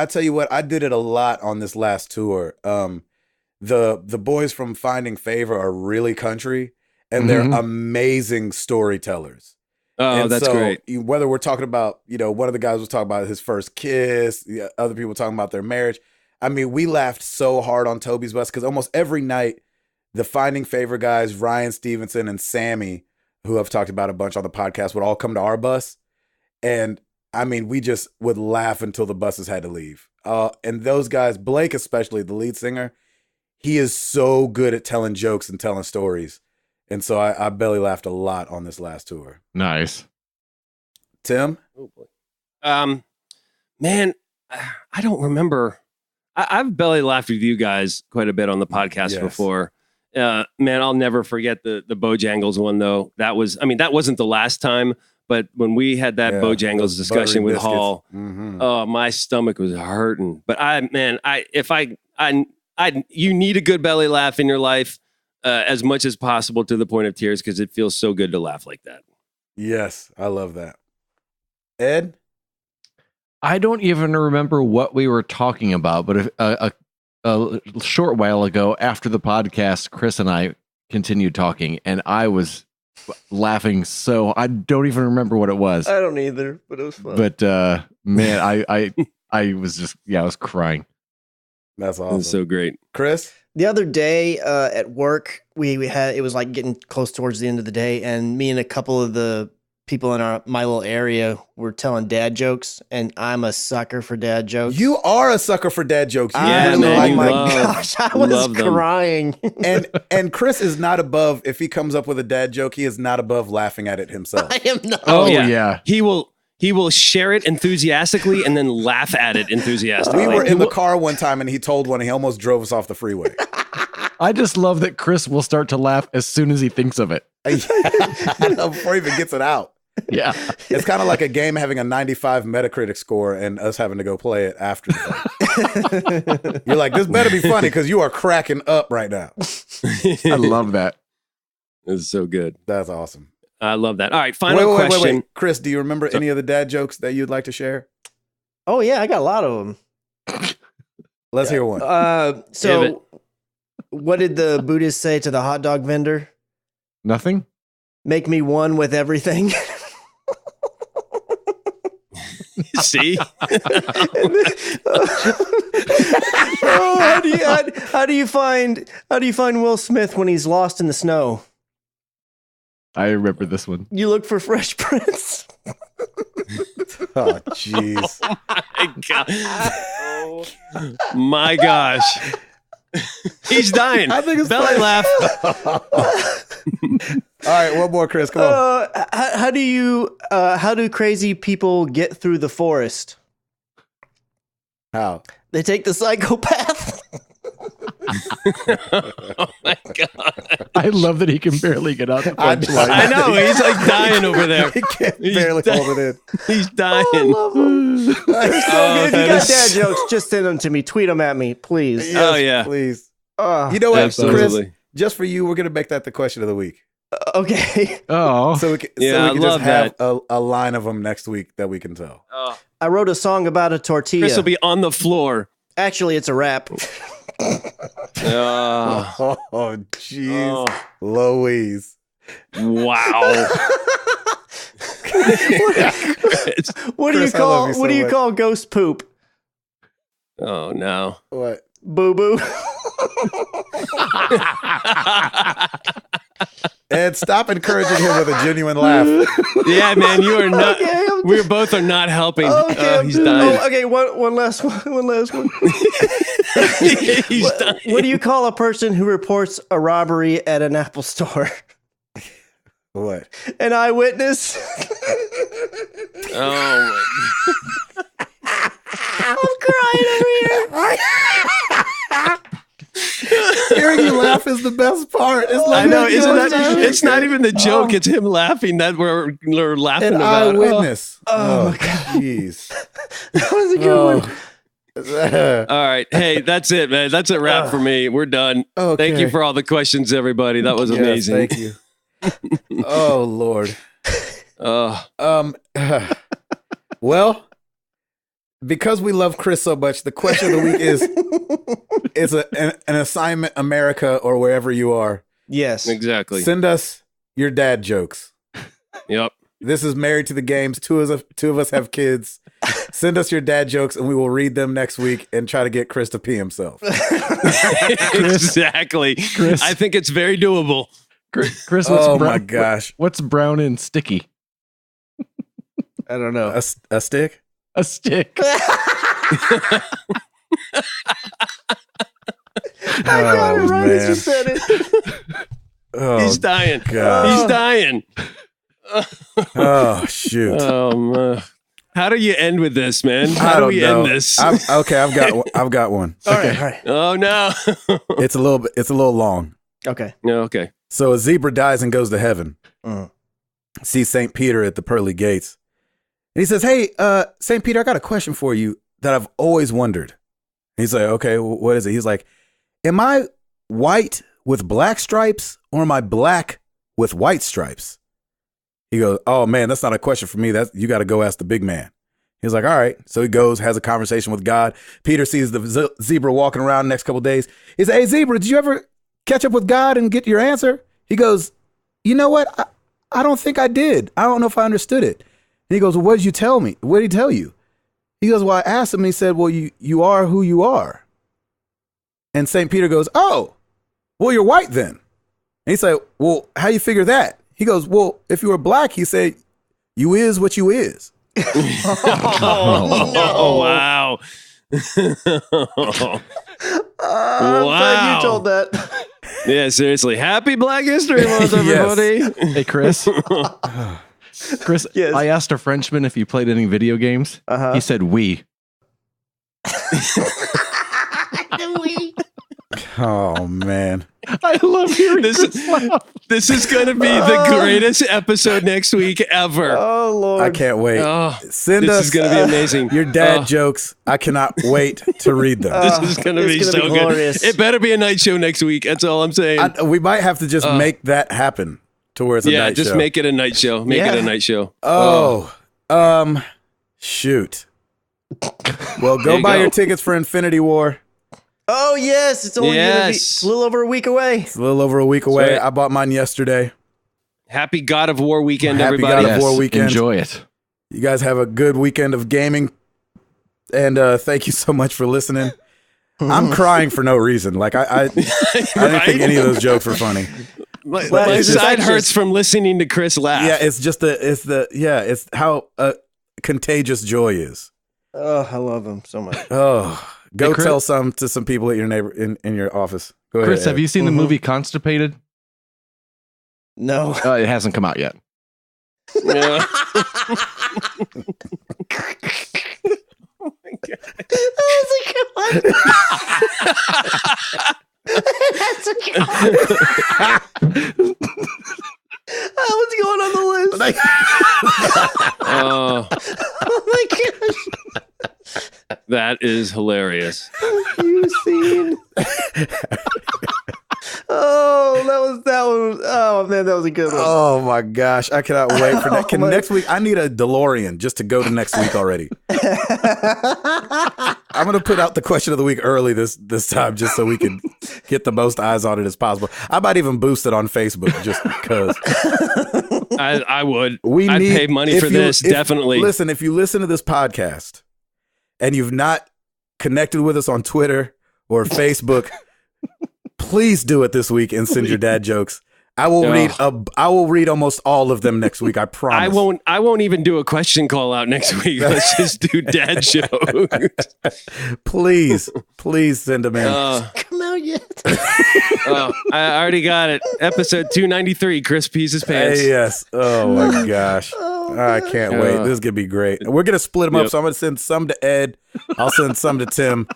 tell you what, I did it a lot on this last tour. The boys from Finding Favor are really country, and they're Mhm. amazing storytellers. Oh, And that's so, great. Whether we're talking about, one of the guys was talking about his first kiss, the other people talking about their marriage. I mean, we laughed so hard on Toby's Bus because almost every night, the Finding Favor guys, Ryan Stevenson and Sammy, who I've talked about a bunch on the podcast, would all come to our bus. And I mean, we just would laugh until the buses had to leave. And those guys, Blake especially, the lead singer, he is so good at telling jokes and telling stories. And so I belly laughed a lot on this last tour. Nice. Tim? Oh boy. Man, I don't remember. I've belly laughed with you guys quite a bit on the podcast before. Man, I'll never forget the Bojangles one though. That wasn't the last time, but when we had that Bojangles discussion with biscuits. Hall, oh, my stomach was hurting. But you need a good belly laugh in your life as much as possible to the point of tears because it feels so good to laugh like that. Yes, I love that. Ed? I don't even remember what we were talking about, but a short while ago after the podcast, Chris and I continued talking, and I was laughing so I don't even remember what it was. I don't either, but it was fun. But man, I was just I was crying. That's awesome. That's so great. Chris? The other day at work, we had it was like getting close towards the end of the day, and me and a couple of the people in my little area were telling dad jokes, and I'm a sucker for dad jokes. You are a sucker for dad jokes. Yeah, man, gosh, I was crying. and Chris is not above, if he comes up with a dad joke, he is not above laughing at it himself. I am not. Oh yeah. He will share it enthusiastically and then laugh at it enthuastically. We were in the car one time and he told one and he almost drove us off the freeway. I just love that Chris will start to laugh as soon as he thinks of it. Before he even gets it out. Yeah. It's kind of like a game having a 95 Metacritic score and us having to go play it after the fact. You're like, this better be funny because you are cracking up right now. I love that. It's so good. That's awesome. I love that. All right, final question. Wait. Chris, do you remember any of the dad jokes that you'd like to share? Oh, yeah, I got a lot of them. Let's hear one. So what did the Buddhist say to the hot dog vendor? Nothing? Make me one with everything. See? How do you find Will Smith when he's lost in the snow? I remember this one. You look for Fresh Prince. Oh, jeez. Oh, my gosh. He's dying. I think it's belly funny. laugh. All right, one more, Chris. Come on. How do crazy people get through the forest? How? They take the psychopath. Oh my god! I love that he can barely get out the punchline. I know he's like dying over there. He can't barely hold it in. He's dying. I love him. If you got dad jokes, just send them to me. Tweet them at me, please. Yes, oh yeah, please. You know what, Absolutely. Chris? Just for you, we're gonna make that the question of the week. Okay. Oh, So we can I just love have a line of them next week that we can tell. I wrote a song about a tortilla. Chris will be on the floor. Actually, it's a rap. Oh, jeez, Louise. Wow. What do you call ghost poop? Oh no. What? Boo boo. Ed, stop encouraging him with a genuine laugh. Yeah, man, you are not. Okay, we both are not helping. Okay, He's dying. okay, one last one. He's dying. What do you call a person who reports a robbery at an Apple store? What? An eyewitness. Oh I'm crying over here. Hearing you laugh is the best part. It's like I know, isn't that? It's not even the joke. It's him laughing that we're laughing an about. eyewitness. Oh my god, jeez. that was a good one. All right, hey, that's it, man. That's a wrap for me. We're done. Okay. Thank you for all the questions, everybody. That was amazing. Thank you. Oh Lord. Well, because we love Chris so much, the question of the week is an assignment, America, or wherever you are. Yes, exactly. Send us your dad jokes. Yep. This is Married to the Games. Two of us have kids. Send us your dad jokes, and we will read them next week and try to get Chris to pee himself. Exactly. Chris. I think it's very doable. Chris, my gosh. What's brown and sticky? I don't know. A stick? A stick. I got it right as you said it. He's dying. God. He's dying. Oh, shoot. How do you end with this, man? I How do don't we know. end this? Okay, I've got one. All right. Oh no. It's a little long. Okay. No, okay. So a zebra dies and goes to heaven. Sees St. Peter at the pearly gates. And he says, "Hey, St. Peter, I got a question for you that I've always wondered." He's like, "Okay, what is it?" He's like, "Am I white with black stripes or am I black with white stripes?" He goes, "Oh man, that's not a question for me. You got to go ask the big man." He's like, "All right." So he goes, has a conversation with God. Peter sees the zebra walking around the next couple of days. He says, "Hey, zebra, did you ever catch up with God and get your answer?" He goes, "You know what? I don't think I did. I don't know if I understood it." And he goes, "Well, what did you tell me? What did he tell you?" He goes, "Well, I asked him." And he said, "Well, you are who you are." And St. Peter goes, "Oh, well, you're white then." And he said, "Well, how you figure that?" He goes, "Well, if you were black," he said, "you is what you is." Oh, no. Oh, wow. I'm glad you told that. Yeah, seriously. Happy Black History Month, everybody. Hey, Chris. Chris, Yes. I asked a Frenchman if you played any video games. He said, "Oui." Oh man, I love hearing This is going to be Oh. the greatest episode next week ever. Oh Lord. I can't wait. Oh, Send this us is going to be amazing. your dad jokes. I cannot wait to read them. This is going to It's be gonna so be good. glorious. It better be a night show next week. That's all I'm saying. We might have to just make that happen to where it's a night just show. make it a night show. Make it a night show. Shoot. Well, There go you buy go. your tickets for Infinity War. Oh yes, it's only gonna be it's a little over a week away. It's a little over a week away. right. I bought mine yesterday. Happy God of War weekend, Happy everybody. God of War weekend. Enjoy it. You guys have a good weekend of gaming. And thank you so much for listening. I'm crying for no reason. Like I didn't think any of those jokes were funny. My It's just side like hurts from listening to Chris laugh. Yeah, it's how contagious joy is. Oh, I love him so much. Oh, go Hey, Chris- tell some to some people at your neighbor in your office. Go Chris, ahead. have you seen the movie Constipated? No. It hasn't come out yet. Yeah. Oh my God. That was a good one. That's a good one. What's going on the list? Oh, Oh my gosh. that is hilarious. You seen? Oh, that one. Oh man, that was a good one. Oh my gosh, I cannot wait for that. Next week, I need a DeLorean just to go to next week already. I'm gonna put out the question of the week early this time, just so we can get the most eyes on it as possible. I might even boost it on Facebook just because. I would. I'd I'd pay money for this, definitely. Listen, if you listen to this podcast and you've not connected with us on Twitter or Facebook, please do it this week and send your dad jokes. I will read almost all of them next week. I promise. I won't even do a question call out next week. Let's just do dad jokes. Please send them in. Come out yet? I already got it. Episode 293, Chris pees his pants. Hey, yes. Oh my gosh. I can't wait. This is gonna be great. We're gonna split them up. So I'm gonna send some to Ed. I'll send some to Tim.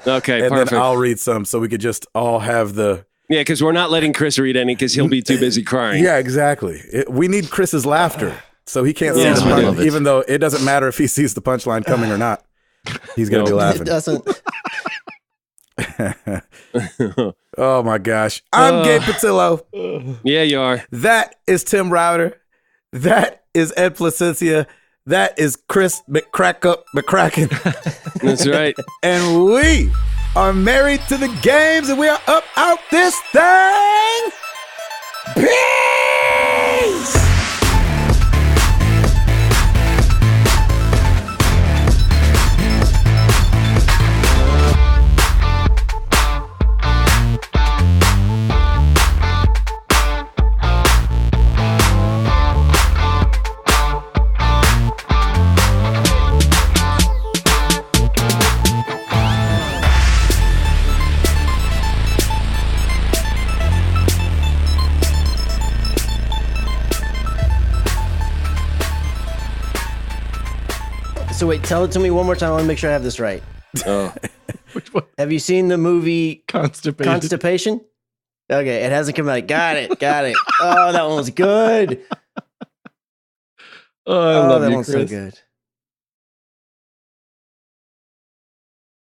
Okay, and perfect. then I'll read some so we could just all have the. Yeah, because we're not letting Chris read any because he'll be too busy crying. Yeah, exactly. We need Chris's laughter, so he can't see Yes, the we punch, do. even though it doesn't matter if he sees the punchline coming or not. He's gonna be It laughing. doesn't. Oh my gosh! I'm Gabe Patillo. Yeah, you are. That is Tim Router. That is Ed Placencia. That is Chris McCracken. That's right. And we are married to the games, and we are up out this thing. Peace! So wait, tell it to me one more time. I want to make sure I have this right. Oh. Which one? Have you seen the movie Constipation? Okay, it hasn't come out. Got it. Oh, that one was good. Oh, I love that you, one's Chris. so good.